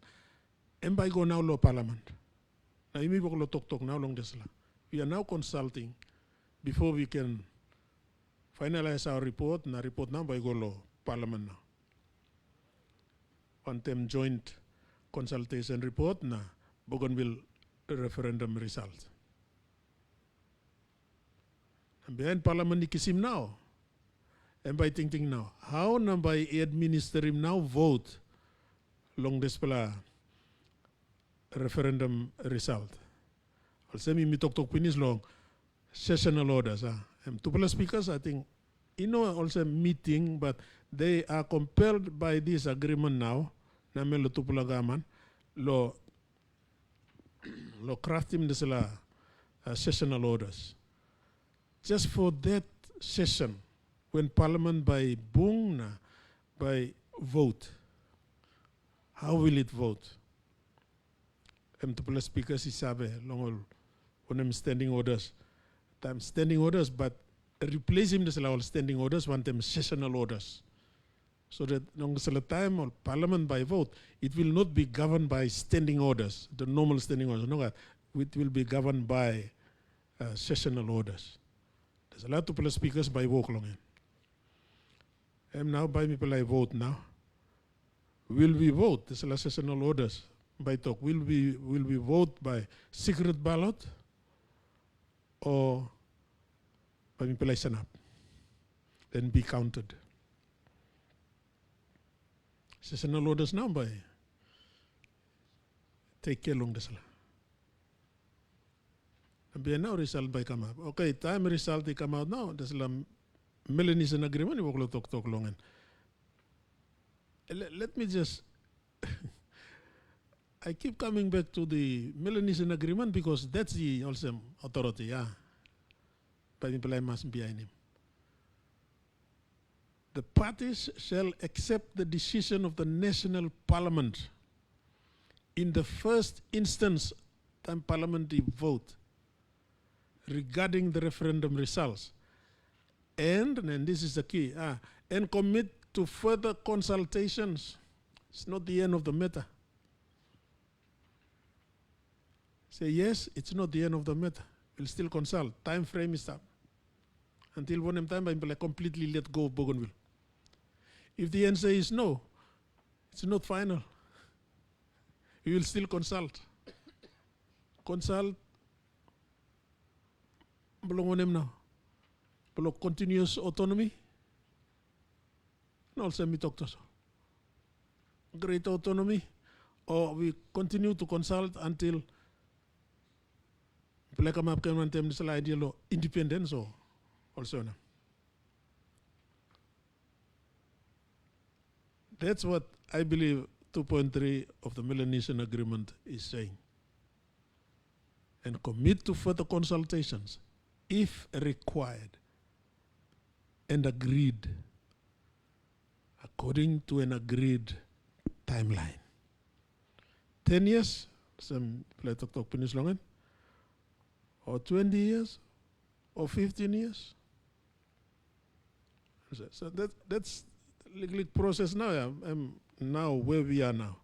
And by go now law parliament. Now you may talk now long this. We are now consulting before we can finalize our report. Na report now by go law parliament now. One time joint consultation report na Bougainville referendum result. And behind parliament ikisim now. And by thinking now, how na by administer him now vote long this pala referendum result. Also me talk finish long sessional orders. Two pala speakers, I think, also meeting, but they are compelled by this agreement now. Na melo two pala gaman lo crafting this la sessional orders. Just for that session, when Parliament by vote, how will it vote? To speakers isabe long on standing orders. Time standing orders, but replace him as all standing orders, want them sessional orders. So that long time or Parliament by vote, it will not be governed by standing orders, the normal standing orders. No, it will be governed by sessional orders. There's a lot of speakers by vote long in. And now by people I vote now. Will we vote? There's a lot of sessional orders by talk. Will we vote by secret ballot or by people I sign up? Then be counted. Sessional orders now by take care long this. And be now result by come up. Okay, time result they come out now. There's a Melanesian agreement. You will talk long. Let me just. I keep coming back to the Melanesian agreement because that's the also authority. Yeah, by people I must behind him. The parties shall accept the decision of the National Parliament in the first instance, time parliamentary vote regarding the referendum results. And this is the key, and commit to further consultations. It's not the end of the matter. Say yes, it's not the end of the matter. We'll still consult. Time frame is up. Until one time, I completely let go of Bougainville. If the answer is no, it's not final. We will still consult. Consult. Belong now. Belong continuous autonomy. And also we talk to us. Greater autonomy. Or we continue to consult until independence or also now. That's what I believe 2.3 of the Melanesian Agreement is saying. And commit to further consultations if required and agreed according to an agreed timeline. 10 years, some play talk finish long, or 20 years, or 15 years. So that's the process now. I'm now where we are now.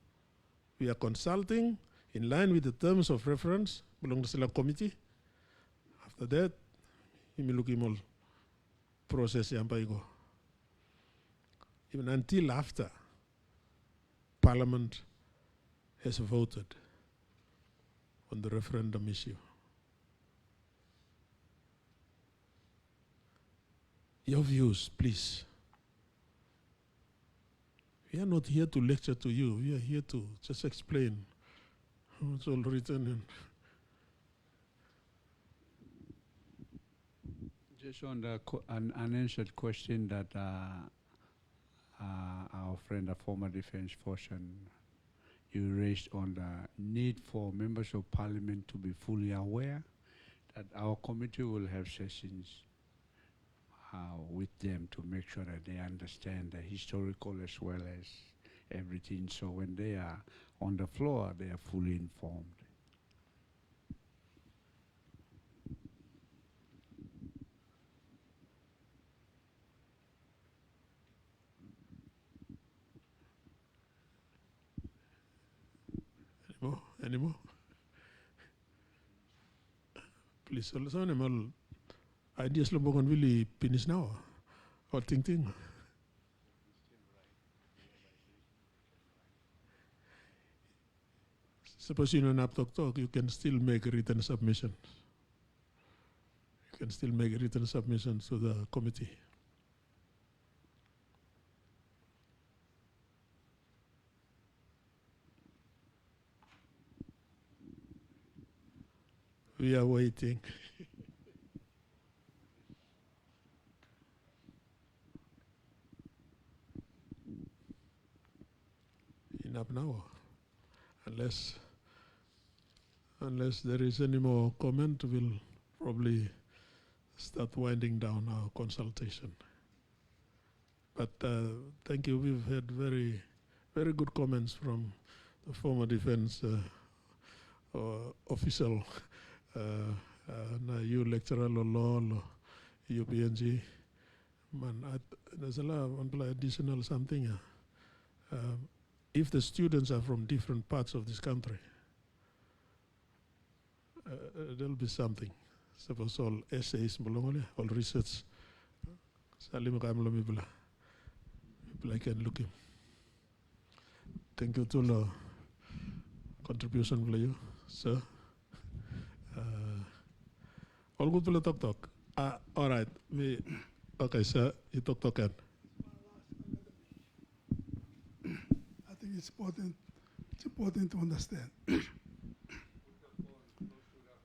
We are consulting in line with the terms of reference belong to the committee. After that, we look at process go. Even until after Parliament has voted on the referendum issue. Your views, please. We are not here to lecture to you. We are here to just explain what's all written in. Just on the an unanswered question that our friend, the former defense force, and you raised on the need for members of Parliament to be fully aware that our committee will have sessions with them to make sure that they understand the historical as well as everything. So when they are on the floor, they are fully informed. Any more? Please, also, ideas lo Bougainville finish now. Or ting. Suppose you don't have talk, you can still make written submissions. You can still make written submissions to the committee. We are waiting. Enough now. Unless there is any more comment, we'll probably start winding down our consultation. But thank you. We've had very, very good comments from the former defense official, you lecturer law, you PNG. Man, there's a lot of additional something. If the students are from different parts of this country, there'll be something. Suppose all essays, all research. People I can look in. Thank you to the contribution for you, sir. All good for the talk. All right. Okay, sir. You talk. I think it's important to understand.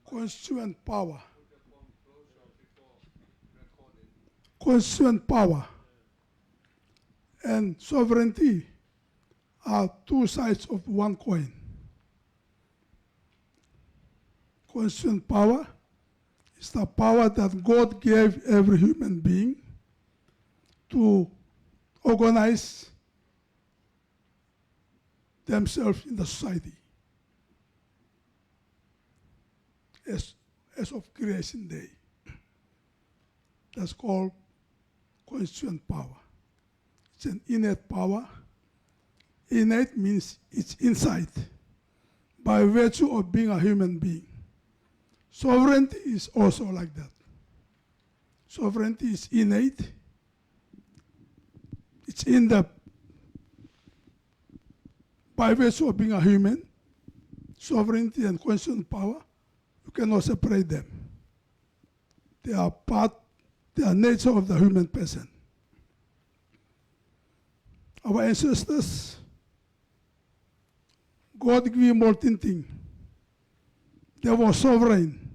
Constituent power. Constituent power and sovereignty are two sides of one coin. Constituent power is the power that God gave every human being to organize themselves in the society as of creation day. That's called constituent power. It's an innate power. Innate means it's inside by virtue of being a human being. Sovereignty is also like that. Sovereignty is innate. It's in the, by virtue of being a human, sovereignty and constituent power, you cannot separate them. They are nature of the human person. Our ancestors, God gave them all things. They were sovereign.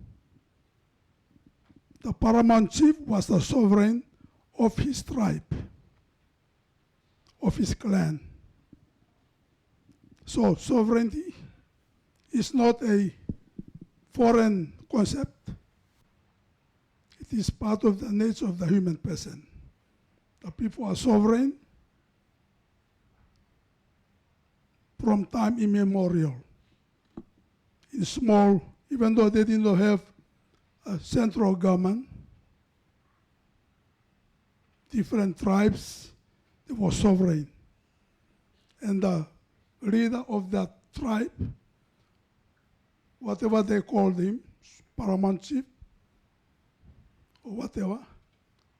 The paramount chief was the sovereign of his tribe, of his clan. So sovereignty is not a foreign concept. It is part of the nature of the human person. The people are sovereign from time immemorial. In small, even though they did not have a central government, different tribes, they were sovereign. And the leader of that tribe, whatever they called him, paramount chief, or whatever,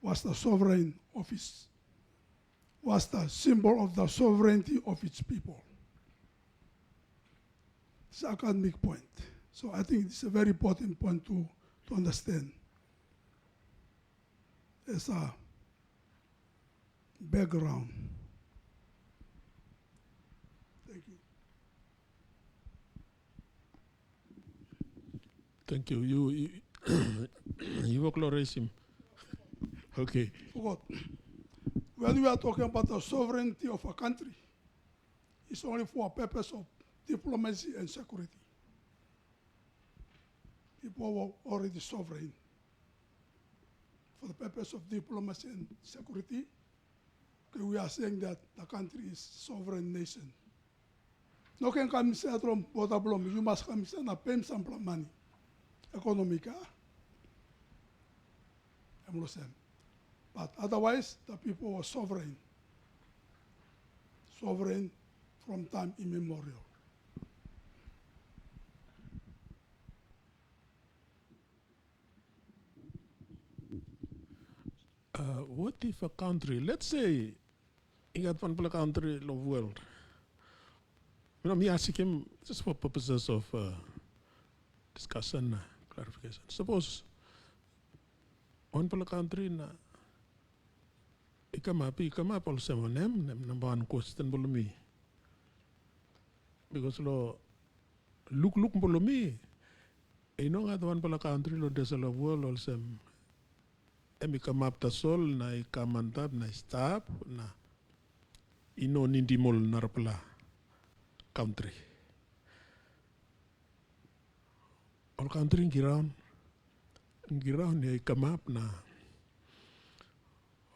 was the sovereign of his, was the symbol of the sovereignty of its people. It's an academic point. So I think it's a very important point to understand as a background. Thank you. Thank you. You acknowledge him. Okay. Forgot. When we are talking about the sovereignty of a country, it's only for a purpose of diplomacy and security. People were already sovereign. For the purpose of diplomacy and security, okay, we are saying that the country is sovereign nation. No can come say from Botablom, you must come say na pay some money. Economic, but otherwise, the people were sovereign. Sovereign from time immemorial. What if a country, let's say, you got one country in the world, me ask him just for purposes of discussion, clarification. Suppose one country na ikama also number one question below me. Because look below me. You know that one country lo there's a world also ikamap ta sol na ikamantap na stop na ino nindimol narpla country. All country in Iran Girao ni kamap na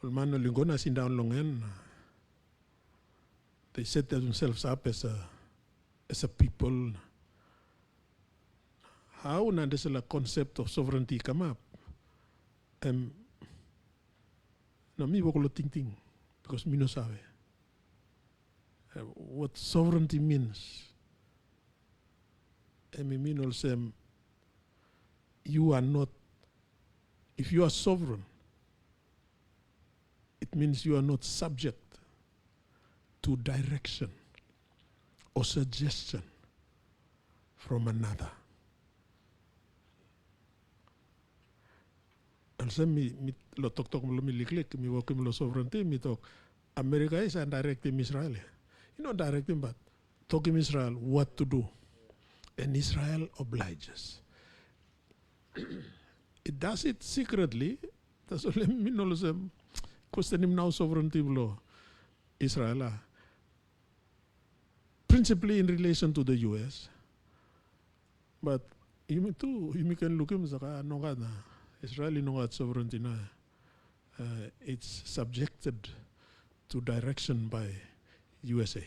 Olmano Lingona sin down longen. They set themselves up as a people. How na there's a concept of sovereignty come up? Na mi bokolo ting because mi no sabe what sovereignty means. Mi mean also you are not. If you are sovereign, it means you are not subject to direction or suggestion from another. Also, mi lo tok lo mi liklik mi wokim lo sovereignty mi tok America is directing Israel. You know directing, but talking Israel what to do, and Israel obliges. It does it secretly. That's all mi no lo sem questioning now sovereignty lo Israel. Principally in relation to the US, but you can look at saka no na Israeli no sovereignty na it's subjected to direction by USA.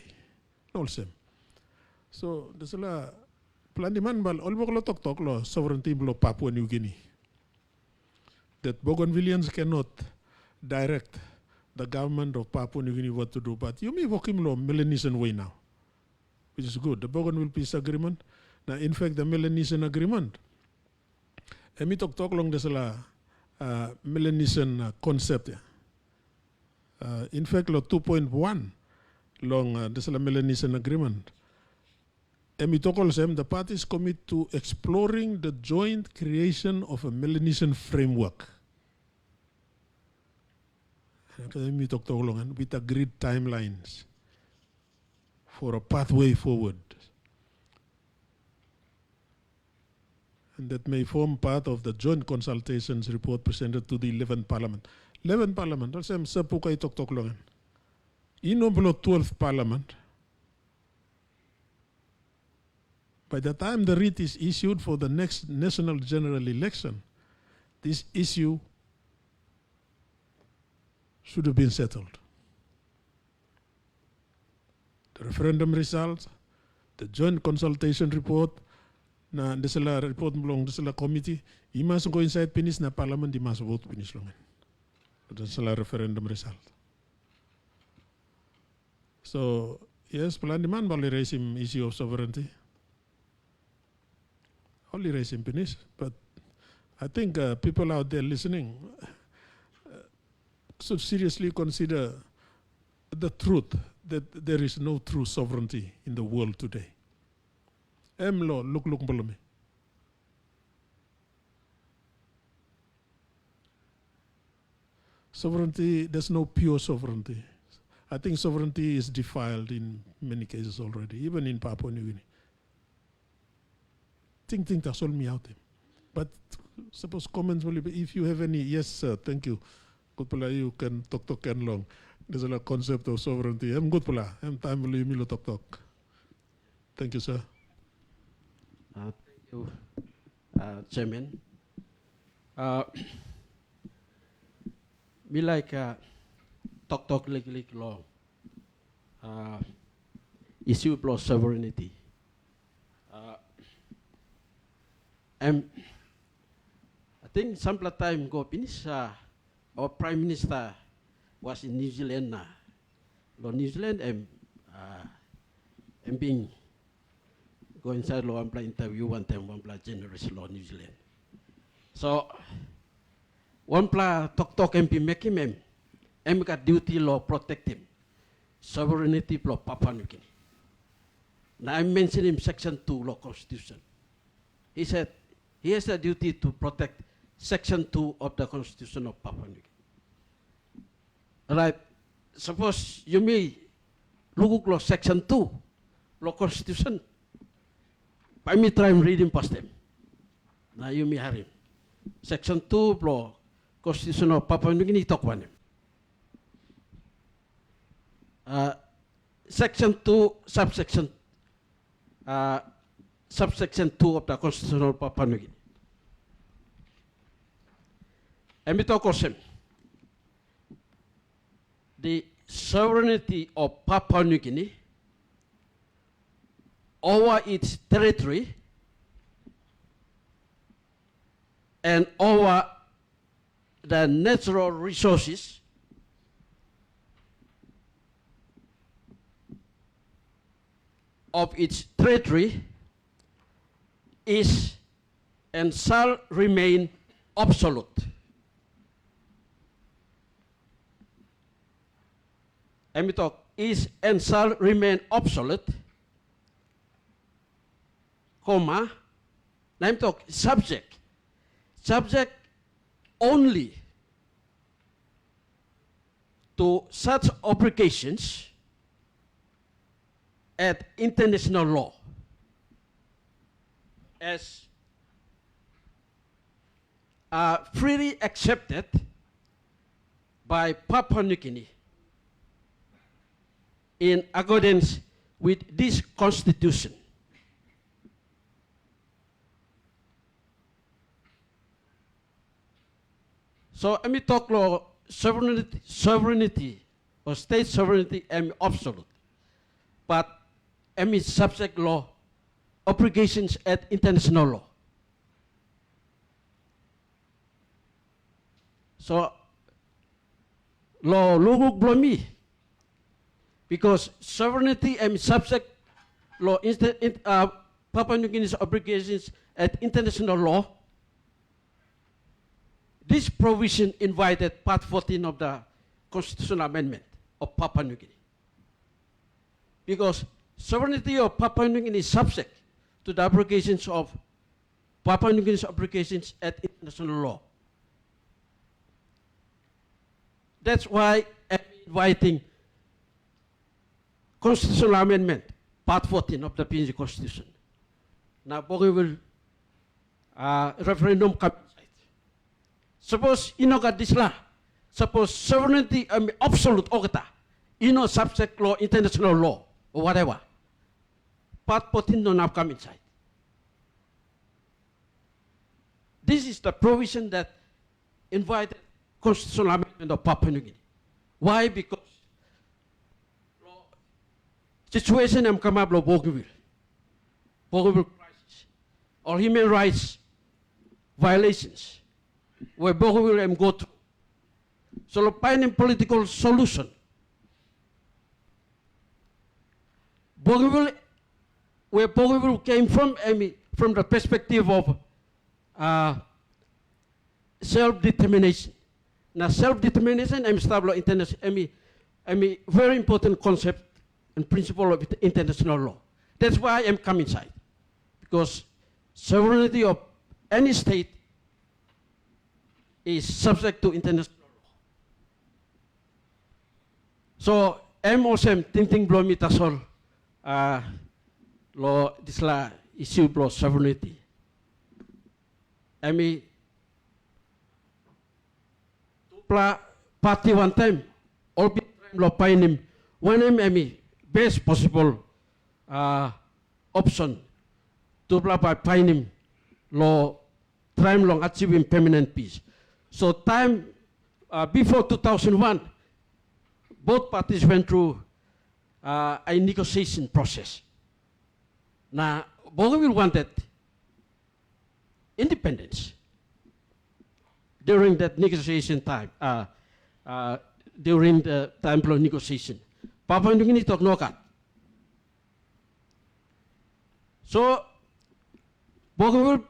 No same. So there's a plan man bal all boklo tok lo sovereignty lo Papua New Guinea. That Bougainvillians cannot direct the government of Papua New Guinea what to do, but you may vokim lo Melanesian way now, which is good. The Bougainville Peace Agreement. Now, in fact, the Melanesian Agreement. Emi talk long there's a Melanesian concept. In fact, lo 2.1 long there's a Melanesian Agreement. Emi talk also the parties commit to exploring the joint creation of a Melanesian framework. Emi talk long with agreed timelines for a pathway forward. And that may form part of the joint consultations report presented to the 11th Parliament. 11th Parliament, also I'm sapukay tok longan. Inoblo 12th Parliament. By the time the writ is issued for the next national general election, this issue should have been settled. The referendum results, the joint consultation report, na desala report belong desala committee, you must go inside finish na parliament, you must vote finish longan. Desala referendum result. So yes, plan demand bali raise him issue of sovereignty. Only raise him finish, but I think people out there listening should seriously consider the truth that there is no true sovereignty in the world today. Emlo look below. Sovereignty, there's no pure sovereignty. I think sovereignty is defiled in many cases already, even in Papua New Guinea. Think that's all me out there. But suppose comments will be, if you have any, yes sir, thank you. Good pala, you can talk and long. There's a concept of sovereignty. I'm good pala. I'm time will you talk. Thank you, sir. Thank you, Chairman. Me like talk long. Issue plus sovereignty. I think some time ago, our Prime Minister was in New Zealand. New Zealand, I'm being go inside law and interview one time, generous law New Zealand. So one talk MP make him got duty law protect him. Sovereignty law Papua New Guinea. Now I mentioned him section 2 law constitution. He said he has a duty to protect section 2 of the constitution of Papua New Guinea. Right? Suppose you may look at section 2 law constitution. By me try and read him past them. Now you may have him. Section 2 law constitution of Papua New Guinea talk one him. Section 2 subsection subsection 2 of the Constitution of Papua New Guinea. emi tokosem. The sovereignty of Papua New Guinea over its territory and over the natural resources of its territory is and shall remain absolute. And is and shall remain absolute, comma, I'm talking subject only to such obligations at international law as are freely accepted by Papua New Guinea in accordance with this Constitution. So let me talk about sovereignty or state sovereignty and absolute, but subject law obligations at international law. So law luguk blomi because sovereignty and subject law Papua New Guinea's obligations at international law. This provision invited Part 14 of the Constitutional Amendment of Papua New Guinea. Because sovereignty of Papua New Guinea is subject to the obligations of Papua New Guinea's obligations at international law. That's why I'm inviting Constitutional Amendment, Part 14 of the PNG Constitution. Now, Bougainville referendum come. Suppose got this law. Suppose sovereignty absolute okata, subject law, international law, or whatever. Part 14 don't have come inside. This is the provision that invited Constitutional Amendment of Papua New Guinea. Why? Because situation am come up Bougainville crisis, or human rights violations, where Bougainville go through. So finding political solution. Bougainville, where Bougainville came from the perspective of self-determination. Now self-determination very important concept and principle of international law. That's why I'm coming inside. Because sovereignty of any state is subject to international law. So, I'm also thinking below me tasol law this la issue below sovereignty. Party one time, all time law painim one best possible option to by painim law time long achieving permanent peace. So time before 2001, both parties went through a negotiation process. Now, Bougainville wanted independence during that negotiation time, during the time of negotiation. Papua New Guinea talk no cut. So, Bougainville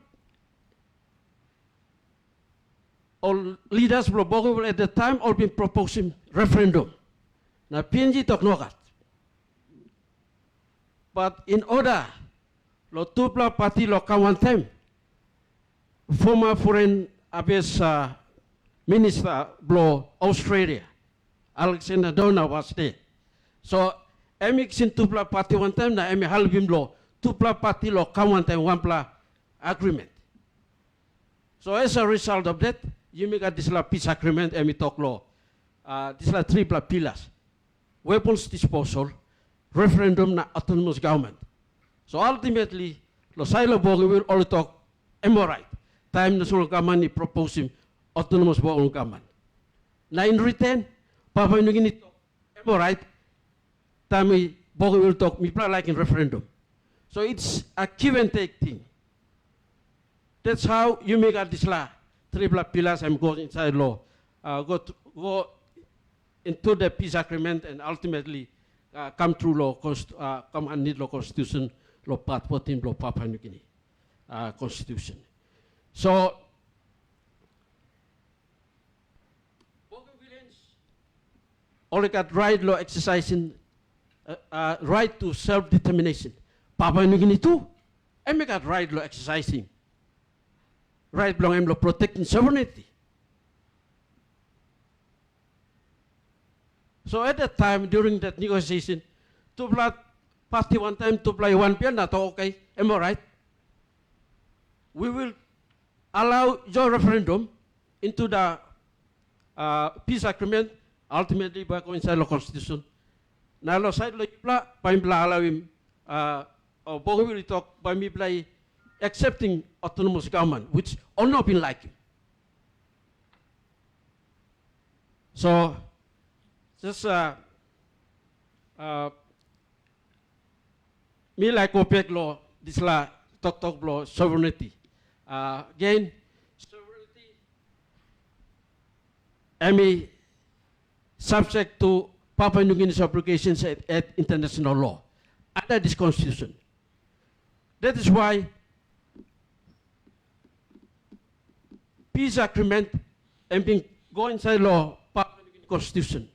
all leaders from Bougainville at the time all been proposing referendum. Now PNG talk no cut. But in order, lo tupla party lo kawan time, former foreign affairs minister blo Australia, Alexander Dona was there. So emix in tupla party one time na emi halbim lo tupla party lo kawan time one pla agreement. So as a result of that, you make a this peace agreement and we talk law. This three pillars: weapons disposal, referendum, na autonomous government. So ultimately, lo silo Bougainville all talk right. Time national government proposing autonomous government. Now in return, Papua New Guinea talk, am I right? Tami Bougainville talk, me like in referendum. So it's a give and take thing. That's how you make a this law. Three black pillars and go inside law. Go into the peace agreement and ultimately come through law, come and need law constitution, law part 14, law Papua New Guinea constitution. So, Bougainvilleans only got right law exercising, right to self-determination. Papua New Guinea too, and we got right law exercising. Right belong law protecting sovereignty. So at that time, during that negotiation, two blood party one time to play one pian, not okay, am I right? We will allow your referendum into the peace agreement, ultimately by coincide the constitution. Now, lo side lo ipla, pa impla allow him, or Bougainville talk by me play accepting autonomous government, which all not been like him. So, just me like OPEC law, this law, talk law, sovereignty. Again, sovereignty, I mean, subject to Papua New Guinea's obligations at international law under this constitution. That is why peace agreement and being go inside law, Papua New Guinea constitution,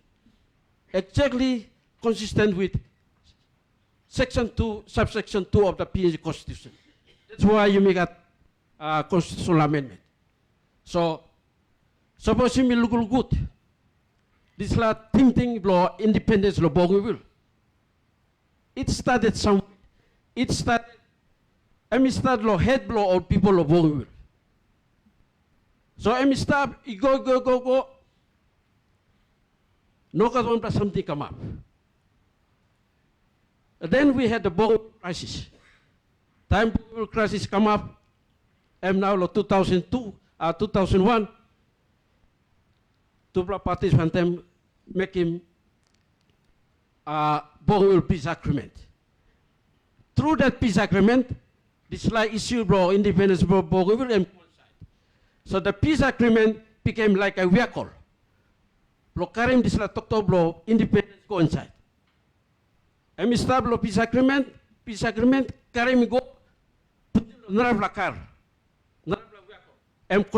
exactly consistent with section 2, subsection 2 of the PNG constitution. That's why you make a constitutional amendment. So, suppose you look good. This law thinking law, independence law, Bougainville. It started somewhere. It started, law, head law of people of Bougainville. So start, you go. No government something come up. Then we had the Bougainville crisis. Time Bougainville crisis come up, and now 2002, 2001, two parties one time make him Bougainville peace agreement. Through that peace agreement, this law issue bro independence bro Bougainville and so the peace agreement became like a vehicle. Blo carrying this law talk bro independence go inside. And start blo peace agreement, carry me go narab la car, narab la vehicle, and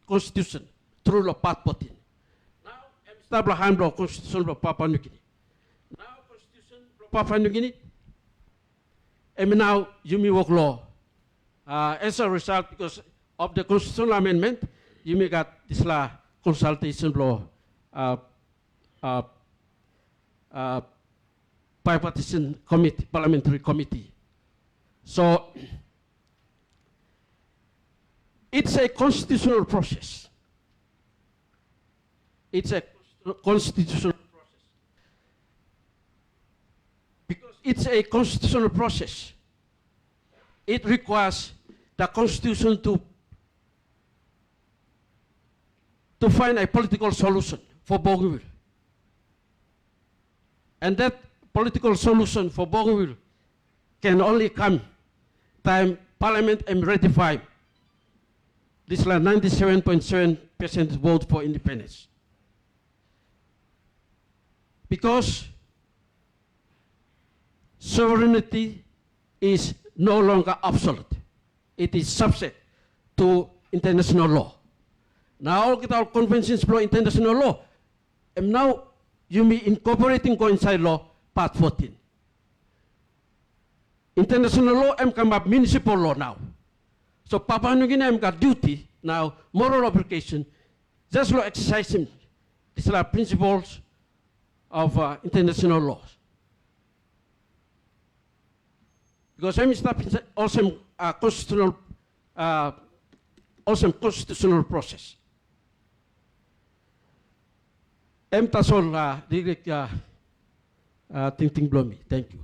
constitution through law part 14. Now start blo hand blo constitution blo Papua New Guinea. Now constitution blo Papua New Guinea. And now you may work law. As a result, because of the constitutional amendment, you may got this law consultation law, Bipartisan committee, Parliamentary committee. So it's a constitutional process. It's a constitutional process. Because it's a constitutional process, it requires the constitution to find a political solution for Bougainville. And that political solution for Bougainville can only come time Parliament and ratify this 97.7% vote for independence. Because sovereignty is no longer absolute. It is subject to international law. Now all get our conventions for international law. And now you may incorporating coincide law part 14. International law and come up municipal law now. So Papua New Guinea got duty now, moral obligation, just law exercising these are principles of international laws. Because I'm also constitutional process. Tasol direct Ting Blomi. Thank you.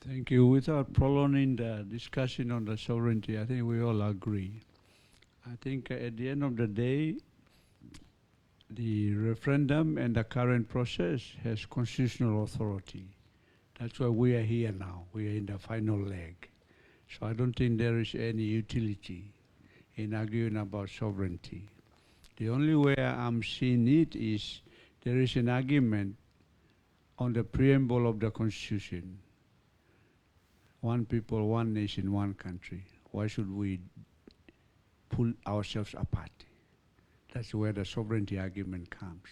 Thank you. Without prolonging the discussion on the sovereignty, I think we all agree. I think at the end of the day, the referendum and the current process has constitutional authority. That's why we are here now. We are in the final leg. So I don't think there is any utility in arguing about sovereignty. The only way I'm seeing it is there is an argument on the preamble of the Constitution. One people, one nation, one country. Why should we pull ourselves apart? That's where the sovereignty argument comes.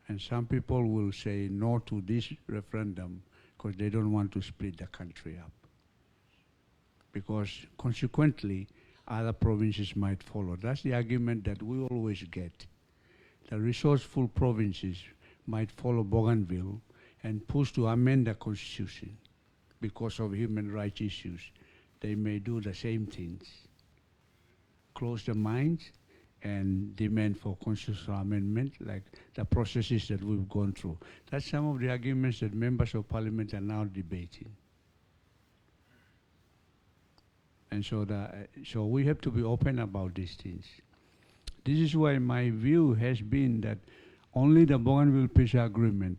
And some people will say no to this referendum because they don't want to split the country up. Because consequently, other provinces might follow. That's the argument that we always get. The resourceful provinces might follow Bougainville and push to amend the Constitution because of human rights issues. They may do the same things. Close the minds and demand for constitutional amendment, like the processes that we've gone through. That's some of the arguments that members of Parliament are now debating. And so we have to be open about these things. This is why my view has been that only the Bougainville Peace Agreement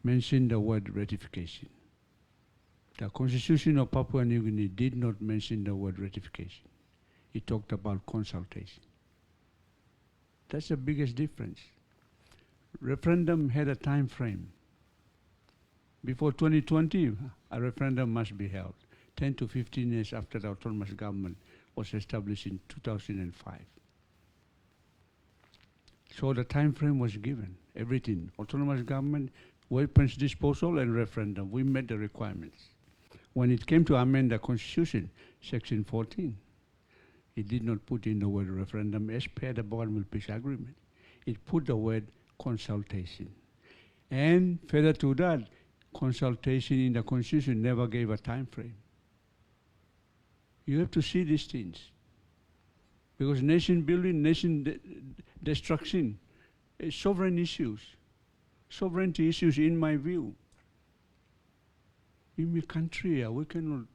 mentioned the word ratification. The Constitution of Papua New Guinea did not mention the word ratification. It talked about consultation. That's the biggest difference. Referendum had a time frame. Before 2020, a referendum must be held. 10 to 15 years after the autonomous government was established in 2005. So the time frame was given, everything. Autonomous government, weapons disposal, and referendum. We met the requirements. When it came to amend the Constitution, Section 14, it did not put in the word referendum as per the Bougainville Peace Agreement. It put the word consultation. And further to that, consultation in the Constitution never gave a time frame. You have to see these things. Because nation building, nation destruction, is sovereign issues. Sovereignty issues, in my view. In my country, we cannot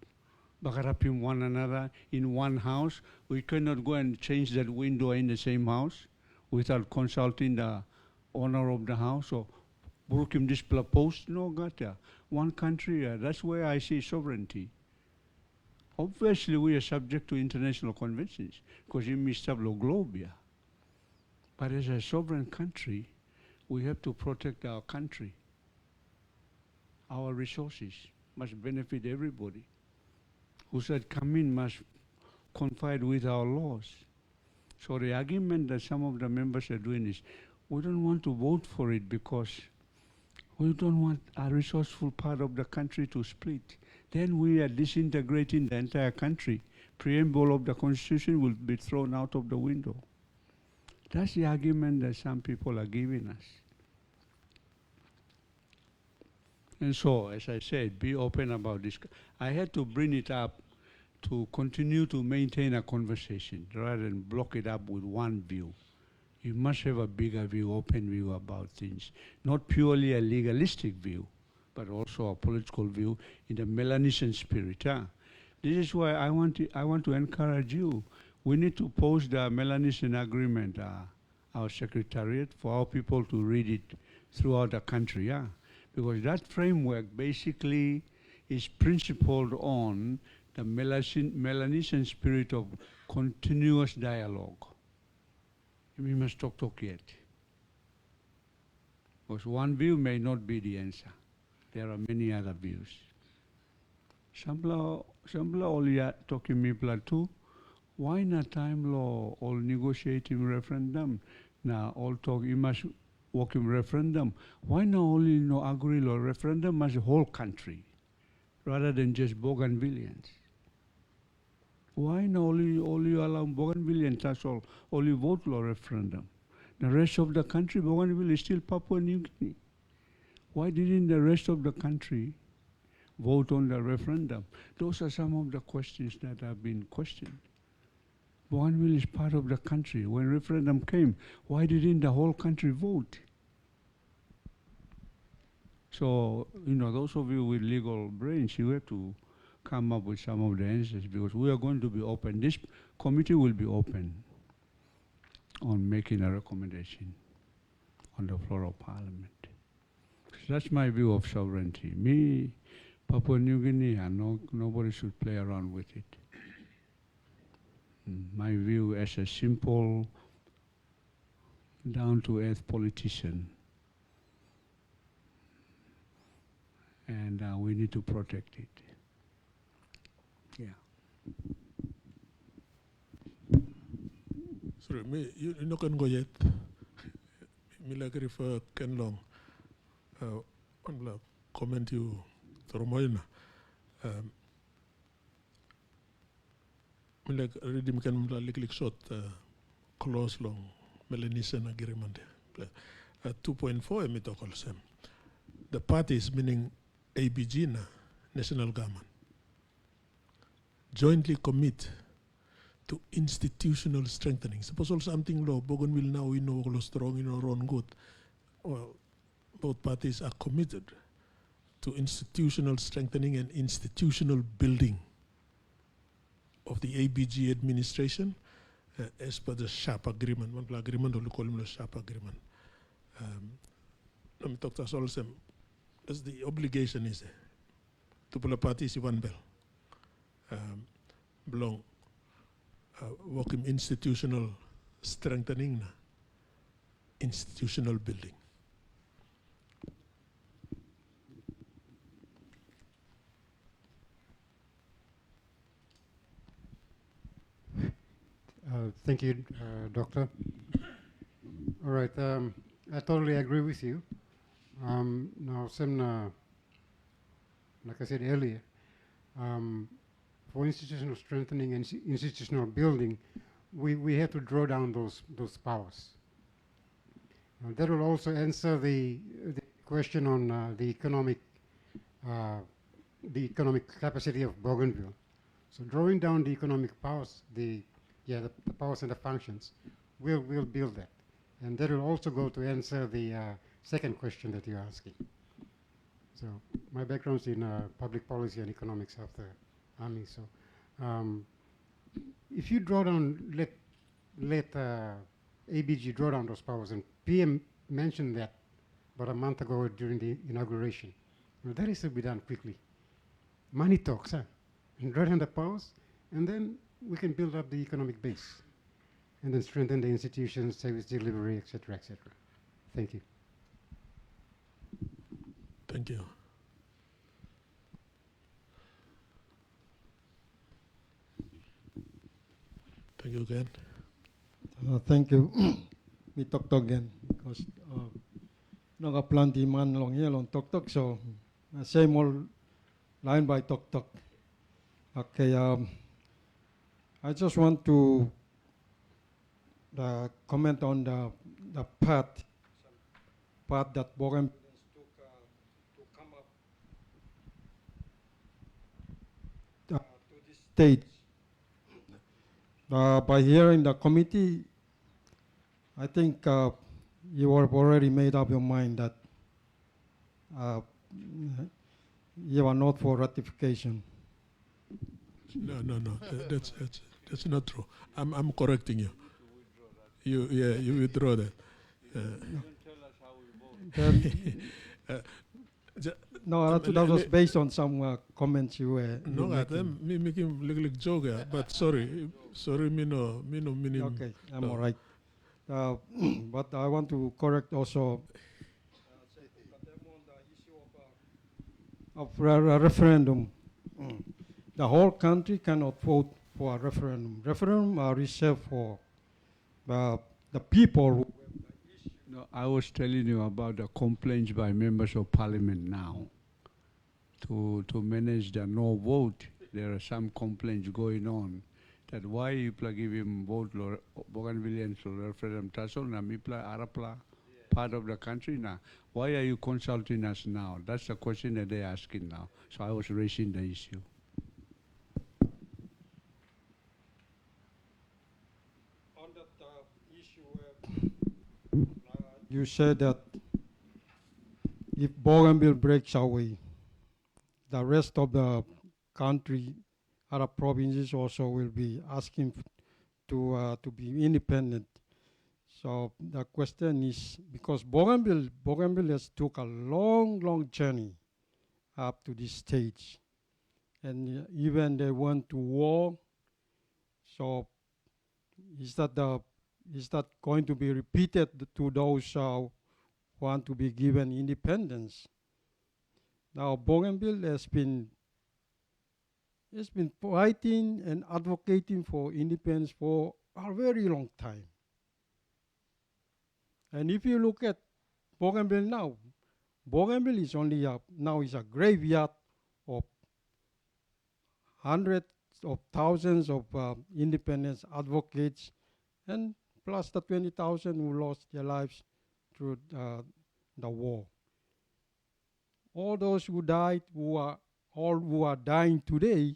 bagarapim one another in one house. We cannot go and change that window in the same house without consulting the owner of the house or burukim this post. No, gata. One country, that's where I see sovereignty. Obviously, we are subject to international conventions because in Mistablo Globia. But as a sovereign country, we have to protect our country. Our resources must benefit everybody. Who said come in must confide with our laws. So the argument that some of the members are doing is, we don't want to vote for it because we don't want a resourceful part of the country to split. Then we are disintegrating the entire country. Preamble of the Constitution will be thrown out of the window. That's the argument that some people are giving us. And so, as I said, be open about this. I had to bring it up to continue to maintain a conversation rather than block it up with one view. You must have a bigger view, open view about things. Not purely a legalistic view, but also a political view in the Melanesian spirit. This is why I want to encourage you. We need to post the Melanesian agreement, our secretariat, for our people to read it throughout the country. Because that framework basically is principled on the Melanesian spirit of continuous dialogue. We must talk yet. Because one view may not be the answer. There are many other views. Sambla olia talking me too. Why not time law or negotiating referendum? Now all talk you must working referendum. Why not only no agree law referendum as a whole country, rather than just Bougainvillians? Why not only allow Bougainvillians, that's all, only vote law referendum? The rest of the country, Bougainville is still Papua New Guinea. Why didn't the rest of the country vote on the referendum? Those are some of the questions that have been questioned. Bougainville is part of the country. When referendum came, why didn't the whole country vote? So, those of you with legal brains, you have to come up with some of the answers, because we are going to be open. This committee will be open on making a recommendation on the floor of Parliament. So that's my view of sovereignty. Me, Papua New Guinea, nobody should play around with it. My view as a simple, down-to-earth politician, and we need to protect it. Yeah. Sorry, you no can go yet. Me like refer Ken Long. On the comment you Toromoina. Me like ready me can like short close long Melanesian agreement. 2.4 me talk also. The parties meaning ABG na national government jointly commit to institutional strengthening. Suppose also something law, Bougainville now we know strong, run good. Well, both parties are committed to institutional strengthening and institutional building of the ABG administration as per the SHAP agreement. One agreement, or we call it the SHAP agreement. Let me talk to us also. As the obligation is to pull a parties in one bell. Belong working institutional strengthening, institutional building. Thank you, Doctor. All right, I totally agree with you. Now, like I said earlier, for institutional strengthening and institutional building, we have to draw down those powers. That will also answer the question on the economic capacity of Bougainville. So drawing down the economic powers, the powers and the functions, we'll build that. And that will also go to answer the second question that you're asking. So my background's in public policy and economics of the Army. So if you draw down, let ABG draw down those powers, and PM mentioned that about a month ago during the inauguration. Well, that is to be done quickly. Money talks, huh? And draw down the powers, and then we can build up the economic base, and then strengthen the institutions, service delivery, etc., etc. Thank you. Thank you. Thank you again. Thank you. We talk again because plenty man long here on talk so same old line by talk. Okay, I just want to comment on the path that Bougainville took to come up to this stage. By hearing the committee, I think you have already made up your mind that you are not for ratification. No. That's not true. I'm correcting you. You withdraw that. No, that was based on some comments you were. No, me making little joke, but sorry, me no. Okay, I'm all right. But I want to correct also of a referendum. The whole country cannot vote for a referendum. Referendum are reserved for the people. No, I was telling you about the complaints by members of Parliament now. To manage the no vote, there are some complaints going on that why you give him vote Bougainvillean referendum tasol na mipla arapla part of the country now. Why are you consulting us now? That's the question that they're asking now. So I was raising the issue. On that issue, you said that if Bougainville breaks away, the rest of the country, other provinces also will be asking to be independent. So the question is, because Bougainville has took a long journey up to this stage, and even they went to war. So is that going to be repeated to those who want to be given independence? Now Bougainville has been fighting and advocating for independence for a very long time. And if you look at Bougainville now, Bougainville is only now is a graveyard of hundreds of thousands of independence advocates, and plus the 20,000 who lost their lives through the war. All those who died, who are dying today,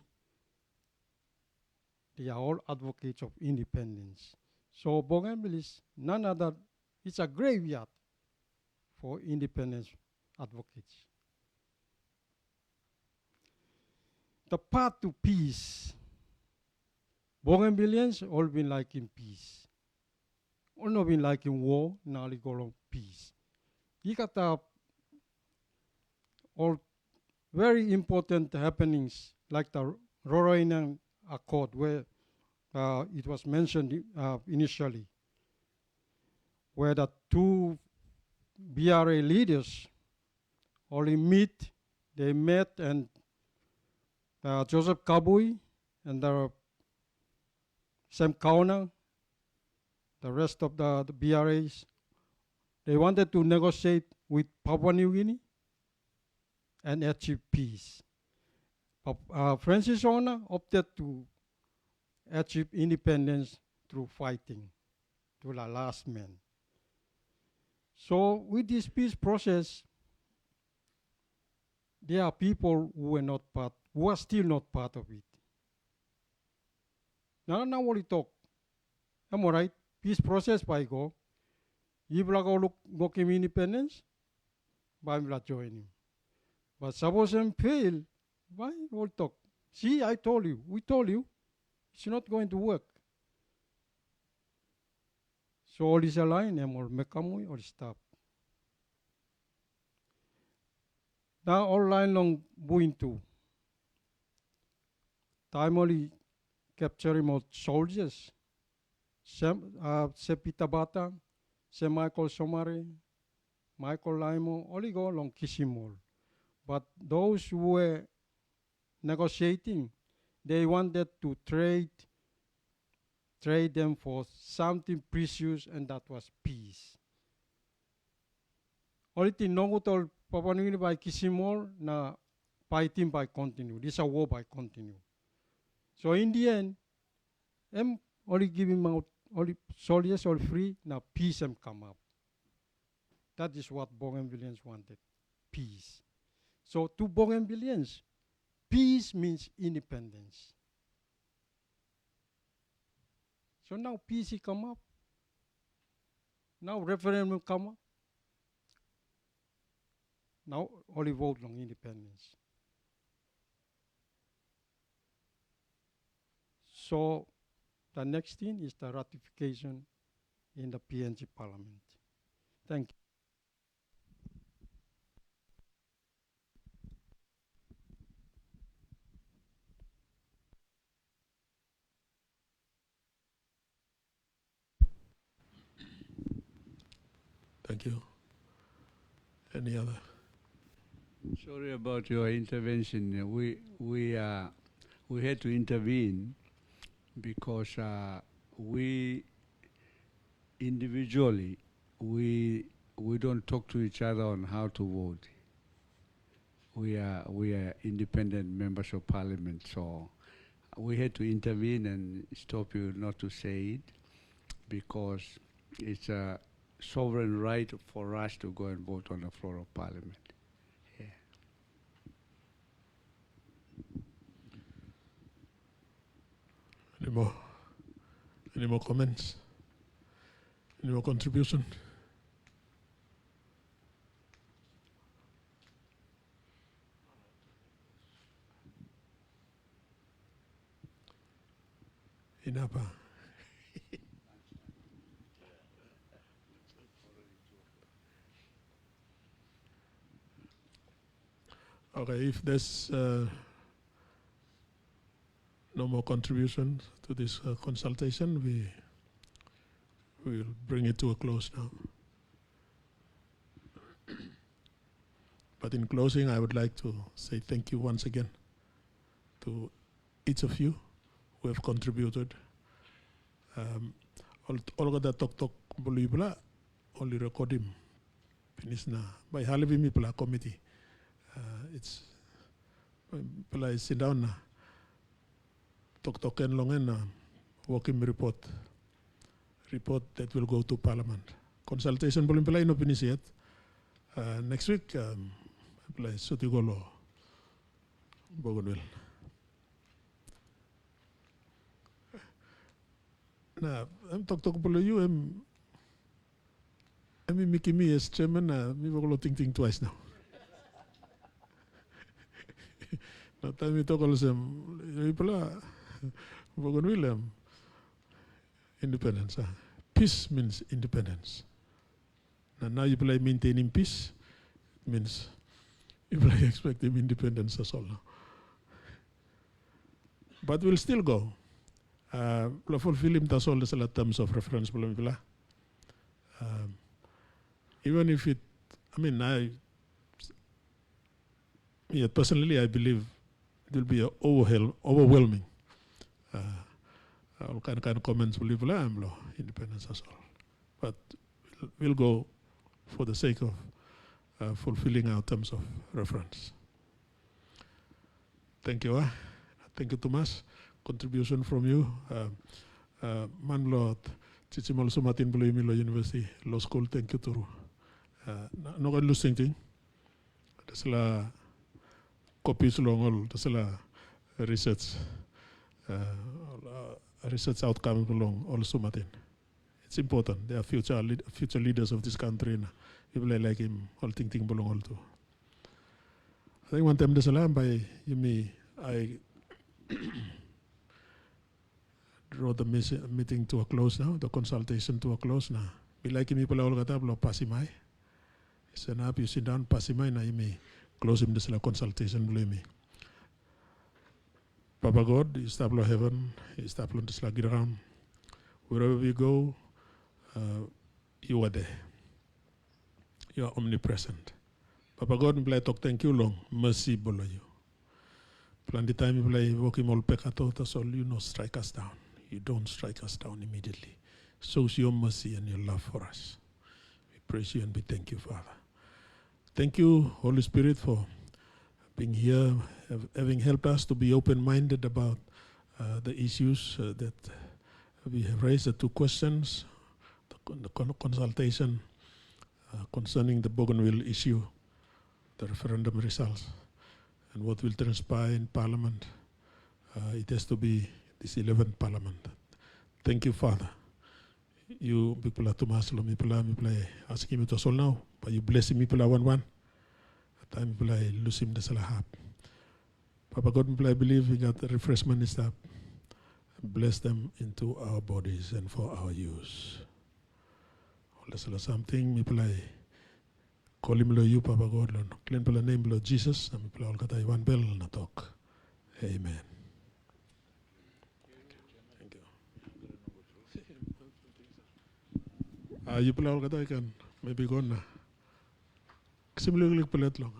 they are all advocates of independence. So Bougainville is none other, it's a graveyard for independence advocates. The path to peace. Bougainvilleans all been liking peace. All not been liking war, now they go on peace. You got all very important happenings like the Roroinan Accord, where it was mentioned initially, where the two BRA leaders only they met, and Joseph Kabui and Sam Kauna, the rest of the BRAs, they wanted to negotiate with Papua New Guinea and achieve peace. Francis Ona opted to achieve independence through fighting to the last man. So with this peace process, there are people who are still not part of it. Now what we talk. Am I right? Peace process by go. If we go independence, by we join. But suppose them fail, why we talk? See, we told you, it's not going to work. So all is aligned, and all mekamui or stop. Now all line long buintu. Timely capturing more soldiers. Sepita Bata, Michael Somare, Michael Laimo, only go along Kisimol. But those who were negotiating, they wanted to trade them for something precious, and that was peace. Only thing nongutol Papua New Guinea by Kisimol na fighting by continue. This is a war by continue. So in the end, only giving out only soldiers all free, now peace come up. That is what Bougainvilleans wanted, peace. So to Bougainvilleans, peace means independence. So now peace come up. Now referendum come up. Now only vote on independence. So the next thing is the ratification in the PNG Parliament. Thank you. Thank you. Any other? Sorry about your intervention. We had to intervene because we individually we don't talk to each other on how to vote. We are independent members of Parliament, so we had to intervene and stop you not to say it, because it's a sovereign right for us to go and vote on the floor of Parliament. Yeah. Any more comments? Any more contribution? Inapa. Okay, if there's no more contributions to this consultation, we will bring it to a close now. But in closing, I would like to say thank you once again to each of you who have contributed. All the talk bului pula only record him finish na by halivi mi pula committee. It's pula sit down na talk and long and working report that will go to Parliament. Consultation belum pula ino finish yet. Next week pula suti golo Bougainville. Nah, I'm talk below you. I'm making me as chairman. Me will think twice now. Now time we talk also people Bougainville independence. Peace means independence. Now you play maintaining peace means you play expecting independence as well. But we'll still go. Fulfilling that's all the terms of reference. Even if it, personally I believe it will be overwhelming. All kind of comments will be independence as well. But we'll go for the sake of fulfilling our terms of reference. Thank you. Thank you, Thomas. Contribution from you. Manlord, Chichimol Sumatin Buluimilo University Law School, thank you to no one losing thing. That's la copies long all, that's la research outcome belong all Sumatin. It's important. They are future leaders of this country. People like him, all ting belong all too. I think one time the salam by Yumi, I draw the meeting to a close now, the consultation to a close now. We like me pala all kata blo pasimay. Sen up you sit down pasimay na imi close him this la consultation blo me. Papa God, you stablo heaven, you stablo this la ground. Wherever we go, you are there. You are omnipresent. Papa God, we talk thank you long, mercy below you. Plan the time we play walking all peccato, that's all you know, strike us down. You don't strike us down immediately. Shows your mercy and your love for us. We praise you and we thank you, Father. Thank you, Holy Spirit, for being here, having helped us to be open-minded about the issues that we have raised, the two questions, the consultation concerning the Bougainville issue, the referendum results, and what will transpire in Parliament. It has to be this 11th Parliament. Thank you, Father. You people are Tomas, me play asking me to solve now, but you bless me people one. Time people I lose him the salahab. Papa God, I believe we got the refreshment and stuff. Bless them into our bodies and for our use. All the something me play. Call him you, Papa God, clean the name of Jesus, and me play all got one bell na talk. Amen. You pala all kata ikan maybe gone na. Similarly palet long.